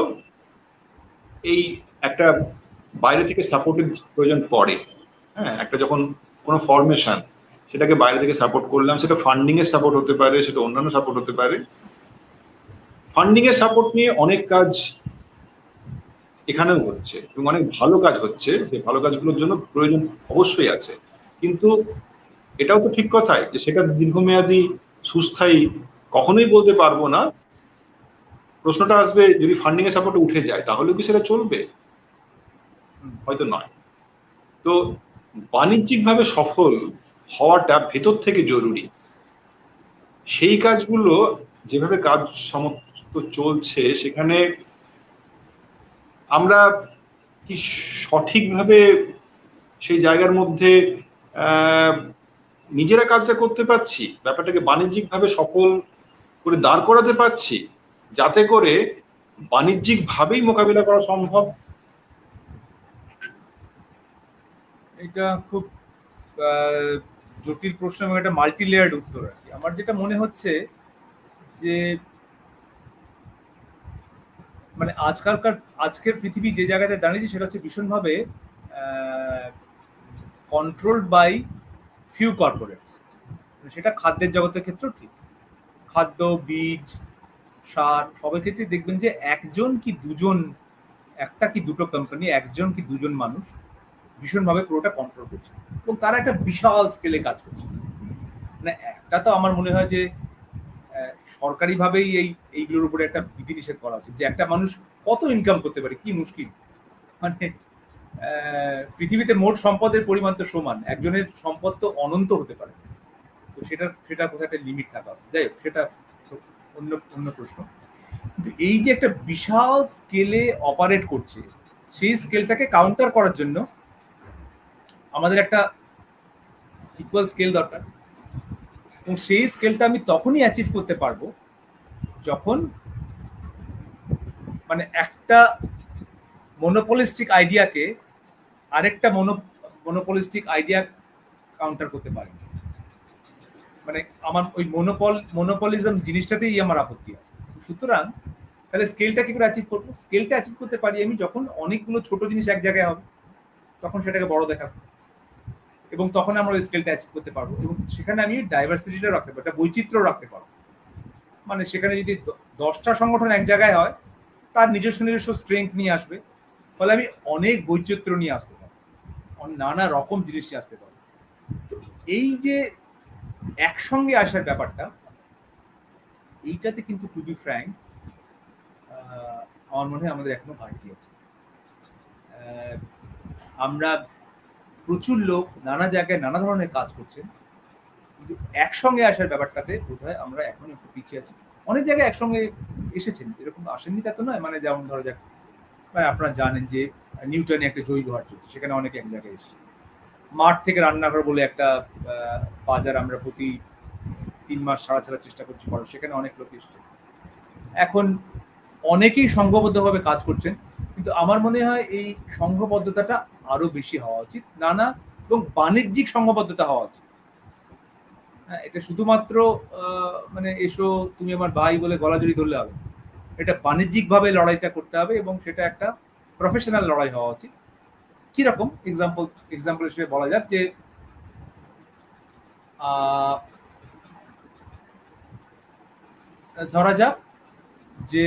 এই একটা বাইরে থেকে সাপোর্টের প্রয়োজন পড়ে। হ্যাঁ, একটা যখন কোনো ফরমেশন, সেটাকে বাইরে থেকে সাপোর্ট করলাম, সেটা ফান্ডিং এর সাপোর্ট হতে পারে, সেটা অন্যান্য সাপোর্ট হতে পারে। ফান্ডিং এর সাপোর্ট নিয়ে অনেক কাজ এখানেও হচ্ছে এবং অনেক ভালো কাজ হচ্ছে, যে ভালো কাজগুলোর জন্য প্রয়োজন অবশ্যই আছে। কিন্তু এটাও তো ঠিক কথাই যে সেটা দীর্ঘমেয়াদী সুস্থায়ী কখনোই বলতে পারবো না। প্রশ্নটা আসবে, যদি ফান্ডিং এর সাপোর্টে উঠে যায় তাহলে কি সেটা চলবে? হয়তো নয়। তো বাণিজ্যিকভাবে সফল হওয়াটা ভেতর থেকে জরুরি। সেই কাজগুলো যেভাবে কাজ সমস্ত চলছে, সেখানে আমরা কি সঠিকভাবে সেই জায়গার মধ্যে নিজেরা কাজটা করতে পারছি, ব্যাপারটাকে বাণিজ্যিকভাবে সফল করে দাঁড় করাতে পারছি, যাতে করে বাণিজ্যিক ভাবেই মোকাবিলা করা সম্ভব? এটা খুব জটিল প্রশ্ন এবং একটা মাল্টি লেয়ার্ড উত্তর আর কি। আমার যেটা মনে হচ্ছে যে মানে আজকের পৃথিবী যে জায়গাতে দাঁড়িয়েছে সেটা হচ্ছে ভীষণভাবে কন্ট্রোলড বাই ফিউ কর্পোরেটস। সেটা খাদ্যের জগতের ক্ষেত্রেও ঠিক। খাদ্য, বীজ, সার সবের ক্ষেত্রে দেখবেন যে একজন কি দুজন, একটা কি দুটো কোম্পানি, একজন কি দুজন মানুষ ভীষণভাবে পুরোটা কন্ট্রোল করছে এবং তারা একটা বিশাল স্কেলে কাজ করছে। মানে একটা তো আমার মনে হয় যে সরকারিভাবেই এইগুলোর উপরে একটা বিধিনিষেধ করা উচিত, যে একটা মানুষ কত ইনকাম করতে পারে, কি মুশকিল। মানে পৃথিবীতে মোট সম্পদের পরিমাণ তো সমান, একজনের সম্পদ তো অনন্ত হতে পারে। তো সেটা কোথায় একটা লিমিট থাকা উচিত। যাই হোক, সেটা তো অন্য অন্য প্রশ্ন। কিন্তু এই যে একটা বিশাল স্কেলে অপারেট করছে, সেই স্কেলটাকে কাউন্টার করার জন্য আমাদের একটা ইকুয়াল স্কেল দরকার। এবং সেই স্কেলটা আমি তখনই অ্যাচিভ করতে পারবো যখন মানে একটা মনোপলিস্টিক আইডিয়াকে আরেকটা মনোপলিস্টিক আইডিয়া কাউন্টার করতে পারে। মানে আমার ওই মনোপলিজম জিনিসটাতেই আমার আপত্তি আছে। সুতরাং তাহলে স্কেলটা কি করে অ্যাচিভ করবো? স্কেলটা অ্যাচিভ করতে পারি আমি যখন অনেকগুলো ছোট জিনিস এক জায়গায় হবে, তখন সেটাকে বড় দেখাবো এবং তখন আমরা ওই স্কেলটা অ্যাচিভ করতে পারবো। এবং সেখানে আমি ডাইভার্সিটিটা রাখতে পারবো, একটা বৈচিত্র্য রাখতে পারবো। মানে সেখানে যদি 10টা সংগঠন এক জায়গায় হয়, তার নিজস্ব নিজস্ব স্ট্রেংথ নিয়ে আসবে, ফলে আমি অনেক বৈচিত্র্য নিয়ে আসতে পারবো, নানা রকম জিনিস নিয়ে আসতে পারবো। তো এই যে একসঙ্গে আসার ব্যাপারটা, এইটাতে কিন্তু টু বি ফ্র্যাঙ্ক আমার মনে হয় আমাদের এখনো ঘাটতি আছে। আমরা প্রচুর লোক নানা জায়গায় নানা ধরনের কাজ করছেন, কিন্তু একসঙ্গে আসার ব্যাপারটাতে বোধহয় আমরা এখন একটু পিছিয়ে আছি। অনেক জায়গায় একসঙ্গে এসেছেন, এরকম আসেননি তা তো নয়। মানে যেমন ধরা যাক, মানে আপনারা জানেন যে নিউটনে একটা জৈব হাট চলছে, সেখানে অনেকে এক জায়গায় এসেছে। মাঠ থেকে রান্নাঘর বলে একটা বাজার আমরা প্রতি 3 মাস ছাড়ার চেষ্টা করছি করার, সেখানে অনেক লোক এসেছে। এখন অনেকেই সংঘবদ্ধভাবে কাজ করছেন, কিন্তু আমার মনে হয় এই সংঘবদ্ধতাটা আরো বেশি হওয়া উচিত, নানা এবং বাণিজ্যিক সংঘবদ্ধতা হওয়া উচিত। হ্যাঁ, এটা শুধুমাত্র মানে এসো তুমি আমার ভাই বলে গলাজড়ি ধরলে হবে। এটা বাণিজ্যিকভাবে লড়াইটা করতে হবে এবং সেটা একটা প্রফেশনাল লড়াই হওয়া উচিত। কিরকম এক্সাম্পল হিসেবে বলা যাক যে ধরা যাক যে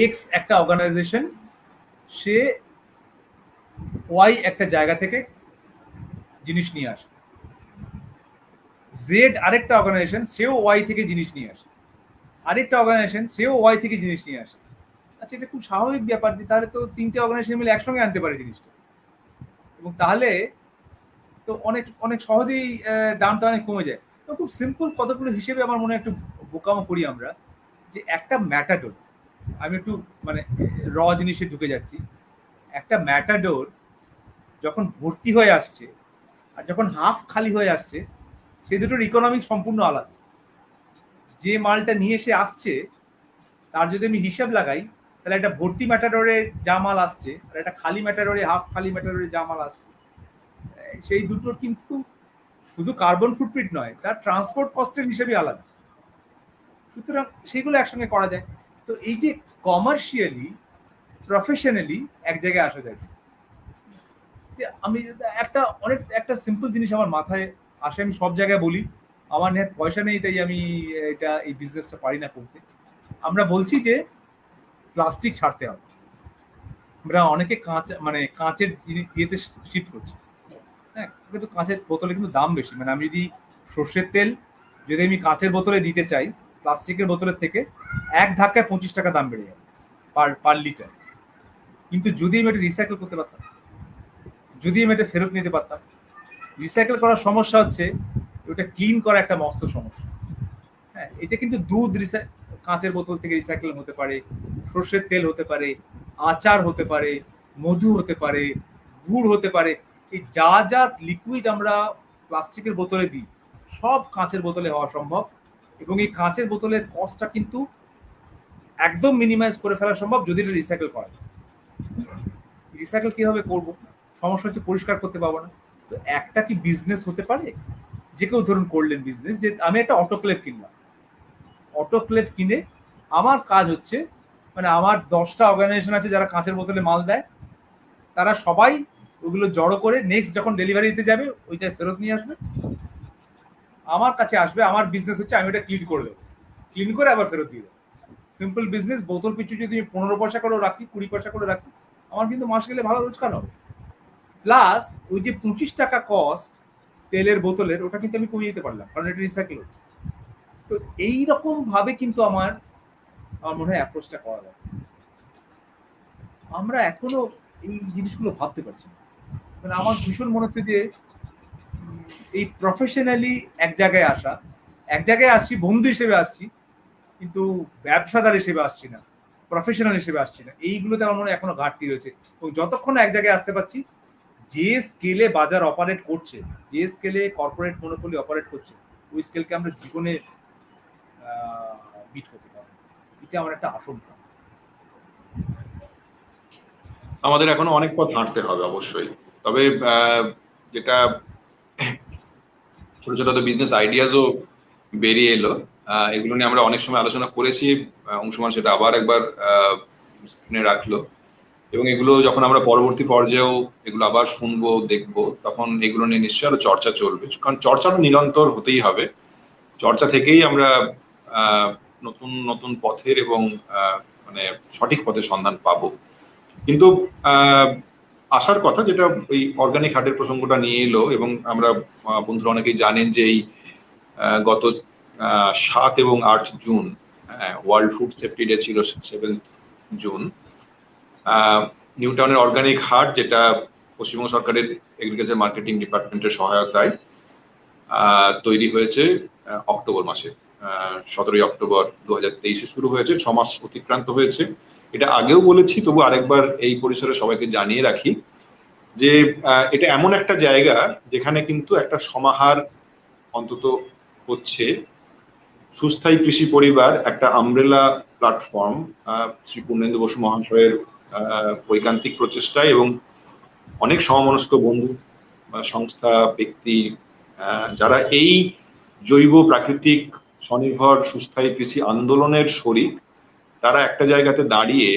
এক্স একটা অর্গানাইজেশন, সে ওয়াই একটা জায়গা থেকে জিনিস নিয়ে আসে। জেড আরেকটা অর্গানাইজেশন, সেও ওয়াই থেকে জিনিস নিয়ে আসে। আরেকটা অর্গানাইজেশন, সেও ওয়াই থেকে জিনিস নিয়ে আসে। আচ্ছা, এটা খুব স্বাভাবিক ব্যাপার যে তাহলে তো 3টে অর্গানাইজেশন মিলে একসঙ্গে আনতে পারে জিনিসটা, এবং তাহলে তো অনেক অনেক সহজেই দামটা অনেক কমে যায়। তো খুব সিম্পল কতগুলো হিসেবে আমার মনে হয় একটু বোকামো করি আমরা, যে একটা ম্যাটাডোর, আমি একটু মানে জিনিসে ঢুকে যাচ্ছি। একটা ম্যাটাডোর যখন ভর্তি হয়ে আসছে আর যখন হাফ খালি হয়ে আসছে, সেই দুটোর ইকোনমিক সম্পূর্ণ আলাদা। যে মালটা নিয়ে এসে আসছে তার যদি আমি হিসাব লাগাই, তাহলে একটা ভর্তি ম্যাটাডোরে যা মাল আসছে আর একটা খালি ম্যাটাডোরে, হাফ খালি ম্যাটাডোরে যা মাল আসছে, সেই দুটোর কিন্তু শুধু কার্বন ফুটপ্রিন্ট নয়, তার ট্রান্সপোর্ট কস্টের হিসেবে আলাদা। সুতরাং সেগুলো একসঙ্গে করা যায়। তো এই যে কমার্শিয়ালি প্রফেশনালি এক জায়গায় আসা যায়, যে আমি একটা সিম্পল জিনিস আমার মাথায় আসে, আমি সব জায়গায় বলি, আমার নেট পয়সা নেই তাই আমি এই বিজনেসটা পারি না করতে। আমরা বলছি যে প্লাস্টিক ছাড়তে হবে, আমরা অনেকে কাঁচের ইয়েতে শিফট করছি। হ্যাঁ, কিন্তু কাঁচের বোতলে কিন্তু দাম বেশি। মানে আমি যদি সর্ষের তেল যদি আমি কাঁচের বোতলে দিতে চাই প্লাস্টিকের বোতলের থেকে, এক ধাক্কায় 25 টাকা দাম বেড়ে যাবে পার লিটার। কিন্তু যদি আমি এটা রিসাইকেল করতে পারতাম, যদি আমি এটা ফেরত নিতে পারতাম। রিসাইকেল করার সমস্যা হচ্ছে ওটা ক্লিন করা একটা মস্ত সমস্যা। হ্যাঁ, এটা কিন্তু দুধ কাঁচের বোতল থেকে রিসাইকেল হতে পারে, সর্ষের তেল হতে পারে, আচার হতে পারে, মধু হতে পারে, গুড় হতে পারে। এই যা যা লিকুইড আমরা প্লাস্টিকের বোতলে দিই সব কাঁচের বোতলে হওয়া সম্ভব, এবং এই কাঁচের বোতলের কস্টটা কিন্তু একদম মিনিমাইজ করে ফেলা সম্ভব যদি এটা রিসাইকেল করা যায়। রিসাইকেল কিভাবে করবো? সমস্যা হচ্ছে পরিষ্কার করতে পারবো না। তো একটা কি বিজনেস হতে পারে, যে কেউ ধরুন করলেন বিজনেস, যে আমি একটা অটোক্লেভ কিনলাম, অটোক্লেভ কিনে আমার কাজ হচ্ছে, মানে আমার 10টা অর্গানাইজেশন আছে যারা কাঁচের বোতলে মাল দেয়, তারা সবাই ওগুলো জড়ো করে নেক্সট যখন ডেলিভারি দিতে যাবে ওইটা ফেরত নিয়ে আসবে, আমার কাছে আসবে। আমার বিজনেস হচ্ছে আমি ওটা ক্লিন করে দেবো, ক্লিন করে আবার ফেরত দিয়ে দেবো। Simple business. বোতল পিছু যদি আমি 15 পয়সা করে রাখি, 20 পয়সা করে রাখি, আমার কিন্তু মাস গেলে ভালো রোজগার হবে। প্লাস ওই যে 25 টাকা কস্ট তেলের বোতলের, ওটা কিন্তু আমি কমিয়ে দিতে পারলাম, কারণ এটা রিসাইকেল হচ্ছে। তো এইরকম ভাবে কিন্তু আমার মনে হয় অ্যাপ্রোচটা করা যায়। আমরা এখনো এই জিনিসগুলো ভাবতে পারছি না। মানে আমার ভীষণ মনে হচ্ছে যে এই প্রফেশনালি এক জায়গায় আসা, এক জায়গায় আসছি বন্ধু হিসেবে আসছি, কিন্তু ব্যবসাদার হিসেবে আসছি না, প্রফেশনাল হিসেবে আসছি না। এইগুলোতে আমার মনে হয় এখনো ঘাটতি রয়েছে। এবং যতক্ষণ এক জায়গায় আসতে পারছি, যে স্কেলে বাজার অপারেট করছে, যে স্কেলে কর্পোরেট মনোপলি অপারেট করছে, ওই স্কেলকে আমরা জীবনে বিট করতে পারবো। এটা আমার একটা আশঙ্কা। আমাদের এখনো অনেক পথ হাঁটতে হবে অবশ্যই। তবে যেটা ছোট ছোট বিজনেস আইডিয়াসও বেরিয়ে এলো, এগুলো নিয়ে আমরা অনেক সময় আলোচনা করেছি, অংশমান সেটা আবার একবার স্ক্রিনে রাখলো, এবং এগুলো যখন আমরা পরবর্তী পর্যায়েও এগুলো আবার শুনবো দেখবো, তখন এগুলো নিয়ে নিশ্চয়ই আরো চর্চা চলবে। কারণ চর্চাটা নিরন্তর হতেই হবে, চর্চা থেকেই আমরা নতুন নতুন পথের এবং মানে সঠিক পথের সন্ধান পাবো। কিন্তু আসার কথা যেটা ওই অর্গানিক হাটের প্রসঙ্গটা নিয়ে এলো, এবং আমরা বন্ধুরা অনেকেই জানেন যে এই গত 7 এবং 8 June world food safety day ছিল, 7 জুন। নিউ টাউনের অর্গানিক হাট, যেটা পশ্চিমবঙ্গ সরকারের এগ্রিকালচার মার্কেটিং ডিপার্টমেন্টের সহায়তায় তৈরি হয়েছে অক্টোবর মাসে, 17ই অক্টোবর 2023 শুরু হয়েছে, 6 মাস অতিক্রান্ত হয়েছে। এটা আগেও বলেছি, তবু আরেকবার এই পরিসরে সবাইকে জানিয়ে রাখি যে এটা এমন একটা জায়গা যেখানে কিন্তু একটা সমাহার অন্তত হচ্ছে। সুস্থায়ী কৃষি পরিবার একটা আমব্রেলা প্ল্যাটফর্ম, শ্রী পূর্ণেন্দু বসু মহাশয়ের ঐকান্তিক প্রচেষ্টায় এবং অনেক সমমনস্ক বন্ধু বা সংস্থা, ব্যক্তি যারা এই জৈব প্রাকৃতিক স্বনির্ভর সুস্থায়ী কৃষি আন্দোলনের শরিক, তারা একটা জায়গাতে দাঁড়িয়ে,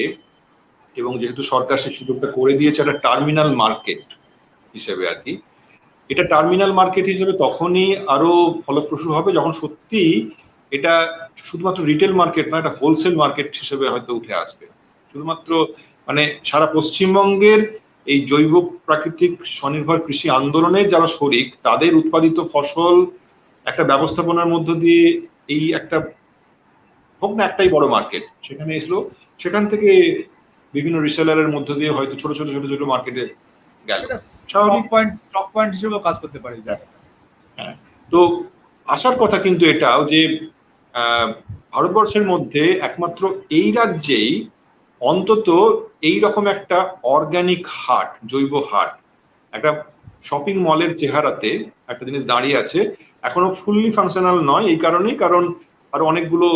এবং যেহেতু সরকার সেই সুযোগটা করে দিয়েছে একটা টার্মিনাল মার্কেট হিসেবে আর কি, এটা টার্মিনাল মার্কেট হিসেবে তখনই আরো ফলপ্রসূ হবে যখন সত্যি এটা শুধুমাত্র রিটেল মার্কেট নয়, এটা হোলসেল মার্কেট হিসেবে হয়তো উঠে আসবে। শুধুমাত্র মানে সারা পশ্চিমবঙ্গের এই জৈব প্রাকৃতিক স্বনির্ভর কৃষি আন্দোলনের যারা শরিক, তাদের উৎপাদিত ফসল একটা ব্যবস্থাপনার মধ্য দিয়ে এই একটা হোক না একটাই বড় মার্কেট, সেখানে এসলো, সেখান থেকে বিভিন্ন রিসেলারের মধ্য দিয়ে হয়তো ছোট ছোট ছোট ছোট মার্কেটে গেল, স্টক পয়েন্ট হিসেবে কাজ করতে পারে। হ্যাঁ, তো আসার কথা কিন্তু এটাও যে ভারতবর্ষের মধ্যে একমাত্র এই রাজ্যেই অন্তত এই রকম একটা অর্গানিক হাট, জৈব হাট, একটা শপিং মলের চেহারাতে একটা জিনিস দাঁড়িয়ে আছে। এখনো ফুললি ফাংশনাল নয়, এই কারণেই কারণ আরো অনেকগুলো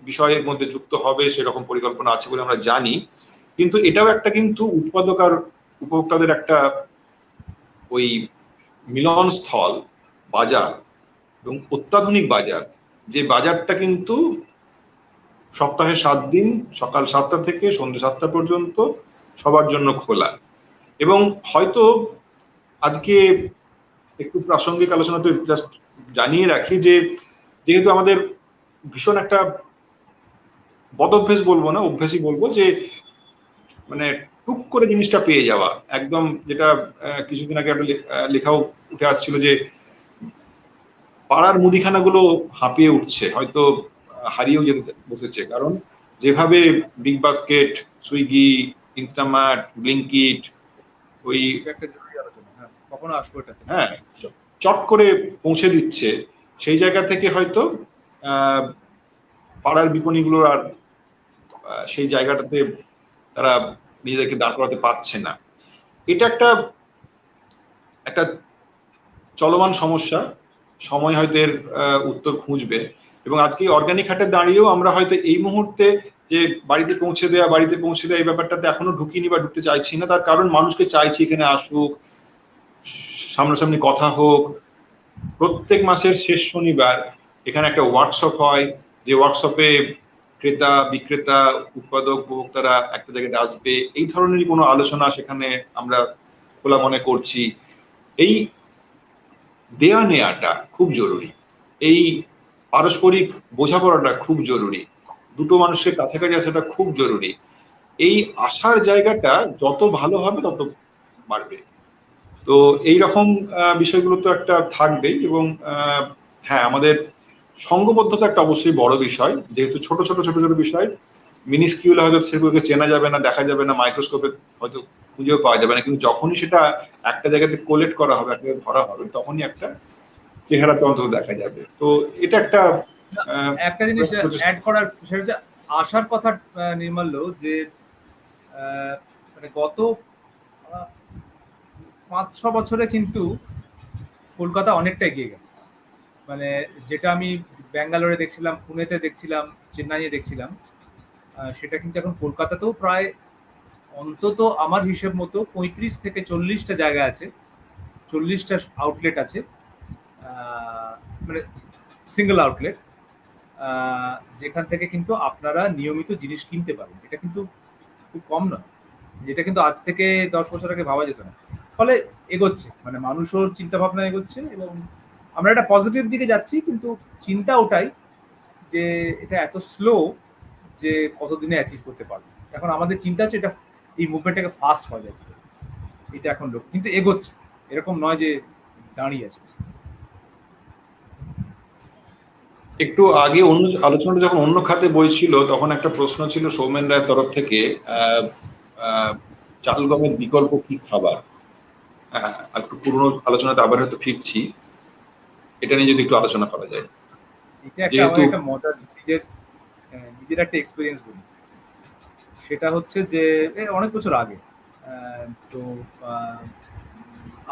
বিষয়ের মধ্যে যুক্ত হবে সেরকম পরিকল্পনা আছে বলে আমরা জানি। কিন্তু এটাও একটা কিন্তু উৎপাদক আর উপভোক্তাদের একটা ওই মিলন স্থল, বাজার, এবং অত্যাধুনিক বাজার, যে বাজারটা কিন্তু সপ্তাহে 7 দিন সকাল 7টা থেকে সন্ধ্যে 7টা পর্যন্ত সবার জন্য খোলা। এবং হয়তো আজকে একটু প্রাসঙ্গিক আলোচনাতে জাস্ট জানিয়ে রাখি যে যেহেতু আমাদের ভীষণ একটা বদঅভ্যাস বলবো না, অভ্যাসই বলবো, যে মানে টুক করে জিনিসটা পেয়ে যাওয়া, একদম যেটা কিছুদিন আগে একটা লেখাও উঠে আসছিল যে পাড়ার মুদিখানাগুলো হাঁপিয়ে উঠছে, হয়তো হারিয়েও যেতে বসেছে। কারণ যেভাবে big basket, Swiggy, Instamart, Blinkit ওই একটা জরুরি আলোচনা, হ্যাঁ কখনো আসবো এটাতে। হ্যাঁ চট করে পৌঁছে দিচ্ছে, সেই জায়গা থেকে হয়তো পাড়ার বিপণীগুলো আর সেই জায়গাটাতে তারা নিজেদেরকে দাঁড় করাতে পারছে না। এটা একটা একটা চলমান সমস্যা, সময় হয়তো এর উত্তর খুঁজবে। এবং আজকে অর্গানিক হাটে দাঁড়িয়েও আমরা হয়তো এই মুহূর্তে যে বাড়িতে পৌঁছে দেওয়া এই ব্যাপারটাতে এখনো ঢুকিনি বা ঢুকতে চাইছি না। তার কারণ মানুষকে চাইছি এখানে আসুক, সামনাসামনি কথা হোক। প্রত্যেক মাসের শেষ শনিবার এখানে একটা ওয়ার্কশপ হয়, যে ওয়ার্কশপে ক্রেতা, বিক্রেতা, উৎপাদক, উপভোক্তারা একটা জায়গায় আসবে, এই ধরনেরই কোনো আলোচনা সেখানে আমরা খোলা মনে করছি। এই দেয়া নেয়াটা খুব জরুরি, এই পারস্পরিক বোঝাপড়াটা খুব জরুরি, দুটো মানুষের কাছাকাছি আসাটা খুব জরুরি। এই আসার জায়গাটা যত ভালো হবে তত বাড়বে। তো এইরকম বিষয়গুলো তো একটা থাকবেই। এবং হ্যাঁ, আমাদের সংঘবদ্ধতা একটা অবশ্যই বড় বিষয়, যেহেতু ছোট ছোট ছোট ছোট বিষয় মিনিস্কিউল হয়তো সেগুলোকে চেনা যাবে না, দেখা যাবে না, মাইক্রোস্কোপে হয়তো খুঁজেও পাওয়া যাবে না, কিন্তু যখনই সেটা একটা জায়গাতে কোলেক্ট করা হবে, একটা ধরা হবে, তখনই একটা চেহারাতে অন্তত দেখা যাবে। তো এটা একটা একটা জিনিস অ্যাড করার, সেটা হচ্ছে আসার কথা নির্মাল্য, যে মানে গত 5-6 বছরে কিন্তু কলকাতা অনেকটা এগিয়ে গেছে। মানে যেটা আমি ব্যাঙ্গালোরে দেখছিলাম, পুনেতে দেখছিলাম, চেন্নাইয়ে দেখছিলাম, সেটা কিন্তু এখন কলকাতাতেও প্রায় অন্তত আমার হিসেব মতো 35 থেকে 40টা জায়গা আছে, 40টা আউটলেট আছে, মানে সিঙ্গেল আউটলেট, যেখান থেকে কিন্তু আপনারা নিয়মিত জিনিস কিনতে পারেন। এটা কিন্তু খুব কম নয়, যেটা কিন্তু আজ থেকে 10 বছর আগে ভাবা যেত না। ফলে এগোচ্ছে, মানে মানুষও চিন্তা ভাবনা এগোচ্ছে, এবং আমরা একটা পজিটিভ দিকে যাচ্ছি। কিন্তু চিন্তা ওটাই যে এটা এত স্লো যে কতদিনে অ্যাচিভ করতে পারবো। এখন আমাদের চিন্তা হচ্ছে এটা, এই মুভমেন্টটাকে ফাস্ট করা যায়, এটা এখন লোক কিন্তু এগোচ্ছে, এরকম নয় যে দাঁড়িয়ে আছে। একটু আগে অন্য আলোচনাটা যখন অন্য খাতে বইছিল, তখন একটা প্রশ্ন ছিল সৌমেন রায়ের তরফ থেকে, চাল গমের বিকল্প কি খাবার। একটু পুরনো আলোচনাতে আবার হয়তো ফিরছি, এটা নিয়ে যদি একটু আলোচনা করা যায়। এটা একটা আমার যেহেতু একটা মজার নিজের একটা এক্সপিরিয়েন্স বলি। সেটা হচ্ছে যে অনেক বছর আগে, তো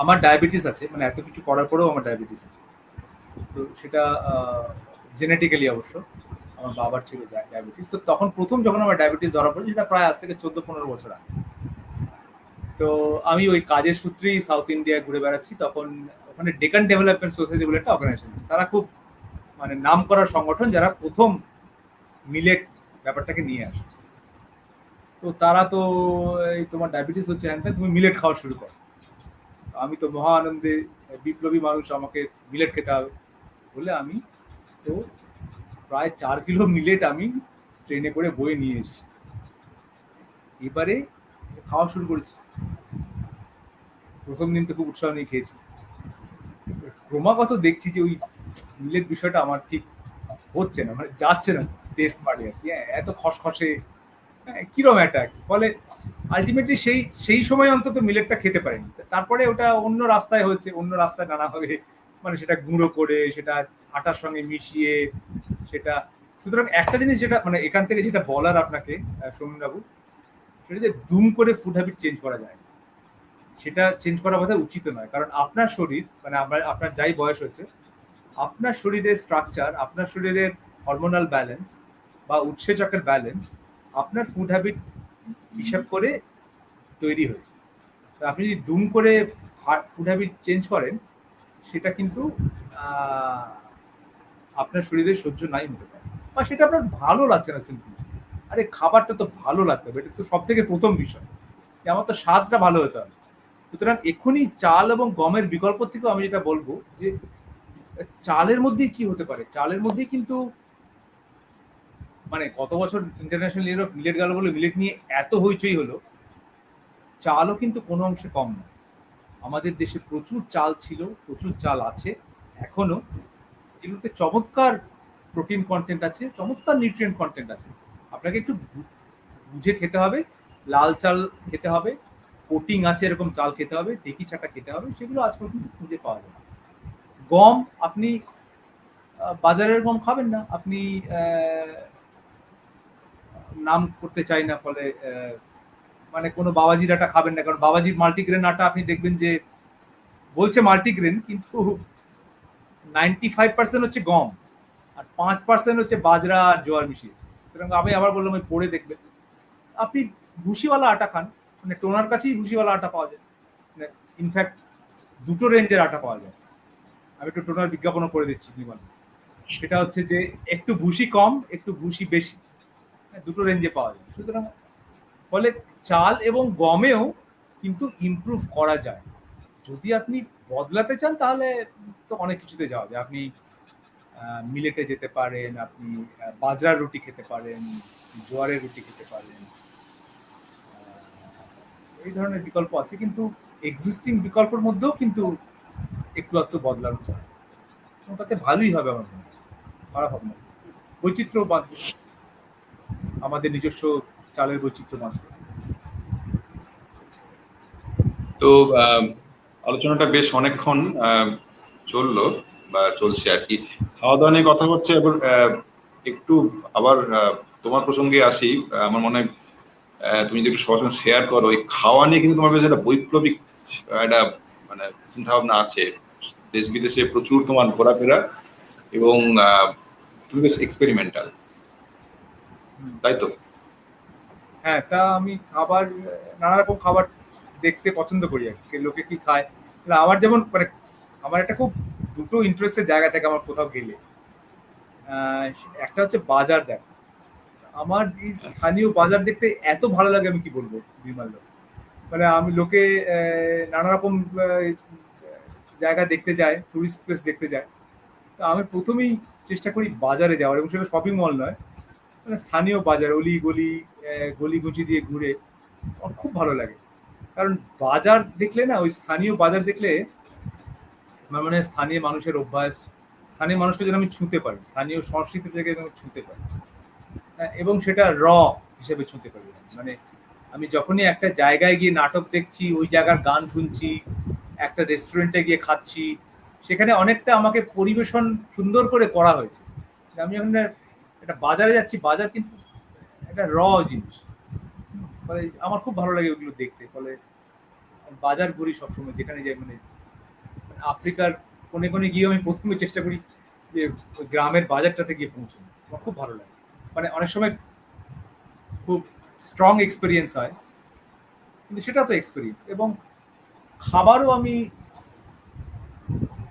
আমার ডায়াবেটিস আছে, মানে এত কিছু করার পরেও আমার ডায়াবেটিস আছে। তো সেটা জেনেটিক্যালি অবশ্য আমার বাবার ছিল ডায়াবেটিস। তো তখন প্রথম যখন আমার ডায়াবেটিস ধরা পড়ে, সেটা প্রায় আজ থেকে 14-15 বছর আগে। তো আমি ওই কাজের সূত্রেই সাউথ ইন্ডিয়ায় ঘুরে বেড়াচ্ছি। তখন ওখানে ডেকান ডেভেলপমেন্ট সোসাইটি বলে একটা অর্গানাইজেশন আছে, তারা খুব মানে নাম করা সংগঠন, যারা প্রথম মিলেট ব্যাপারটাকে নিয়ে আসে। তো তারা তো এই তোমার ডায়াবেটিস হচ্ছে, হ্যাঁ তুমি মিলেট খাওয়া শুরু করো। আমি তো মহা আনন্দে, বিপ্লবী মানুষ, আমাকে মিলেট খেতে হবে বলে আমি তো প্রায় 4 কিলো মিলেট আমি ট্রেনে করে বয়ে নিয়ে এসেছি। এবারে খাওয়া শুরু করেছি। প্রথম দিন তো খুব উৎসাহ নিয়ে খেয়েছি। ক্রমাগত দেখছি যে ওই মিলেট বিষয়টা আমার ঠিক হচ্ছে না, মানে যাচ্ছে না টেস্ট বাড়ে আর কি, এত খসখসে, কিরম একটা। ফলে আলটিমেটলি সেই সময় অন্তত মিলেটটা খেতে পারেনি। তারপরে ওটা অন্য রাস্তায় হচ্ছে, অন্য রাস্তায় নানাভাবে, মানে সেটা গুঁড়ো করে, সেটা আটার সঙ্গে মিশিয়ে, সেটা। সুতরাং একটা জিনিস যেটা মানে এখান থেকে যেটা বলার আপনাকে সৌমেন বাবু, সেটা যে দুম করে ফুড হ্যাবিট চেঞ্জ করা যায় না। সেটা চেঞ্জ করা বোধহয় উচিত নয়, কারণ আপনার শরীর, মানে আপনার যাই বয়স হচ্ছে, আপনার শরীরের স্ট্রাকচার, আপনার শরীরের হরমোনাল ব্যালেন্স বা উৎসেচকের ব্যালেন্স আপনার ফুড হ্যাবিট হিসাব করে তৈরি হয়েছে। তো আপনি যদি দুম করে ফুড হ্যাবিট চেঞ্জ করেন, সেটা কিন্তু আহ, আপনার শরীরে সহ্য নাই হতে পারে, বা সেটা আপনার ভালো লাগছে না সিম্পলি। আরে খাবারটা তো ভালো লাগতে হবে, এটা তো সব থেকে প্রথম বিষয়, যে আমার তো স্বাদটা ভালো হতে হবে। সুতরাং এক্ষুনি চাল এবং গমের বিকল্প থেকেও আমি যেটা বলবো যে চালের মধ্যেই কি হতে পারে, চালের মধ্যেই কিন্তু মানে গত বছর ইন্টারন্যাশনাল ইয়ার অফ মিলেট গেল বলে মিলেট নিয়ে এত হইচই হলো, চালও কিন্তু কোনো অংশে কম না। আমাদের দেশে প্রচুর চাল ছিল, প্রচুর চাল আছে এখনো, যেগুলোতে চমৎকার প্রোটিন কন্টেন্ট আছে, চমৎকার নিউট্রিয়েন্ট কন্টেন্ট আছে। আপনাকে একটু বুঝে খেতে হবে, লাল চাল খেতে হবে, কোটিং আছে এরকম চাল খেতে হবে, ঢেকি ছাটা খেতে হবে, সেগুলো আজকাল কিন্তু খুঁজে পাওয়া যায় না। গম আপনি বাজারের গম খাবেন না, আপনি নাম করতে চাই না, ফলে মানে কোনো বাবাজির আটা খাবেন না, কারণ বাবাজির মাল্টিগ্রেন আটা আপনি দেখবেন যে বলছে মাল্টিগ্রেন, কিন্তু 95% হচ্ছে গম, আর 5% হচ্ছে বাজরা আর জোয়ার মিশিয়েছে। সুতরাং আমি আবার বললাম ওই পড়ে দেখবেন। আপনি ভুসিওয়ালা আটা খান, মানে টোনার কাছেই ভুসিওয়ালা আটা পাওয়া যায়, মানে ইনফ্যাক্ট দুটো রেঞ্জের আটা পাওয়া যায়। আমি একটু টোনার বিজ্ঞাপনও করে দিচ্ছি নিবান। সেটা হচ্ছে যে একটু ভুসি কম, একটু ভুসি বেশি, দুটো রেঞ্জে পাওয়া যায়। সুতরাং ফলে চাল এবং গমেও কিন্তু ইমপ্রুভ করা যায়। যদি আপনি বদলাতে চান তাহলে তো অনেক কিছুতে যাওয়া যায়। আপনি মিলেটে যেতে পারেন, আপনি বাজরার রুটি খেতে পারেন, জোয়ারের রুটি খেতে পারেন, এই ধরনের বিকল্প আছে। কিন্তু এক্সিস্টিং বিকল্পের মধ্যেও কিন্তু একটু আধটু বদলানো চায়, এবং তাতে ভালোই হবে আমার মনে হয়, খারাপ হবে না। বৈচিত্র্য বাঁচবে, আমাদের নিজস্ব চালের বৈচিত্র্য বাঁচবে। তো আলোচনাটা বেশ অনেকক্ষণ চললো বা চলছে আর কি। খাওয়া দাওয়া নিয়ে কথা হচ্ছে, এবার একটু আবার তোমার প্রসঙ্গে আসি। আমার মনে হয় তুমি যদি একটু সবার সঙ্গে শেয়ার করো, এই খাওয়া নিয়ে কিন্তু তোমার বেশ একটা বৈপ্লবিক একটা মানে চিন্তা ভাবনা আছে। দেশ বিদেশে প্রচুর তোমার ঘোরাফেরা, এবং তুমি বেশ এক্সপেরিমেন্টাল, তাই তো? হ্যাঁ, তা আমি খাবার, নানা রকম খাবার দেখতে পছন্দ করি আর কি, লোকে কি খায়। না, আমার যেমন মানে আমার একটা খুব দুটো ইন্টারেস্টের জায়গা থাকে আমার কোথাও গেলে। আহ, একটা হচ্ছে বাজার দেখা। আমার এই স্থানীয় বাজার দেখতে এত ভালো লাগে, আমি কি বলবো বিমাল। মানে আমি লোকে নানা রকম জায়গা দেখতে যায়, টুরিস্ট প্লেস দেখতে যায়। তো আমি প্রথমেই চেষ্টা করি বাজারে যাওয়ার, এবং সেটা শপিং মল নয়, মানে স্থানীয় বাজার, অলি গলি, গলি গুচি দিয়ে ঘুরে আমার খুব ভালো লাগে। কারণ বাজার দেখলে না, ওই স্থানীয় বাজার দেখলে আমার মানে স্থানীয় মানুষের অভ্যাস, স্থানীয় মানুষকে যেন আমি ছুঁতে পারি, স্থানীয় সংস্কৃতি থেকে যেন আমি ছুঁতে পারি। এবং সেটা হিসেবে ছুঁতে পারি। মানে আমি যখনই একটা জায়গায় গিয়ে নাটক দেখছি, ওই জায়গার গান শুনছি, একটা রেস্টুরেন্টে গিয়ে খাচ্ছি, সেখানে অনেকটা আমাকে পরিবেশন সুন্দর করে করা হয়েছে। আমি যখন একটা বাজারে যাচ্ছি, বাজার কিন্তু একটা জিনিস। ফলে আমার খুব ভালো লাগে ওগুলো দেখতে। ফলে বাজার ঘুরি সবসময় যেখানে যাই, মানে আফ্রিকার কোনে কোনে গিয়ে আমি প্রথমে চেষ্টা করি যে ওই গ্রামের বাজারটাতে গিয়ে পৌঁছানো। আমার খুব ভালো লাগে। মানে অনেক সময় খুব স্ট্রং এক্সপিরিয়েন্স হয়, কিন্তু সেটা তো এক্সপিরিয়েন্স। এবং খাবারও আমি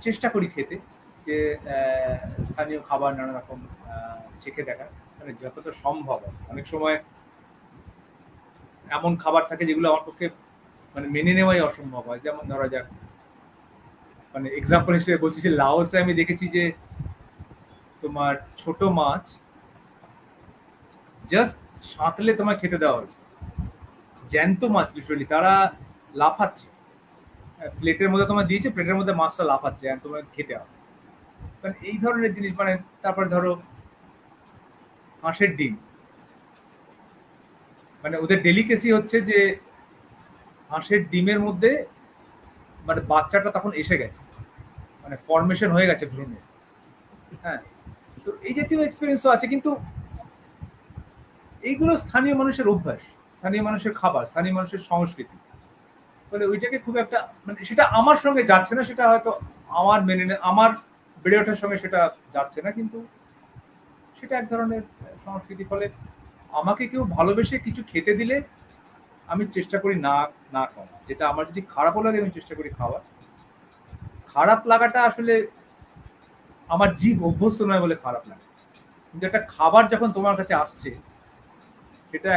চেষ্টা করি খেতে, যে স্থানীয় খাবার নানা রকম চেখে দেখা, মানে যতটা সম্ভব হয়। অনেক সময় এমন খাবার থাকে যেগুলো আমার পক্ষে মানে মেনে নেওয়াই অসম্ভব হয়। যেমন ধরা যাক, মানে এক্সাম্পল হিসেবে বলছি যে লাওসে আমি দেখেছি যে তোমার ছোট মাছ জাস্ট সাঁতলে তোমায় খেতে দেওয়া হয়েছে, জ্যান্ত মাছ, লিটারালি তারা লাফাচ্ছে, প্লেটের মধ্যে তোমার দিয়েছে, প্লেটের মধ্যে মাছটা লাফাচ্ছে আর তোমার খেতে হবে। মানে এই ধরনের জিনিস। মানে তারপরে ধরো হাঁসের ডিম, মানে ওদের ডেলিকেসি হচ্ছে যে হাঁসের ডিমের মধ্যে মানে বাচ্চাটা তখন এসে গেছে, মানে ফরমেশন হয়ে গেছে ভ্রূণে। হ্যাঁ, তো এই জাতীয় এক্সপিরিয়েন্সও আছে। কিন্তু এইগুলো স্থানীয় মানুষের অভ্যাস, স্থানীয় মানুষের খাবার, স্থানীয় মানুষের সংস্কৃতি। ফলে ওইটাকে খুব একটা মানে সেটা আমার সঙ্গে যাচ্ছে না, সেটা হয়তো আমার মেনে আমার বেড়ে ওঠার সঙ্গে সেটা যাচ্ছে না, কিন্তু সেটা এক ধরনের সংস্কৃতি। ফলে আমাকে কেউ ভালোবেসে কিছু খেতে দিলে আমি চেষ্টা করি না না খাওয়া, যেটা আমার যদি খারাপও লাগে আমি চেষ্টা করি খাওয়ার। খারাপ লাগাটা আসলে আমার জীব অভ্যস্ত নয় বলে খারাপ লাগে, কিন্তু একটা খাবার যখন তোমার কাছে আসছে, সেটা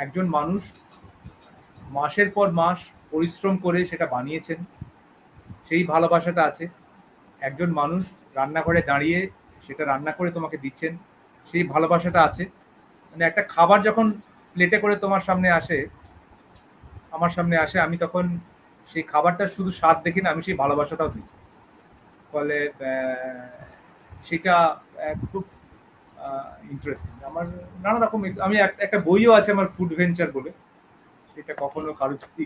একজন মানুষ মাসের পর মাস পরিশ্রম করে সেটা বানিয়েছেন, সেই ভালোবাসাটা আছে। একজন মানুষ রান্নাঘরে দাঁড়িয়ে সেটা রান্না করে তোমাকে দিচ্ছেন, সেই ভালোবাসাটা আছে। মানে একটা খাবার যখন প্লেটে করে তোমার সামনে আসে, আমার সামনে আসে, আমি তখন সেই খাবারটা শুধু স্বাদ দেখি না, আমি সেই ভালোবাসাটাও দিই। ফলে সেটা খুব ইন্টারেস্টিং। আমার নানা রকম আমি একটা বইও আছে আমার, ফুড ভেঞ্চার বলে, সেটা কখনো কারো যদি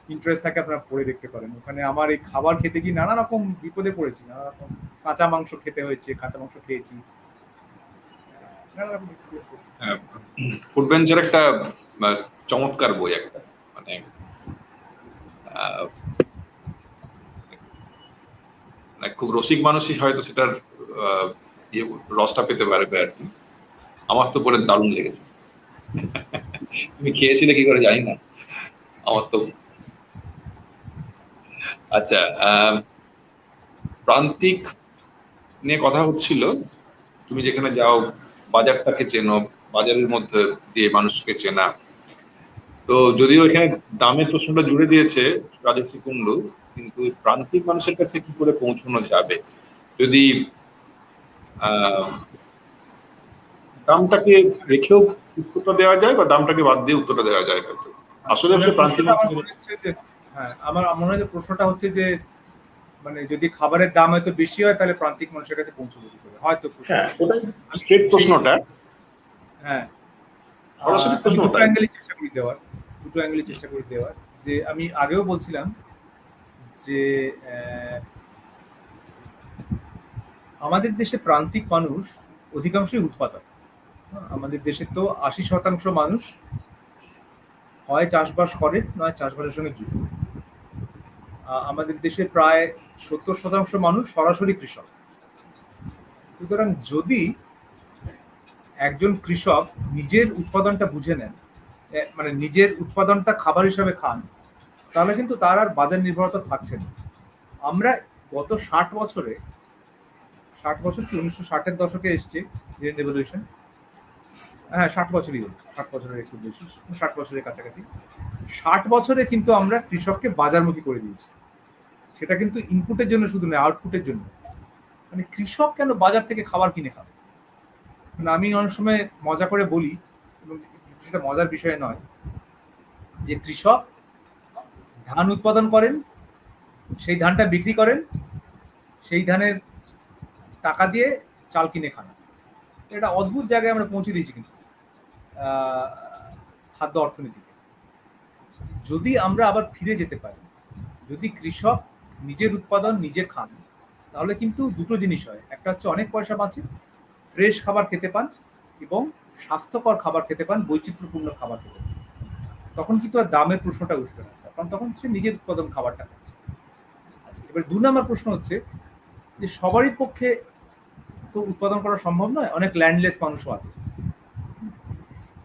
ইন্টারেস্ট থাকে আপনারা পড়ে দেখতে পারেন। ওখানে আমার এই খাবার খেতে গিয়ে নানা রকম বিপদে পড়েছি, নানা রকম কাঁচা মাংস খেতে হয়েছে, কাঁচা মাংস খেয়েছি, নানা রকম এক্সপিরিয়েন্স হয়েছে। ফুড ভেঞ্চার একটা চমৎকার বই একটা, মানে খুব রসিক মানুষই হয়তো সেটার রসটা পেতে পারবে আর কি। আমার তো পরে দারুণ লেগেছে। তুমি খেয়েছিলে কি করে জানি না, আমার তো। আচ্ছা, প্রান্তিক নিয়ে কথা হচ্ছিল। তুমি যেখানে যাও বাজারটাকে চেনো, বাজারের মধ্যে দিয়ে মানুষকে চেনা। তো যদিও এখানে দামের প্রশ্নটা জুড়ে দিয়েছে রাজশ্রী কুণ্ডু, কিন্তু প্রান্তিক মানুষের কাছে কি করে পৌঁছানো যাবে? যদি দামটাকে রেখেও উত্তরটা দেওয়া যায় বা দামটাকে বাদ দিয়ে উত্তরটা দেওয়া যায় হয়তো। আসলে প্রান্তিক আমার মনে হয় যে প্রশ্নটা হচ্ছে যে মানে যদি খাবারের দাম হয়তো বেশি হয় তাহলে প্রান্তিক মানুষের কাছে পৌঁছবে কি করে, হয়তো প্রশ্নটা। হ্যাঁ, সরাসরি আমি দুটো প্রশ্নটা। অ্যাঙ্গেলই চেষ্টা করি দেওয়ার। যে আমি আগেও বলছিলাম যে আমাদের দেশে প্রান্তিক মানুষ অধিকাংশই উৎপাদক। আমাদের দেশে তো ৮০% মানুষ হয় চাষবাস করে, নয় চাষবাসের সঙ্গে যুক্ত। আমাদের দেশে প্রায় ৭০% মানুষ সরাসরি কৃষক। সুতরাং যদি একজন কৃষক নিজের উৎপাদনটা বুঝে নেন, মানে নিজের উৎপাদনটা খাবার হিসাবে খান, তাহলে কিন্তু তার আর বাজার নির্ভরতা থাকছে না। আমরা গত ৬০ বছরে, ৬০ বছর কি ১৯৬০-এর দশকে এসছে গ্রিন রেভলিউশন, হ্যাঁ ৬০ বছরই হলো, ৬০ বছরের একটু বেশি, ৬০ বছরের কাছাকাছি। ৬০ বছরে কিন্তু আমরা কৃষককে বাজারমুখী করে দিয়েছি। সেটা কিন্তু ইনপুটের জন্য শুধু নয়, আউটপুটের জন্য। মানে কৃষক কেন বাজার থেকে খাবার কিনে খাবে? মানে আমি অনেক সময় মজা করে বলি, এবং সেটা মজার বিষয় নয়, যে কৃষক ধান উৎপাদন করেন, সেই ধানটা বিক্রি করেন, সেই ধানের টাকা দিয়ে চাল কিনে খান। এটা অদ্ভুত জায়গায় আমরা পৌঁছে দিয়েছি কিন্তু খাদ্য অর্থনীতিতে। যদি আমরা আবার ফিরে যেতে পারি, যদি কৃষক নিজের উৎপাদন নিজে খান, তাহলে কিন্তু দুটো জিনিস হয়। একটা হচ্ছে অনেক পয়সা বাঁচে, ফ্রেশ খাবার খেতে পান, এবং স্বাস্থ্যকর খাবার খেতে পান, বৈচিত্র্যপূর্ণ খাবার খেতে পান। তখন কিন্তু আর দামের প্রশ্নটা উঠবে না, তখন সে নিজের উৎপাদন খাবারটা খাচ্ছে। আচ্ছা, এবার ২ নম্বর প্রশ্ন হচ্ছে যে সবারই পক্ষে তো উৎপাদন করা সম্ভব নয়, অনেক ল্যান্ডলেস মানুষও আছে।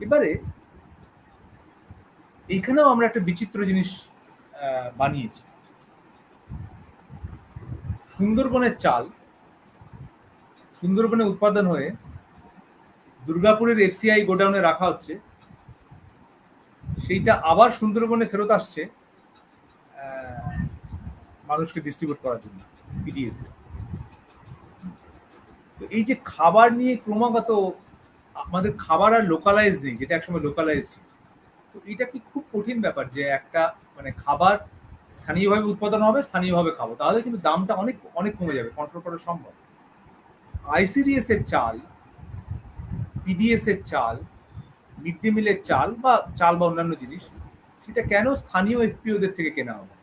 এবারে এইখানেও আমরা একটা বিচিত্র জিনিস বানিয়েছি। সুন্দরবনের চাল সুন্দরবনে উৎপাদন হয়ে দুর্গাপুরের এফসিআই গোডাউনে রাখা হচ্ছে, সেইটা আবার সুন্দরবনে ফেরত আসছে মানুষকে ডিস্ট্রিবিউট করার জন্য, পিডিএস। তো এই যে খাবার নিয়ে ক্রমাগত আমাদের খাবার আর লোকালাইজ নেই, যেটা একসময় লোকালাইজ ছিল। তো এটা কি খুব কঠিন ব্যাপার যে একটা মানে খাবার স্থানীয়ভাবে উৎপাদন হবে, স্থানীয়ভাবে খাবো, তাহলে কিন্তু দামটা অনেক অনেক কমে যাবে, কন্ট্রোল করা সম্ভব। আইসিডিএস এর চাল, পিডিএস এর চাল, মিড ডে মিলের চাল বা অন্যান্য জিনিস, সেটা কেন স্থানীয় এফপিওদের থেকে কেনা হবে,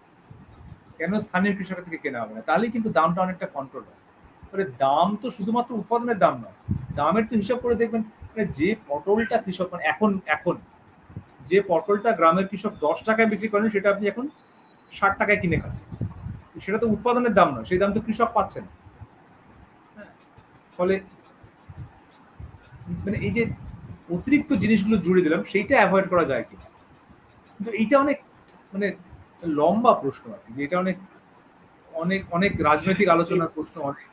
কেন স্থানীয় কৃষকের থেকে কেনা হবে না? তাহলে কিন্তু দামটা অনেকটা কন্ট্রোল হয়। তবে দাম তো শুধুমাত্র উৎপাদনের দাম নয়, দামের তো হিসাব করে দেখবেন, যে পটলটা কৃষক মানে এখন যে পটলটা গ্রামের কৃষক ১০ টাকায় বিক্রি করেন, সেটা আপনি এখন ৬০ টাকায় কিনে খাচ্ছেন। সেটা তো উৎপাদনের দাম নয়, সেই দাম তো কৃষক পাচ্ছে না। ফলে মানে এই যে অতিরিক্ত জিনিসগুলো জুড়ে দিলাম সেইটা অ্যাভয়েড করা যায় কিনা, কিন্তু এইটা অনেক মানে লম্বা প্রশ্ন আর কি, যে এটা অনেক অনেক অনেক রাজনৈতিক আলোচনার প্রশ্ন, অনেক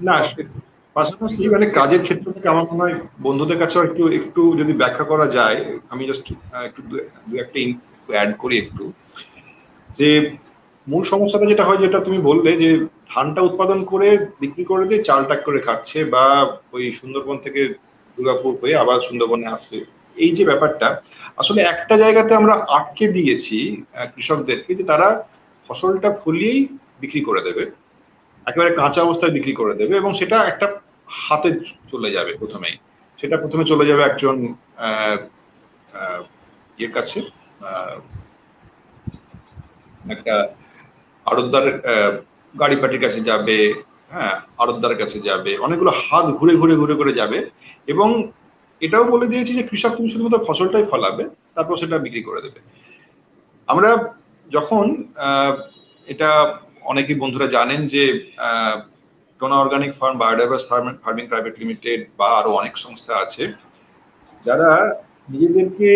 না, তর্কের। পাশাপাশি মানে কাজের ক্ষেত্র থেকে আমার মনে হয় বন্ধুদের কাছেও একটু একটু যদি ব্যাখ্যা করা যায়, আমি জাস্ট একটু দু একটা অ্যাড করি একটু, যে মূল সমস্যাটা যেটা হয়, যেটা তুমি বললে যে ধানটা উৎপাদন করে বিক্রি করে দিয়ে চাল টাক করে খাচ্ছে, বা ওই সুন্দরবন থেকে দুর্গাপুর হয়ে আবার সুন্দরবনে আসছে, এই যে ব্যাপারটা আসলে একটা জায়গাতে আমরা আটকে দিয়েছি কৃষকদেরকে, যে তারা ফসলটা ফলিয়েই বিক্রি করে দেবে, একেবারে কাঁচা অবস্থায় বিক্রি করে দেবে, এবং সেটা একটা হাতে চলে যাবে প্রথমেই। সেটা প্রথমে চলে যাবে একজন আহ আহ ইয়ের কাছে, আহ একটা আড়তদার, গাড়ি পাটির কাছে যাবে, হ্যাঁ, আড়তদারের কাছে যাবে, অনেকগুলো হাত ঘুরে ঘুরে ঘুরে ঘুরে যাবে। এবং এটাও বলে দিয়েছি যে কৃষক তুমি শুধুমাত্র ফসলটাই ফলাবে, তারপর সেটা বিক্রি করে দেবে। আমরা যখন এটা অনেকেই বন্ধুরা জানেন যে Tona organic farm, biodiverse farming private limited বা আরো অনেক সংস্থা আছে যারা নিজেদেরকে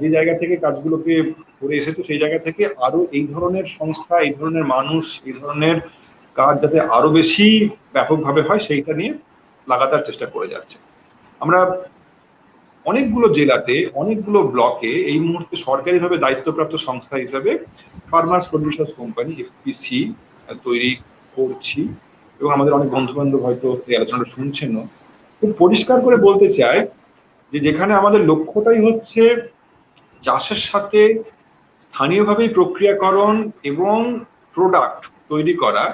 যে জায়গা থেকে কাজগুলোকে করে এসেছে সেই জায়গা থেকে আরো এই ধরনের সংস্থা, এই ধরনের মানুষ, এই ধরনের কাজ যাতে আরো বেশি ব্যাপকভাবে হয় সেইটা নিয়ে লাগাতার চেষ্টা করে যাচ্ছে। আমরা অনেকগুলো জেলাতে, অনেকগুলো ব্লকে এই মুহূর্তে সরকারিভাবে দায়িত্বপ্রাপ্ত সংস্থা হিসাবে ফার্মার্স প্রডিউসার্স কোম্পানি এফপিসি তৈরি করছি, এবং আমাদের অনেক বন্ধু বান্ধব হয়তো এই আলোচনাটা শুনছেনও। খুব পরিষ্কার করে বলতে চাই যে যেখানে আমাদের লক্ষ্যটাই হচ্ছে চাষের সাথে স্থানীয়ভাবেই প্রক্রিয়াকরণ এবং প্রোডাক্ট তৈরি করা,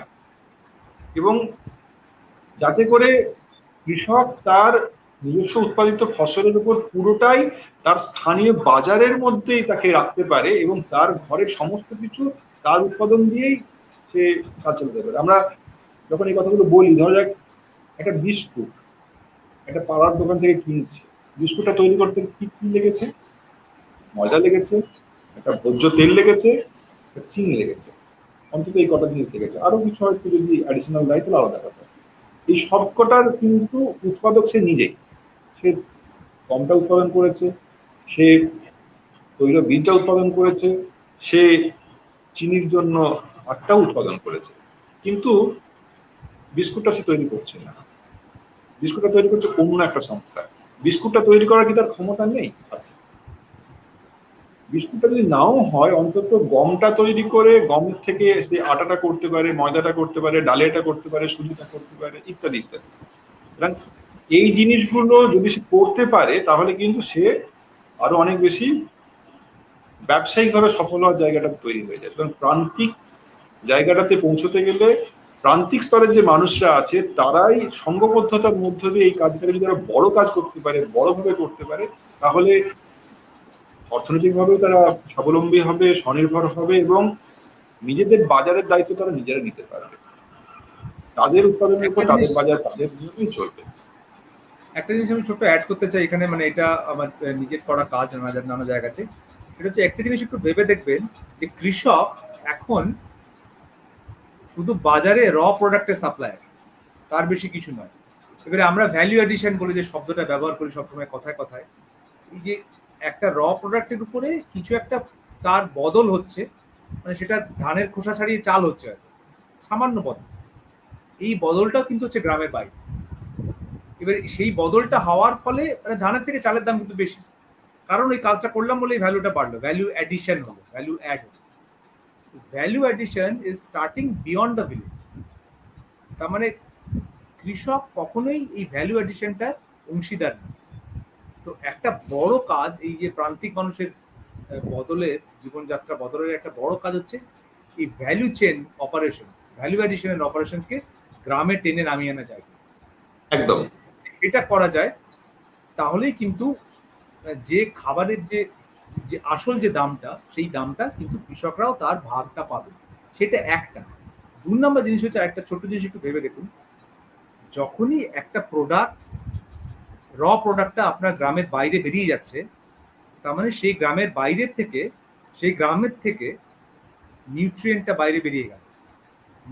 এবং যাতে করে কৃষক তার নিজস্ব উৎপাদিত ফসলের উপর পুরোটাই তার স্থানীয় বাজারের মধ্যেই তাকে রাখতে পারে, এবং তার ঘরের সমস্ত কিছু তার উৎপাদন দিয়েই সে কাজ চালাতে পারে। আমরা যখন এই কথাগুলো বলি, ধরা যাক একটা বিস্কুট একটা পাড়ার দোকান থেকে কিনছে, বিস্কুটটা তৈরি করতে কি কি লেগেছে? ময়দা লেগেছে, একটা ভোজ্য তেল লেগেছে, একটা চিনি লেগেছে, অন্তত এই কটা জিনিস লেগেছে। আরো কিছু হয়তো যদি অ্যাডিশনাল দেয় তাহলে আলাদা কথা। এই সবকটার কিন্তু উৎপাদক সে নিজেই। সে গমটা উৎপাদন করেছে, সে তৈল বীজটা উৎপাদন করেছে, সে চিনির জন্য আটটাও উৎপাদন করেছে, কিন্তু বিস্কুটটা সে তৈরি করছে না। বিস্কুটটা তৈরি করছে অন্য একটা সংস্থা। বিস্কুটটা তৈরি করার কি তার ক্ষমতা নেই? আছে। বিস্কুটটা যদি নাও হয়, অন্তত গমটা তৈরি করে গমের থেকে সে আটাটা করতে পারে, ময়দাটা করতে পারে, ডালিয়াটা করতে পারে, সুজিটা করতে পারে, ইত্যাদি ইত্যাদি। সুতরাং এই জিনিসগুলো যদি সে করতে পারে তাহলে কিন্তু সে আরো অনেক বেশি ব্যবসায়িকভাবে সফল হওয়ার জায়গাটা তৈরি হয়ে যায়। সুতরাং প্রান্তিক জায়গাটাতে পৌঁছতে গেলে প্রান্তিক স্তরের যে মানুষরা আছে তারাই সংঘবদ্ধতার মধ্য দিয়ে এই কাজটাকে যদি তারা বড় কাজ করতে পারে, বড়ভাবে করতে পারে, তাহলে অর্থনৈতিকভাবেও তারা স্বাবলম্বী হবে, স্বনির্ভর হবে, এবং নিজেদের বাজারের দায়িত্ব তারা নিজেরা নিতে পারবে। তাদের উৎপাদনের উপর তাদের বাজার তাদের নিয়মেই চলবে। একটা জিনিস আমি ছোট্ট অ্যাড করতে চাই এখানে, মানে এটা আমার নিজের করা কাজ নানা জায়গাতে। সেটা হচ্ছে একটা জিনিস একটু ভেবে দেখবেন যে কৃষক এখন শুধু বাজারে র প্রোডাক্টের সাপ্লায়ার, তার বেশি কিছু নয়। এবারে আমরা ভ্যালু এডিশন বলে যে শব্দটা ব্যবহার করি সবসময় কথায় কথায়, এই যে একটা র প্রোডাক্টের উপরে কিছু একটা তার বদল হচ্ছে, মানে সেটা ধানের খোসা ছাড়িয়ে চাল হচ্ছে হয়তো, সামান্য বদল। এই বদলটাও কিন্তু হচ্ছে গ্রামের বাইরে। এবার সেই বদলটা হওয়ার ফলে মানে ধানের থেকে চালের দাম কিন্তু বেশি, কারণ ওই কাজটা করলাম বলে এই ভ্যালুটা বাড়লো, ভ্যালু অ্যাডিশন হলো, ভ্যালু অ্যাড হলো। Value addition is starting beyond the village. তার মানে কৃষক কখনোই এই ভ্যালু অ্যাডিশনটার অংশীদার না। তো একটা বড় কাজ এই যে প্রান্তিক মানুষের বদলের, জীবনযাত্রা বদলের একটা বড় কাজ হচ্ছে এই ভ্যালু চেন অপারেশন, ভ্যালু অ্যাডিশনের অপারেশনকে গ্রামে টেনে নামিয়ে আনা যায়। একদম এটা করা যায় তাহলেই কিন্তু যে খাবারের যে যে আসল যে দামটা, সেই দামটা কিন্তু কৃষকরাও তার ভাগটা পাবে। সেটা একটা। ২ নম্বর জিনিস হচ্ছে একটা ছোট জিনিস একটু ভেবে দেখুন, যখনই একটা প্রোডাক্ট র প্রোডাক্টটা আপনার গ্রামের বাইরে বেরিয়ে যাচ্ছে, তার মানে সেই গ্রামের বাইরের থেকে, সেই গ্রামের থেকে নিউট্রিয়েন্টটা বাইরে বেরিয়ে গেল।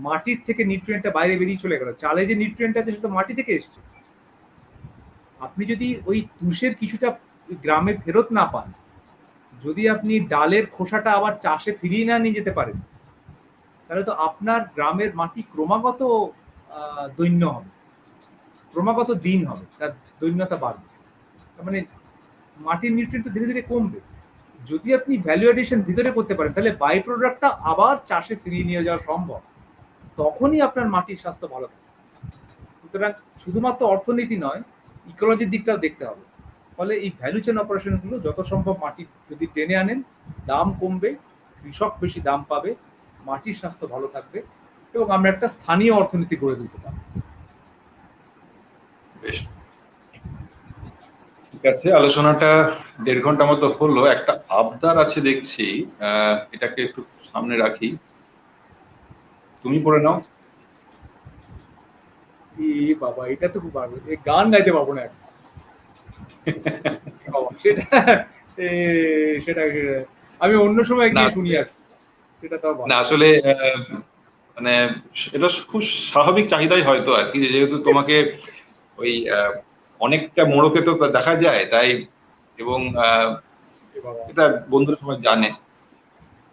মাটির থেকে নিউট্রিয়েন্টটা বাইরে বেরিয়ে চলে গেল। চালে যে নিউট্রিয়েন্ট আছে সেটা তো মাটি থেকে এসছে। আপনি যদি ওই তুষের কিছুটা গ্রামে ফেরত না পান, যদি আপনি ডালের খোসাটা আবার চাষে ফিরিয়ে না নিয়ে যেতে পারেন, তাহলে তো আপনার গ্রামের মাটি ক্রমাগত দৈন্য হবে, ক্রমাগত দিন হবে, তার দৈন্যতা বাড়বে। তার মানে মাটির নিউট্রিয়েন্ট তো ধীরে ধীরে কমবে। যদি আপনি ভ্যালু এডিশন ভিতরে করতে পারেন, তাহলে বাই প্রোডাক্টটা আবার চাষে ফিরিয়ে নিয়ে যাওয়া সম্ভব। তখনই আপনার মাটির স্বাস্থ্য ভালো থাকে। সুতরাং শুধুমাত্র অর্থনীতি নয়, ইকোলজির দিকটাও দেখতে হবে। ফলে এই ভ্যালু চেন অপারেশনগুলো যত সম্ভব মাটি যদি টেনে আনেন, দাম কমবে, কৃষক বেশি দাম পাবে, মাটির স্বাস্থ্য ভালো থাকবে, এবং আমরা একটা স্থানীয় অর্থনীতি গড়ে তুলতে পারবো। বেশ, ঠিক আছে, আলোচনাটা 1.5 ঘন্টা মতো হলো। একটা আবদার আছে দেখছি, এটাকে একটু সামনে রাখি, তুমি পড়ে নাও। বাবা, এটা তো খুব ভালো, এই গান গাইতে পারবো না এখন। সেটা সেটা আমি অন্য সময় গিয়ে শুনি আর সেটা তো না, আসলে মানে এটা খুব স্বাভাবিক চাহিদাই হয়তো আর কি, যেহেতু তোমাকে ওই অনেকটা মোড়কে তো দেখা যায়, তাই, এবং এটা বন্ধুরা সবাই জানে,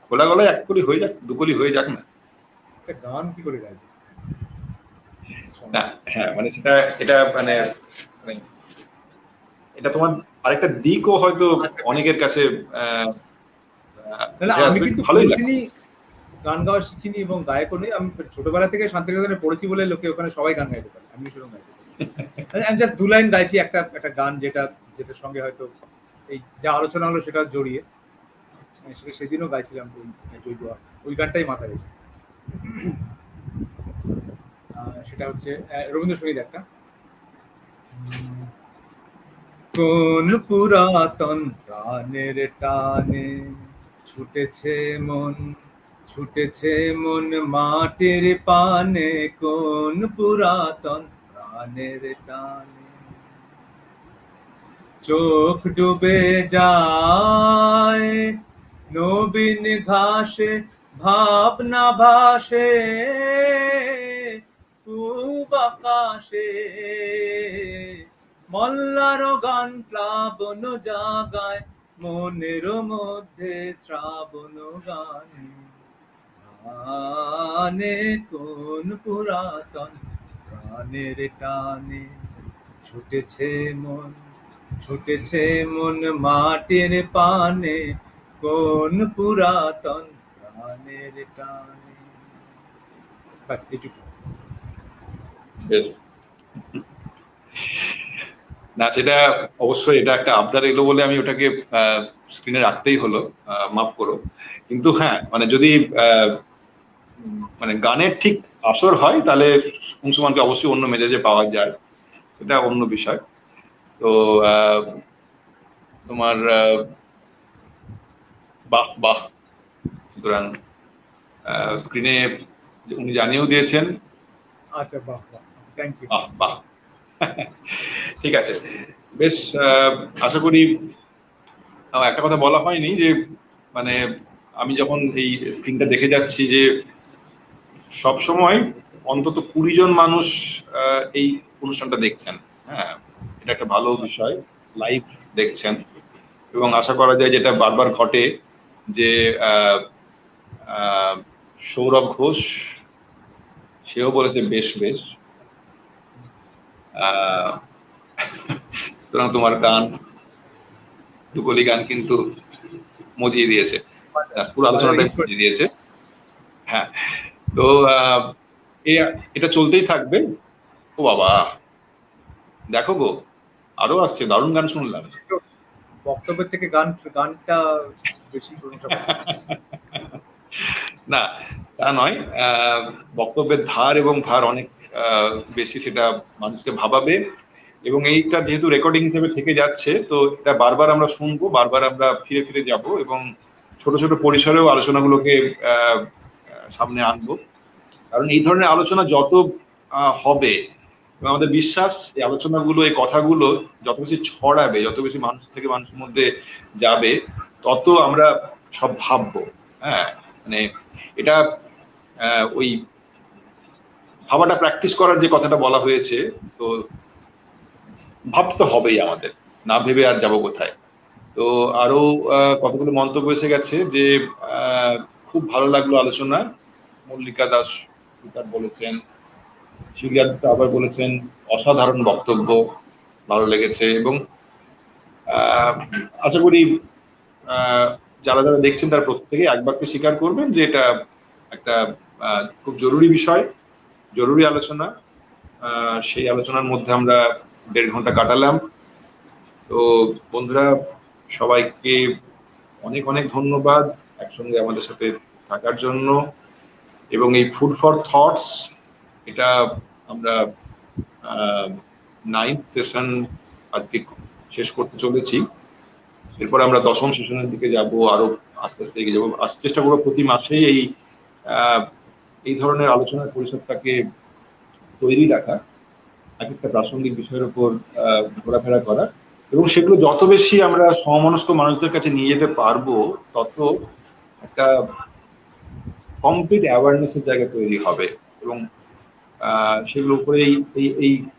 খোলা গলায় এক কলি হয়ে যাক, দু কলি হয়ে যাক না। গান কি করে গাইবে না, হ্যাঁ, মানে সেটা, এটা মানে এটা তোমার আরেকটা দিকও হয়তো অনেকের কাছে আমি কিন্তু কোনোদিনই গান গাওয়া শিখিনি এবং গায়কও নেই। আমি ছোটবেলা থেকে শান্তিনিকেতনে পড়েছি বলে লোকে ওখানে সবাই গান গাইতে পারে, আমি সেরকম গাইতে পারি। আমি জাস্ট 2 লাইন গাইছি একটা গান, যেটার সঙ্গে হয়তো এই যা আলোচনা হলো সেটা জড়িয়ে, সেদিনও গাইছিলাম ওই গানটাই মাথায় রেখে। সেটা হচ্ছে রবীন্দ্রসঙ্গীত একটা, কোন পুরাতন প্রাণের টানে ছুটেছে মন মাটির পানে, কোন পুরাতন প্রাণের টানে চোখ ডুবে যায় নবীন ঘাসে, ভাবনা ভাসে পূব আকাশে, মল্লার গান প্লাবন জাগায় মনের মধ্যে শ্রাবণ গানে, গানে কোন পুরাতন প্রাণের টানে ছুটেছে মন মাটির পানে, কোন পুরাতন প্রাণের টানে। বাস এইটুকু। না, সেটা অবশ্যই, এটা একটা আবদার এলো বলে আমি ওটাকে স্ক্রিনে রাখতেই হলো, মাফ করো। কিন্তু হ্যাঁ, মানে যদি মানে গানের ঠিক আসর হয়, তাহলে অংশুমানকে অবশ্যই অন্য মেজাজে পাওয়া যায়, সেটা অন্য বিষয়। তো তোমার বাহ বাহ, সুতরাং স্ক্রিনে উনি জানিয়েও দিয়েছেন। আচ্ছা, বাহ বাহ, থ্যাংক ইউ। বাহ, ঠিক আছে, বেশ, আশা করি। একটা কথা বলা হয়নি যে, মানে আমি যখন এই স্ক্রিনটা দেখে যাচ্ছি, যে সব সময় অন্তত 20 জন মানুষ এই অনুষ্ঠানটা দেখছেন। হ্যাঁ, এটা একটা ভালো বিষয়, লাইভ দেখছেন, এবং আশা করা যায় যেটা বারবার ঘটে, যে সৌরভ ঘোষ সেও বলেছে বেশ বেশ। সুতরাং তোমার গান, দুকলি গান কিন্তু মজিয়ে দিয়েছে, পুরো আলোচনাটাই মজিয়ে দিয়েছে। হ্যাঁ, তো এটা চলতেই থাকবে। ও বাবা, দেখো গো, আরো আসছে, দারুণ গান শুনলাম। বক্তব্যের থেকে গানটা বেশি প্রশংসা না, তা নয়, বক্তব্যের ধার এবং ভার অনেক বেশি, সেটা মানুষকে ভাবাবে, এবং এইটা যেহেতু রেকর্ডিং হিসেবে থেকে যাচ্ছে, তো এটা বারবার আমরা শুনবো, বারবার আমরা ফিরে ফিরে যাব, এবং ছোট ছোট পরিসরেও আলোচনাগুলোকে সামনে আনবো। কারণ এই ধরনের আলোচনা যত হবে, এবং আমাদের বিশ্বাস এই আলোচনাগুলো, এই কথাগুলো যত বেশি ছড়াবে, যত বেশি মানুষ থেকে মানুষের মধ্যে যাবে, তত আমরা সব ভাববো। হ্যাঁ, মানে এটা ওই ভাবাটা প্র্যাকটিস করার যে কথাটা বলা হয়েছে, তো ভাবতে তো হবেই আমাদের, না ভেবে আর যাবো কোথায়। তো আরো কতগুলো মন্তব্য এসে গেছে যে খুব ভালো লাগলো আলোচনা। মল্লিকা দাস সুতার বলেছেন, শিলিয়াদত্ত আবার বলেছেন অসাধারণ বক্তব্য, ভালো লেগেছে। এবং আশা করি যারা যারা দেখছেন তারা প্রত্যেকে একবারকে স্বীকার করবেন যে এটা একটা খুব জরুরি বিষয়, জরুরি আলোচনা। সেই আলোচনার মধ্যে আমরা 1.5 ঘন্টা কাটালাম। তো বন্ধুরা, সবাইকে অনেক অনেক ধন্যবাদ একসঙ্গে আমাদের সাথে থাকার জন্য। এবং এই ফুড ফর থটস, এটা আমরা 9th সেশন আজকে শেষ করতে চলেছি। এরপর আমরা 10ম সেশনের দিকে যাব, আরো আস্তে আস্তে এগিয়ে যাবো। চেষ্টা করবো প্রতি মাসেই এই ধরনের আলোচনার পরিষদটাকে তৈরি রাখা, এক একটা প্রাসঙ্গিক বিষয়ের উপর ঘোরাফেরা করা, এবং সেগুলো যত বেশি আমরা সমমনস্ক মানুষদের কাছে নিয়ে যেতে পারবো, তত একটা কমপ্লিট অ্যাওয়ারনেসের জায়গা তৈরি হবে। এবং সেগুলোর উপরে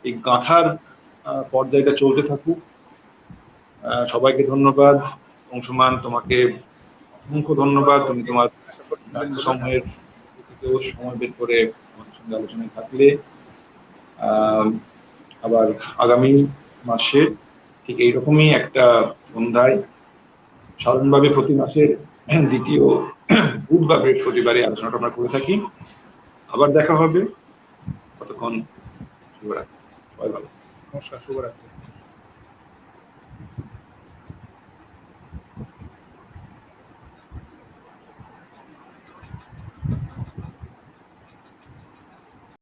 এই গাঁথার পর্যায়টা চলতে থাকুক। সবাইকে ধন্যবাদ। অংশুমান, তোমাকে অসংখ্য ধন্যবাদ। তুমি তোমার সময়ের সময় বের করে আমাদের সঙ্গে আলোচনায় থাকলে। আবার আগামী মাসে ঠিক এইরকমই একটা সন্ধ্যায়, সাধারণভাবে প্রতি মাসের দ্বিতীয় বুধ বা বৃহস্পতিবারে আলোচনাটা আমরা করে থাকি। আবার দেখা হবে। ততক্ষণ শুভরাত্রি, সবাই ভালো। নমস্কার, শুভরাত্রি।